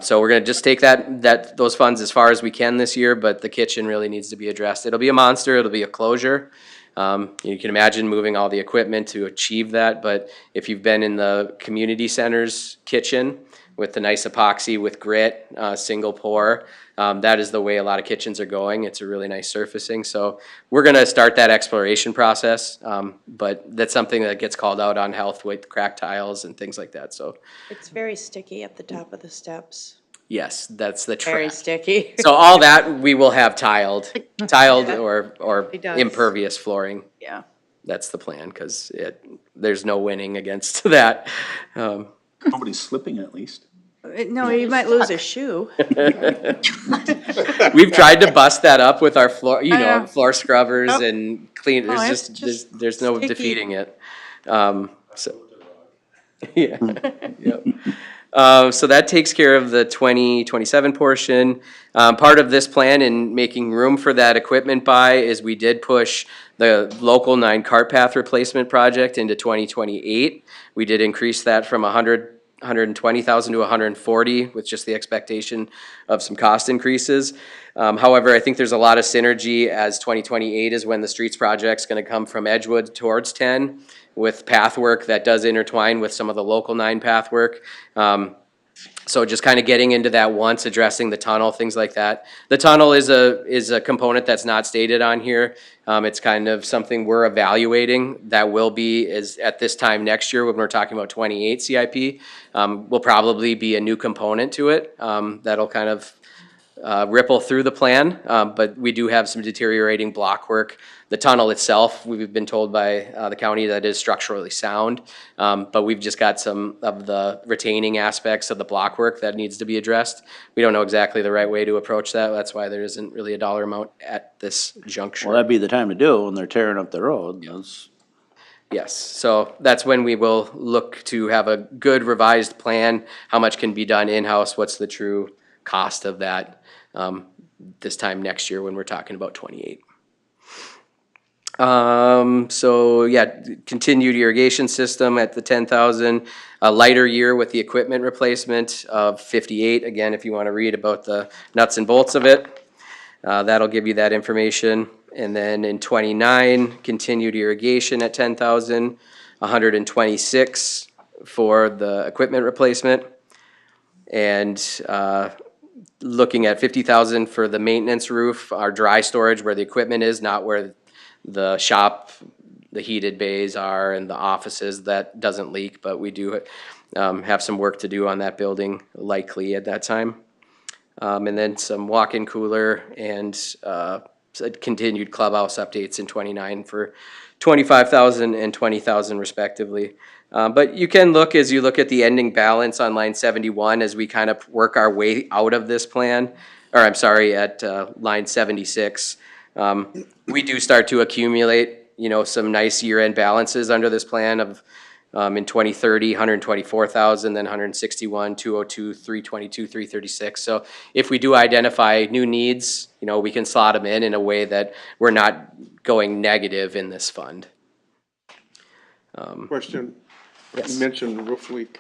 So we're gonna just take those funds as far as we can this year, but the kitchen really needs to be addressed. It'll be a monster, it'll be a closure. You can imagine moving all the equipment to achieve that, but if you've been in the community center's kitchen with the nice epoxy with grit, single pour, that is the way a lot of kitchens are going. It's a really nice surfacing. So we're gonna start that exploration process, but that's something that gets called out on health with cracked tiles and things like that, so. It's very sticky at the top of the steps. Yes, that's the trap. Very sticky. So all that we will have tiled or It does. impervious flooring. Yeah. That's the plan, cause there's no winning against that. Nobody's slipping at least. No, you might lose a shoe. We've tried to bust that up with our floor, know. floor scrubbers Nope. and clean, Oh, there's it's just, there's no sticky. defeating it. So, yeah, yep. So that takes care of the 2027 portion. Part of this plan in making room for that equipment buy is we did push the local 9 cart path replacement project into 2028. We did increase that from 120,000 to 140 with just the expectation of some cost increases. However, I think there's a lot of synergy as 2028 is when the streets project's gonna come from Edgewood towards 10 with path work that does intertwine with some of the local 9 path work. So just kind of getting into that once, addressing the tunnel, things like that. The tunnel is a component that's not stated on here. It's kind of something we're evaluating that will be is at this time next year when we're talking about 28 CIP, will probably be a new component to it. That'll kind of ripple through the plan, but we do have some deteriorating block work. The tunnel itself, we've been told by the county that is structurally sound, but we've just got some of the retaining aspects of the block work that needs to be addressed. We don't know exactly the right way to approach that. That's why there isn't really a dollar amount at this juncture. Well, that'd be the time to do it when they're tearing up the road. That's- Yes, so that's when we will look to have a good revised plan, how much can be done in-house, what's the true cost of that this time next year when we're talking about 28. So yeah, continued irrigation system at the 10,000, a lighter year with the equipment replacement of 58. Again, if you want to read about the nuts and bolts of it, that'll give you that information. And then in 29, continued irrigation at 10,000, 126 for the equipment replacement. And looking at 50,000 for the maintenance roof, our dry storage where the equipment is, not where the shop, the heated bays are and the offices, that doesn't leak, but we do have some work to do on that building likely at that time. And then some walk-in cooler and continued clubhouse updates in 29 for 25,000 and 20,000 respectively. But you can look, as you look at the ending balance on line 71, as we kind of work our way out of this plan, or I'm sorry, at line 76, we do start to accumulate, you know, some nice year-end balances under this plan of in 2030, 124,000, then 161, 202, 322, 336. So if we do identify new needs, you know, we can slot them in a way that we're not going negative in this fund. Question. Yes. You mentioned roof leak.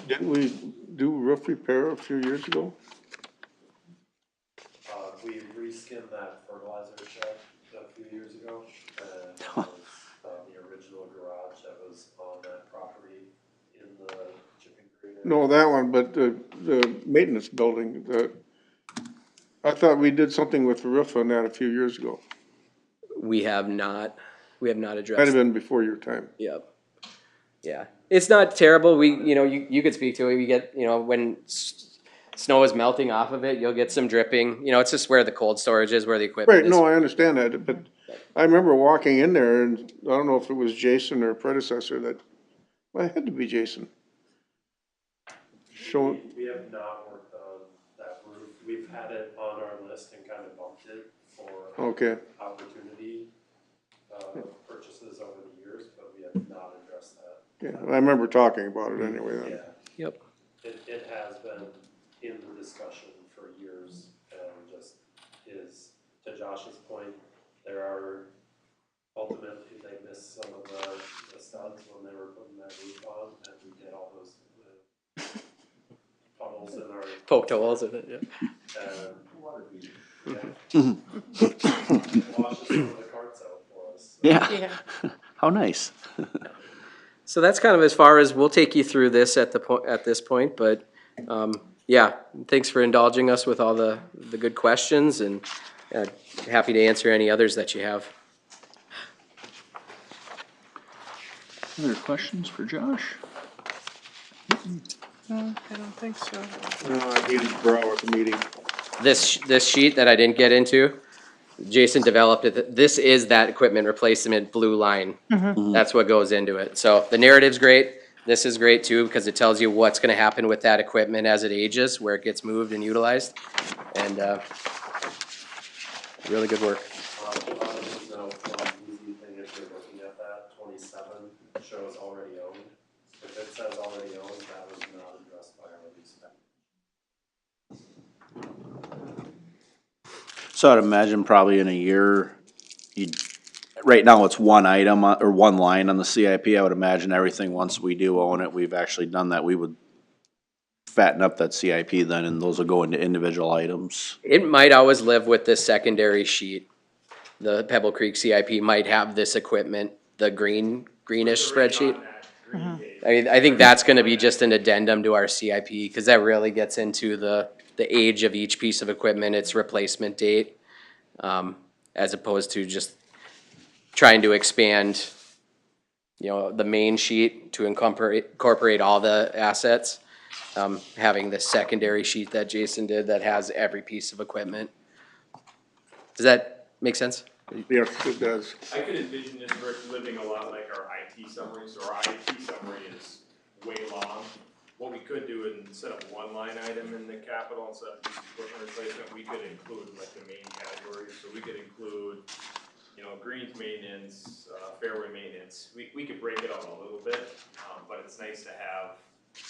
Didn't we do roof repair a few years ago? We reskinned that fertilizer shed a few years ago, and it was the original garage that was on that property in the shipping green area. No, that one, but the maintenance building, I thought we did something with the roof on that a few years ago. We have not addressed. Might have been before your time. Yep. Yeah, it's not terrible. You know, you could speak to it. We get, you know, when snow is melting off of it, you'll get some dripping. You know, it's just where the cold storage is, where the equipment Right, is. no, I understand that, but I remember walking in there and I don't know if it was Jason or predecessor that, well, it had to be Jason. We have not worked on that roof. We've had it on our list and kind of bumped it for Okay. opportunity purchases over the years, but we have not addressed that. Yeah, I remember talking about it anyway then. Yeah. Yep. It has been in the discussion for years, and just is, to Josh's point, there are, ultimately, they missed some of the studs when they were putting that roof on, and we did all those puddles in our. Poked holes in it, yeah. Washes some of the carts out for us. So. Yeah. How nice. So that's kind of as far as we'll take you through this at this point, but yeah, thanks for indulging us with all the good questions, and happy to answer any others that you have. Other questions for Josh? No, I don't think so. No, I needed to borrow at the meeting. This sheet that I didn't get into, Jason developed it. This is that equipment replacement blue line. That's what goes into it. So the narrative's great. This is great too, because it tells you what's gonna happen with that equipment as it ages, where it gets moved and utilized. And really good work. Easy thing if you're looking at that, 27 shows already owned. If it says already owned, that was not addressed by our lease spec. So I'd imagine probably in a year, right now it's one item or one line on the CIP. I would imagine everything, once we do own it, we've actually done that, we would fatten up that CIP then, and those will go into individual items. It might always live with this secondary sheet. The Pebble Creek CIP might have this equipment, the greenish spreadsheet. I mean, I think that's gonna be just an addendum to our CIP, because that really gets into the age of each piece of equipment, its replacement date, as opposed to just trying to expand, you know, the main sheet to incorporate all the assets. Having the secondary sheet that Jason did that has every piece of equipment. Does that make sense? Yes, it does. I could envision this living a lot like our IT summary, so our IT summary is way long. What we could do is, instead of one line item in the capital, instead of just equipment replacement, we could include like the main categories. So we could include, you know, greens maintenance, fairway maintenance. We could break it out a little bit, but it's nice to have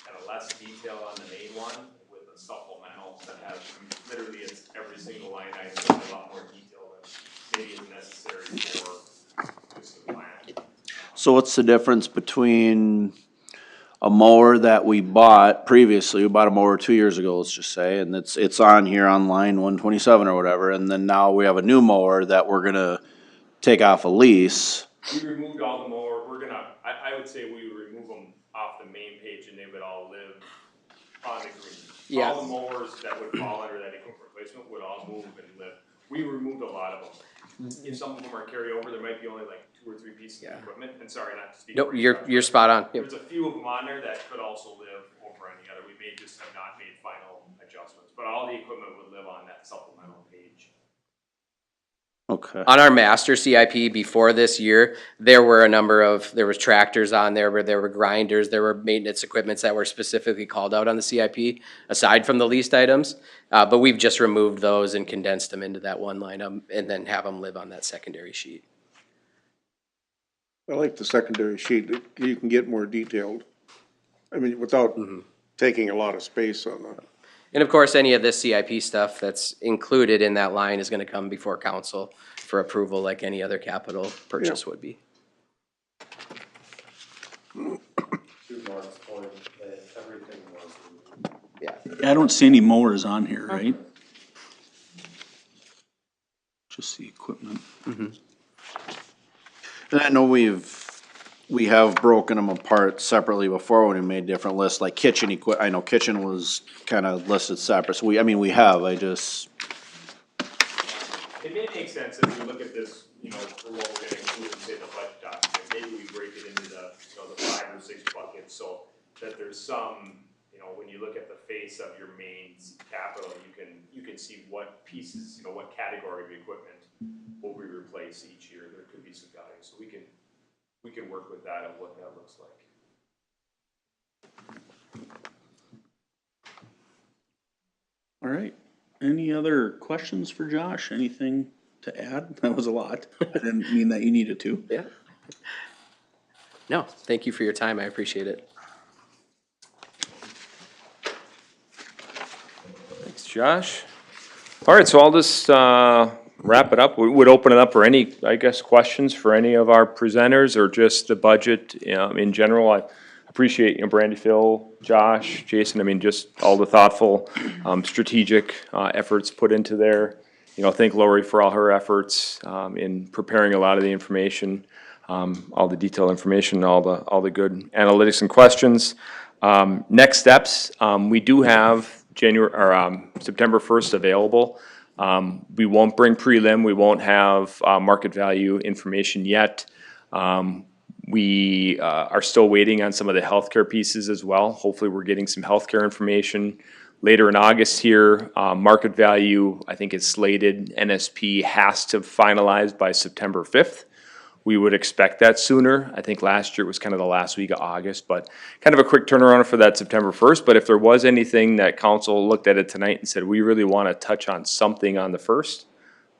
kind of less detail on the main one with a supplemental that has literally it's every single line item with a lot more detail than maybe is necessary for just the plan. So what's the difference between a mower that we bought previously? We bought a mower 2 years ago, let's just say, and it's on here on line 127 or whatever, and then now we have a new mower that we're gonna take off a lease. We removed all the mower. I would say we would remove them off the main page and they would all live on the green. Yeah. All the mowers that would fall under that equipment replacement would all move and live. We removed a lot of them. If some of them are carryover, there might be only like 2 or 3 pieces of equipment, and sorry, not to speak. Nope, for you, Josh, you're but spot on. Yep. There's a few of them on there that could also live over any other. We may just have not made final adjustments, but all the equipment would live on that supplemental page. Okay. On our master CIP before this year, there was tractors on there, where there were grinders, there were maintenance equipments that were specifically called out on the CIP, aside from the leased items. But we've just removed those and condensed them into that one line, and then have them live on that secondary sheet. I like the secondary sheet. You can get more detailed. I mean, without taking a lot of space on that. And of course, any of this CIP stuff that's included in that line is gonna come before council for approval like any other capital purchase would be. To Mark's point, that everything was removed. Yeah. I don't see any mowers on here, right? Just the equipment. And I know we have broken them apart separately before when we made different lists, like kitchen I know kitchen was kind of listed separate, so we have, It may make sense if we look at this, you know, for what we're gonna include in, say, the budget document, maybe we break it into the, you know, the 5 or 6 buckets, so that there's some, you know, when you look at the face of your main capital, you can see what pieces, you know, what category of equipment will we replace each year. There could be some value, so we can work with that of what that looks like. All right. Any other questions for Josh? Anything to add? That was a lot. I didn't mean that you needed to. Yeah. No, thank you for your time. I appreciate it. Thanks, Josh. All right, so I'll just wrap it up. We would open it up for any, I guess, questions for any of our presenters or just the budget in general. I appreciate, Brandy, Phil, Josh, Jason, I mean, just all the thoughtful, strategic efforts put into there. Thank Lori for all her efforts in preparing a lot of the information, all the detailed information, all the good analytics and questions. Next steps, we do have September 1st available. We won't bring prelim, we won't have market value information yet. We are still waiting on some of the healthcare pieces as well. Hopefully we're getting some healthcare information later in August here. Market value, I think is slated, NSP has to finalize by September 5th. We would expect that sooner. I think last year it was kind of the last week of August, but kind of a quick turnaround for that September 1st. But if there was anything that council looked at it tonight and said, we really want to touch on something on the 1st,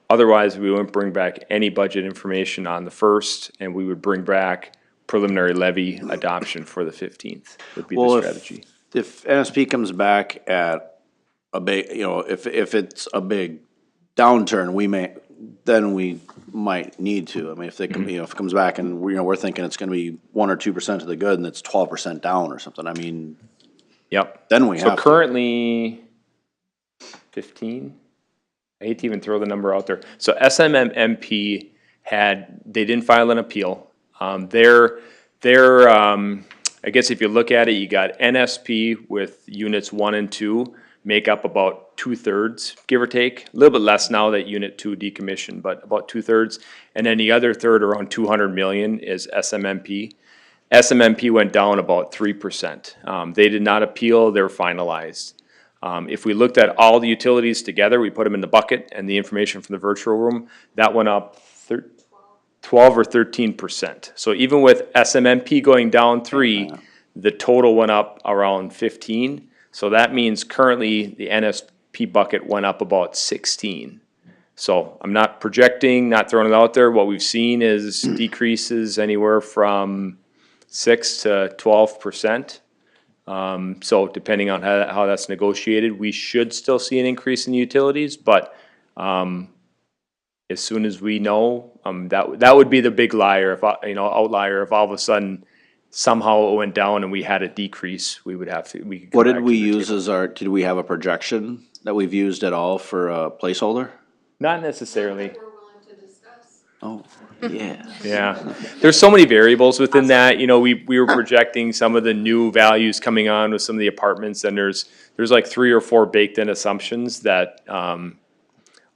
otherwise we wouldn't bring back any budget information on the 1st, and we would bring back preliminary levy adoption for the 15th would be the strategy. If NSP comes back at a big, if it's a big downturn, we might need to. I mean, if they come, if it comes back and we're thinking it's going to be 1 or 2% to the good and it's 12% down or something. I mean, yep. Then we have. So currently 15. I hate to even throw the number out there. So SMMP they didn't file an appeal. I guess if you look at it, you got NSP with units 1 and 2 make up about 2/3, give or take. A little bit less now that unit 2 decommissioned, but about 2/3. And then the other third, around 200 million, is SMMP. SMMP went down about 3%. They did not appeal, they're finalized. If we looked at all the utilities together, we put them in the bucket and the information from the virtual room, that went up 12 or 13%. So even with SMMP going down 3, the total went up around 15. So that means currently the NSP bucket went up about 16. So I'm not projecting, not throwing it out there. What we've seen is decreases anywhere from 6 to 12%. So depending on how that's negotiated, we should still see an increase in utilities, but as soon as we know, that would be the big liar, outlier. If all of a sudden somehow it went down and we had a decrease, we would have to. What did we use did we have a projection that we've used at all for a placeholder? Not necessarily. We're willing to discuss. Oh, yeah. Yeah, there's so many variables within that, you know, we were projecting some of the new values coming on with some of the apartments, and there's like 3 or 4 baked-in assumptions that,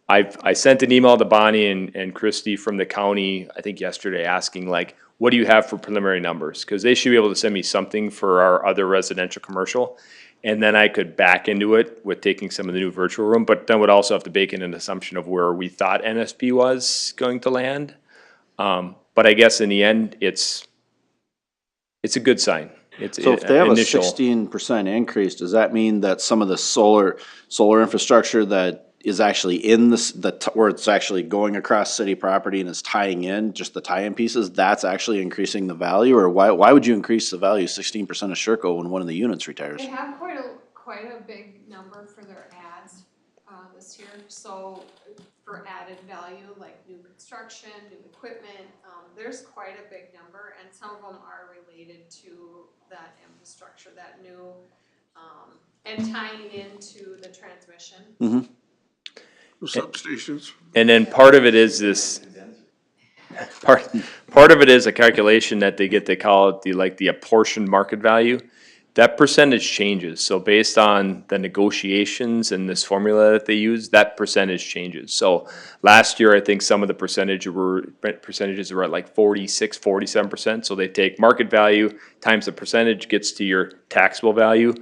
I sent an email to Bonnie and Christie from the county, I think yesterday, asking like, what do you have for preliminary numbers? Cause they should be able to send me something for our other residential commercial. And then I could back into it with taking some of the new virtual room, but then would also have to bake in an assumption of where we thought NSP was going to land. But I guess in the end, it's a good sign. It's So if they have a initial. 16% increase, does that mean that some of the solar infrastructure that is actually in this, where it's actually going across city property and is tying in, just the tie-in pieces, that's actually increasing the value? Or why would you increase the value 16% of Sherco when one of the units retires? They have quite a big number for their ads, this year, so for added value, like new construction, new equipment, there's quite a big number, and some of them are related to that infrastructure, that new, and tying into the transmission. Mm-hmm. Substations. And then part of it is this, part of it is a calculation that they call it the apportioned market value. That percentage changes, so based on the negotiations and this formula that they use, that percentage changes. So last year, I think some of the percentages were at like 46, 47%, so they take market value times the percentage gets to your taxable value.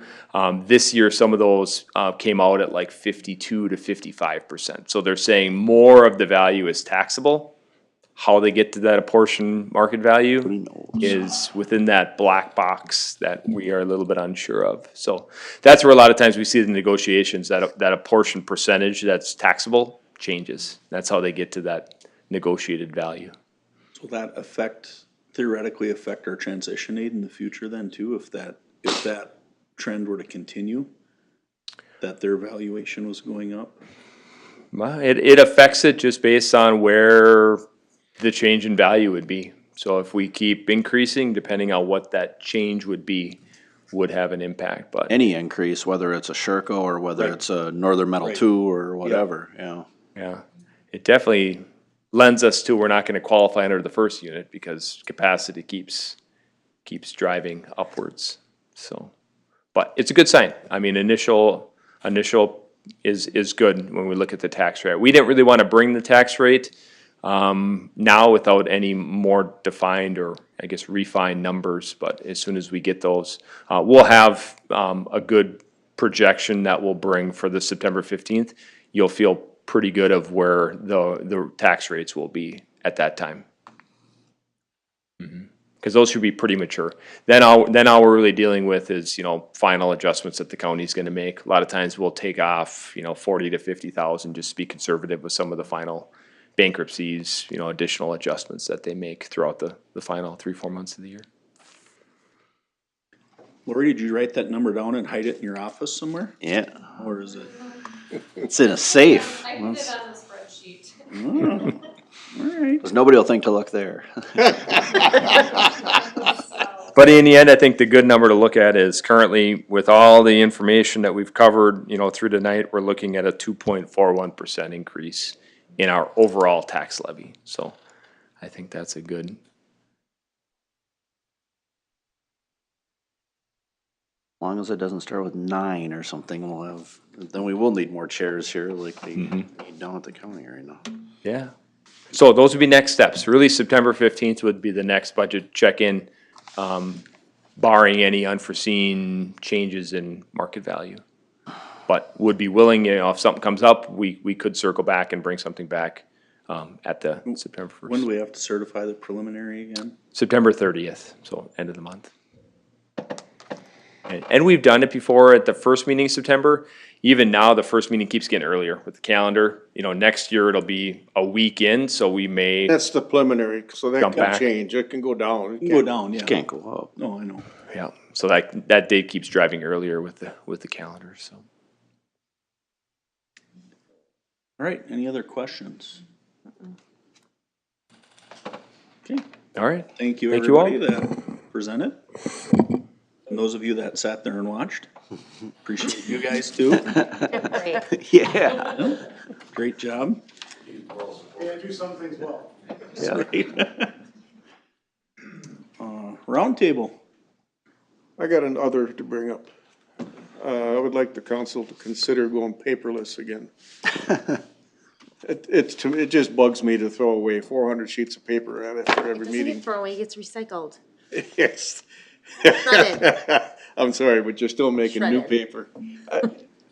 This year, some of those came out at like 52 to 55%, so they're saying more of the value is taxable. How they get to that apportioned market value is within that black box that we are a little bit unsure of. So that's where a lot of times we see the negotiations, that apportioned percentage that's taxable changes. That's how they get to that negotiated value. So that theoretically affect our transition aid in the future then too, if that trend were to continue, that their valuation was going up? Well, it affects it just based on where the change in value would be. So if we keep increasing, depending on what that change would be, would have an impact, but. Any increase, whether it's a Sherco or whether it's a Northern Metal 2 or whatever, yeah. Yeah, it definitely lends us to, we're not gonna qualify under the first unit because capacity keeps driving upwards, so. But it's a good sign. I mean, initial is good when we look at the tax rate. We didn't really wanna bring the tax rate now without any more defined or I guess refined numbers, but as soon as we get those, we'll have a good projection that we'll bring for the September 15th. You'll feel pretty good of where the tax rates will be at that time. Because those should be pretty mature. Then all we're really dealing with is, you know, final adjustments that the county's gonna make. A lot of times we'll take off, you know, 40 to 50,000, just to be conservative with some of the final bankruptcies, you know, additional adjustments that they make throughout the final 3-4 months of the year. Lori, did you write that number down and hide it in your office somewhere? Yeah. Or is it? It's in a safe. I put it on the spreadsheet. Oh, all right. Because nobody will think to look there. But in the end, I think the good number to look at is currently with all the information that we've covered, you know, through tonight, we're looking at a 2.41% increase in our overall tax levy. So I think that's a good. As long as it doesn't start with 9 or something, then we will need more chairs here like they need down at the county right now. Yeah. So those would be next steps. Really, September 15th would be the next budget check-in, barring any unforeseen changes in market value. But would be willing, you know, if something comes up, we could circle back and bring something back at the September 1st. When do we have to certify the preliminary again? September 30th, so end of the month. And we've done it before at the first meeting in September. Even now, the first meeting keeps getting earlier with the calendar. You know, next year it'll be a week in, so we may. That's the preliminary, so that Jump can back. change, it can go down. It can go down, yeah. It can't go up. No, I know. Yeah, so that date keeps driving earlier with the calendar, so. All right, any other questions? Okay. All right. Thank you, Thank you all. everybody that presented. And those of you that sat there and watched, appreciate you guys too. Yeah. Great job. Yeah, do some things well. Roundtable. I got an other to bring up. I would like the council to consider going paperless again. It just bugs me to throw away 400 sheets of paper at it for every Doesn't meeting. get thrown away, it gets recycled. Yes. Shredded. I'm sorry, but you're still making new Shredded. paper.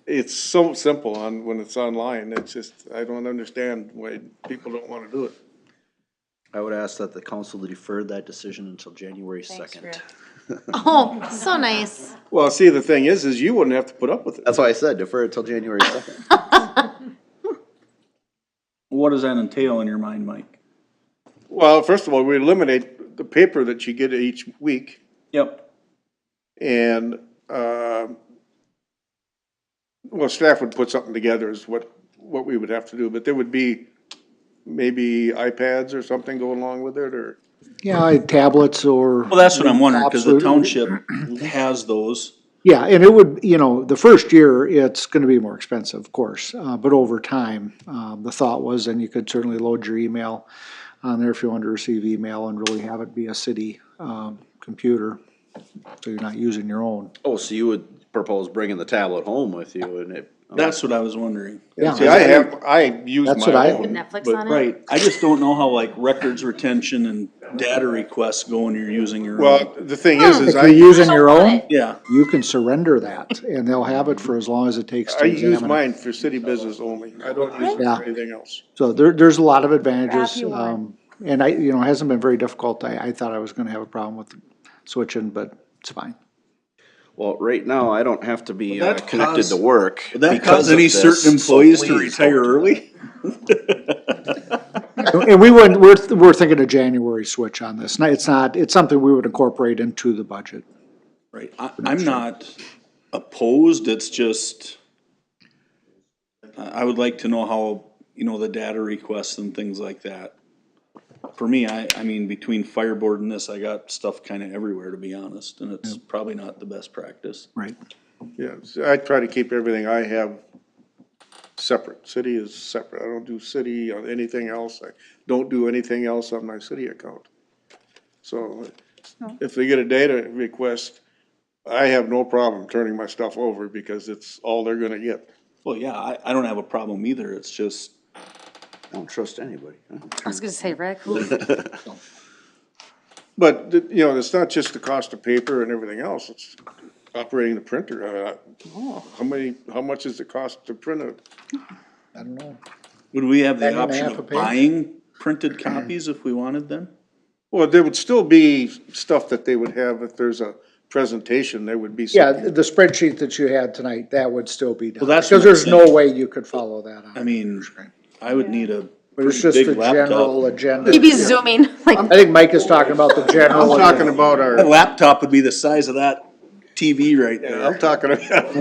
It's so simple when it's online. It's just, I don't understand why people don't wanna do it. I would ask that the council defer that decision until January Thanks, 2nd. Rick. Oh, so nice. Well, see, the thing is you wouldn't have to put up with it. That's why I said defer it till January 2nd. What does that entail in your mind, Mike? Well, first of all, we eliminate the paper that you get each week. Yep. And, well, staff would put something together is what we would have to do, but there would be maybe iPads or something go along with it, or? Yeah, tablets or. Well, that's what I'm wondering, because the Absolutely. township has those. Yeah, and it would, the first year, it's gonna be more expensive, of course, but over time, the thought was, then you could certainly load your email on there if you wanted to receive email and really have it be a city, computer, so you're not using your own. Oh, so you would propose bringing the tablet home with you and it? That's what I was wondering. Yeah. See, I use That's what my I- own. Netflix but- on it? Right, I just don't know how like records retention and data requests go when you're using your own. Well, the thing is If I you're use, using your own, Yeah, you can surrender that, and they'll have it for as long as it takes to I use examine it. mine for city business only. I don't use it Yeah. for anything else. So there's a lot of advantages, you one. and it hasn't been very difficult. I thought I was gonna have a problem with switching, but it's fine. Well, right now, I don't have to be Would that connected cause- to work. would that because cause of any this, certain so employees to please retire don't do early? And we wouldn't, we're thinking a January switch on this. It's something we would incorporate into the budget. Right, I'm not opposed, it's just, I would like to know how, the data requests and things like that. For me, I mean, between Fireboard and this, I got stuff kinda everywhere, to be honest, and it's probably not the best practice. Right. Yeah, so I try to keep everything I have separate. City is separate. I don't do city on anything else. I don't do anything else on my city account. So if they get a data request, I have no problem turning my stuff over because it's all they're gonna get. Well, yeah, I don't have a problem either, it's just, I don't trust anybody. I was gonna say, Rick. But, it's not just the cost of paper and everything else. It's operating the printer. How much is the cost to print it? I don't know. would we have the Penny and a option half a of page? buying printed copies if we wanted them? Well, there would still be stuff that they would have if there's a presentation, there would be Yeah, something. the spreadsheet that you had tonight, that would still be done. Well, that's Because what I'm there's no saying. way you could follow that on. I mean, I would need a But it's pretty just the big laptop. general agenda. He'd be zooming, like, I think Mike is talking about the general. I'm talking about That our, laptop would be the size of that TV right there. I'm talking about,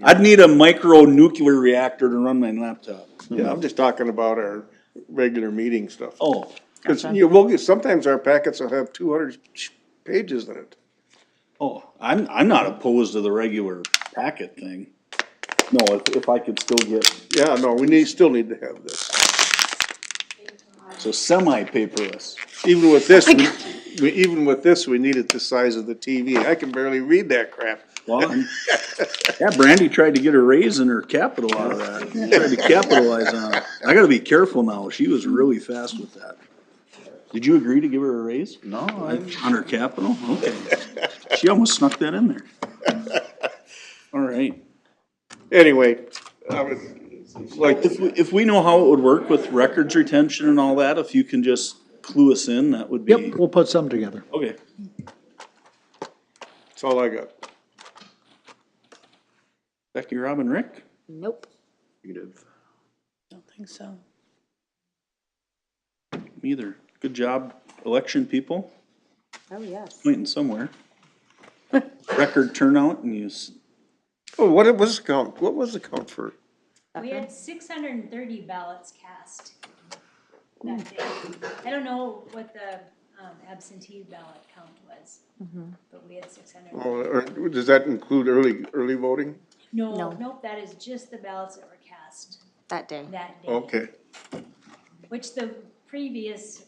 I'd need a micro nuclear reactor to run my laptop. yeah, I'm just talking about our regular meeting stuff. Oh, Cause we'll get, sometimes our packets will have 200 pages in it. I'm not opposed to the regular packet thing. No, if I could still get, Yeah, no, still need to have this. so semi-paperless. Even with this, even with this, we need it the size of the TV. I can barely read that crap. Well, yeah, Brandy tried to get a raise in her capital out of that. Tried to capitalize on it. I gotta be careful now. She was really fast with that. Did you agree to give her a raise? No, On her capital? Okay. She almost snuck that in there. All right. Anyway, I would like, If we know how it would work with records retention and all that, if you can just clue us in, that would be. Yep, we'll put some together. Okay. that's all I got. Becky, Robin, Rick? nope. negative. Don't think so. Me either. Good job, election people. Oh, yes. Pointing somewhere. Record turnout and Oh, what was the count? What was the count for? We had 630 ballots cast that day. I don't know what the absentee ballot count was, but we had 600. Oh, or does that include early voting? No, nope, that is just the ballots that were cast That day. that day. Okay. Which the previous,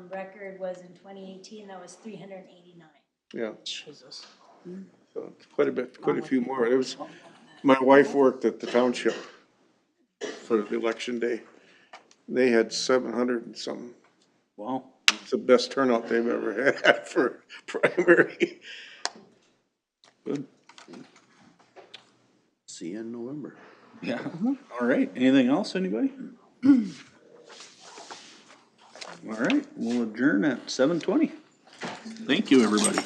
record was in 2018, that was 389. Yeah. Jesus. So it's quite a few more. It was, my wife worked at the township for the election day. They had 700 and something. Wow. It's the best turnout they've ever had for primary. Good. See you in November. Yeah. All right. Anything else, anybody? All right, we'll adjourn at 7:20. Thank you, everybody.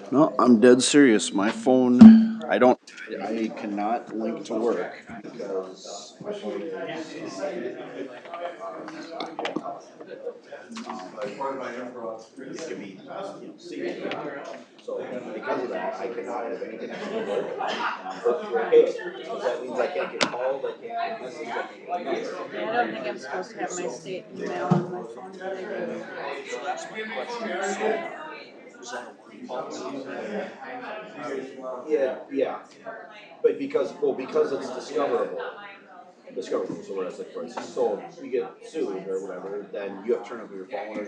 No, I'm dead serious. My phone, I cannot link to work because my phone it can be, seated. So because of that, I cannot have any connection to work. And I'm perfectly okay with it, because that means I can't get called, I can't get messages, I can't get nothing. I don't think I'm supposed to have my state email on my phone, but I do. So that's my question. So, is that a work policy? Yeah, but because it's discoverable, so whereas like, for instance, so if you get sued or whatever, then you have to turn over your phone or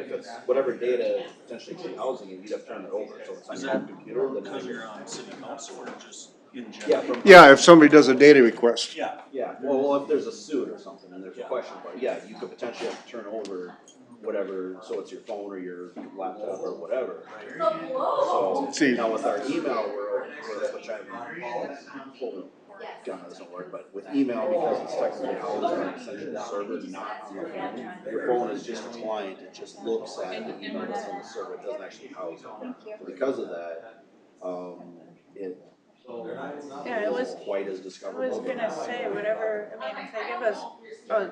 if it's whatever data potentially could be housing it, you'd have to turn it over, so it's on Is your that computer, then. because you're on city council or just in Yeah, general? Yeah, if somebody does a data request. Yeah. Yeah, well, if there's a suit or something and there's a question about it, yeah, you could potentially have to turn over whatever, so it's your phone or your laptop or whatever. So, See. now with our email, which I'm, God, doesn't work, but with email, because it's technically housed on a central server, not on the phone, your phone is just a client, it just looks at the email that's on the server, it doesn't actually house it. So because of that, it Yeah, it was, quite as I discoverable. was gonna say, whatever, I mean, if they give us a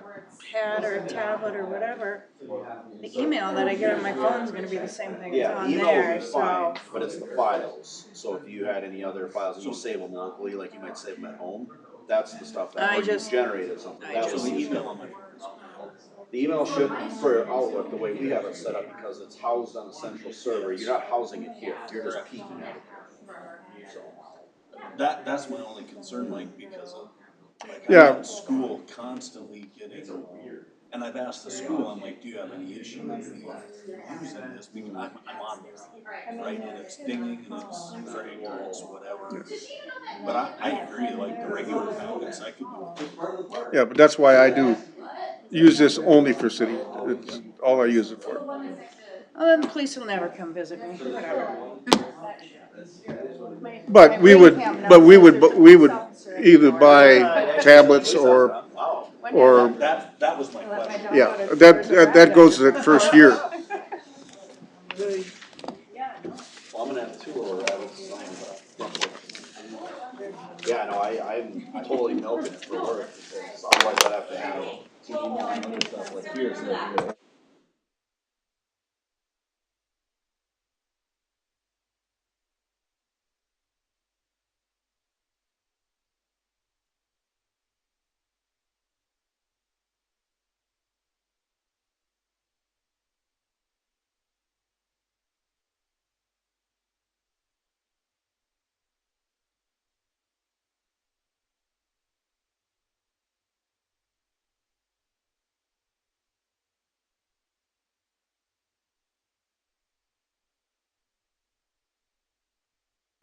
pad or a tablet or whatever, the email that I get on my phone is gonna be the same thing that's Yeah, on email will there, be so. fine, but it's the files. So if you had any other files, and you save them locally, like you might save them at home, that's the stuff that, I or you just- generated something, that was So the the email email. on my phone. The email should, for Outlook, the way we have it set up, because it's housed on a central server, you're not housing it here, you're just peeking at it here. So, That's my only concern, Mike, because of, like, Yeah. I'm in school constantly getting, and I've asked the school, I'm like, do you have any issue with me using this, because I'm on there, right, and it's dinging, and it's Craig, or it's whatever. But I agree, like, the regular packets, I could do. Yeah, but that's why I do use this only for city. It's all I use it for. Well, then the police will never come visit me, whatever. But we would either buy tablets or, That was my question. yeah, that goes to that first year. well, I'm gonna have two, or I would sign it. Yeah, no, I'm totally milking it for work, because otherwise I'd have to have TV and other stuff like here, so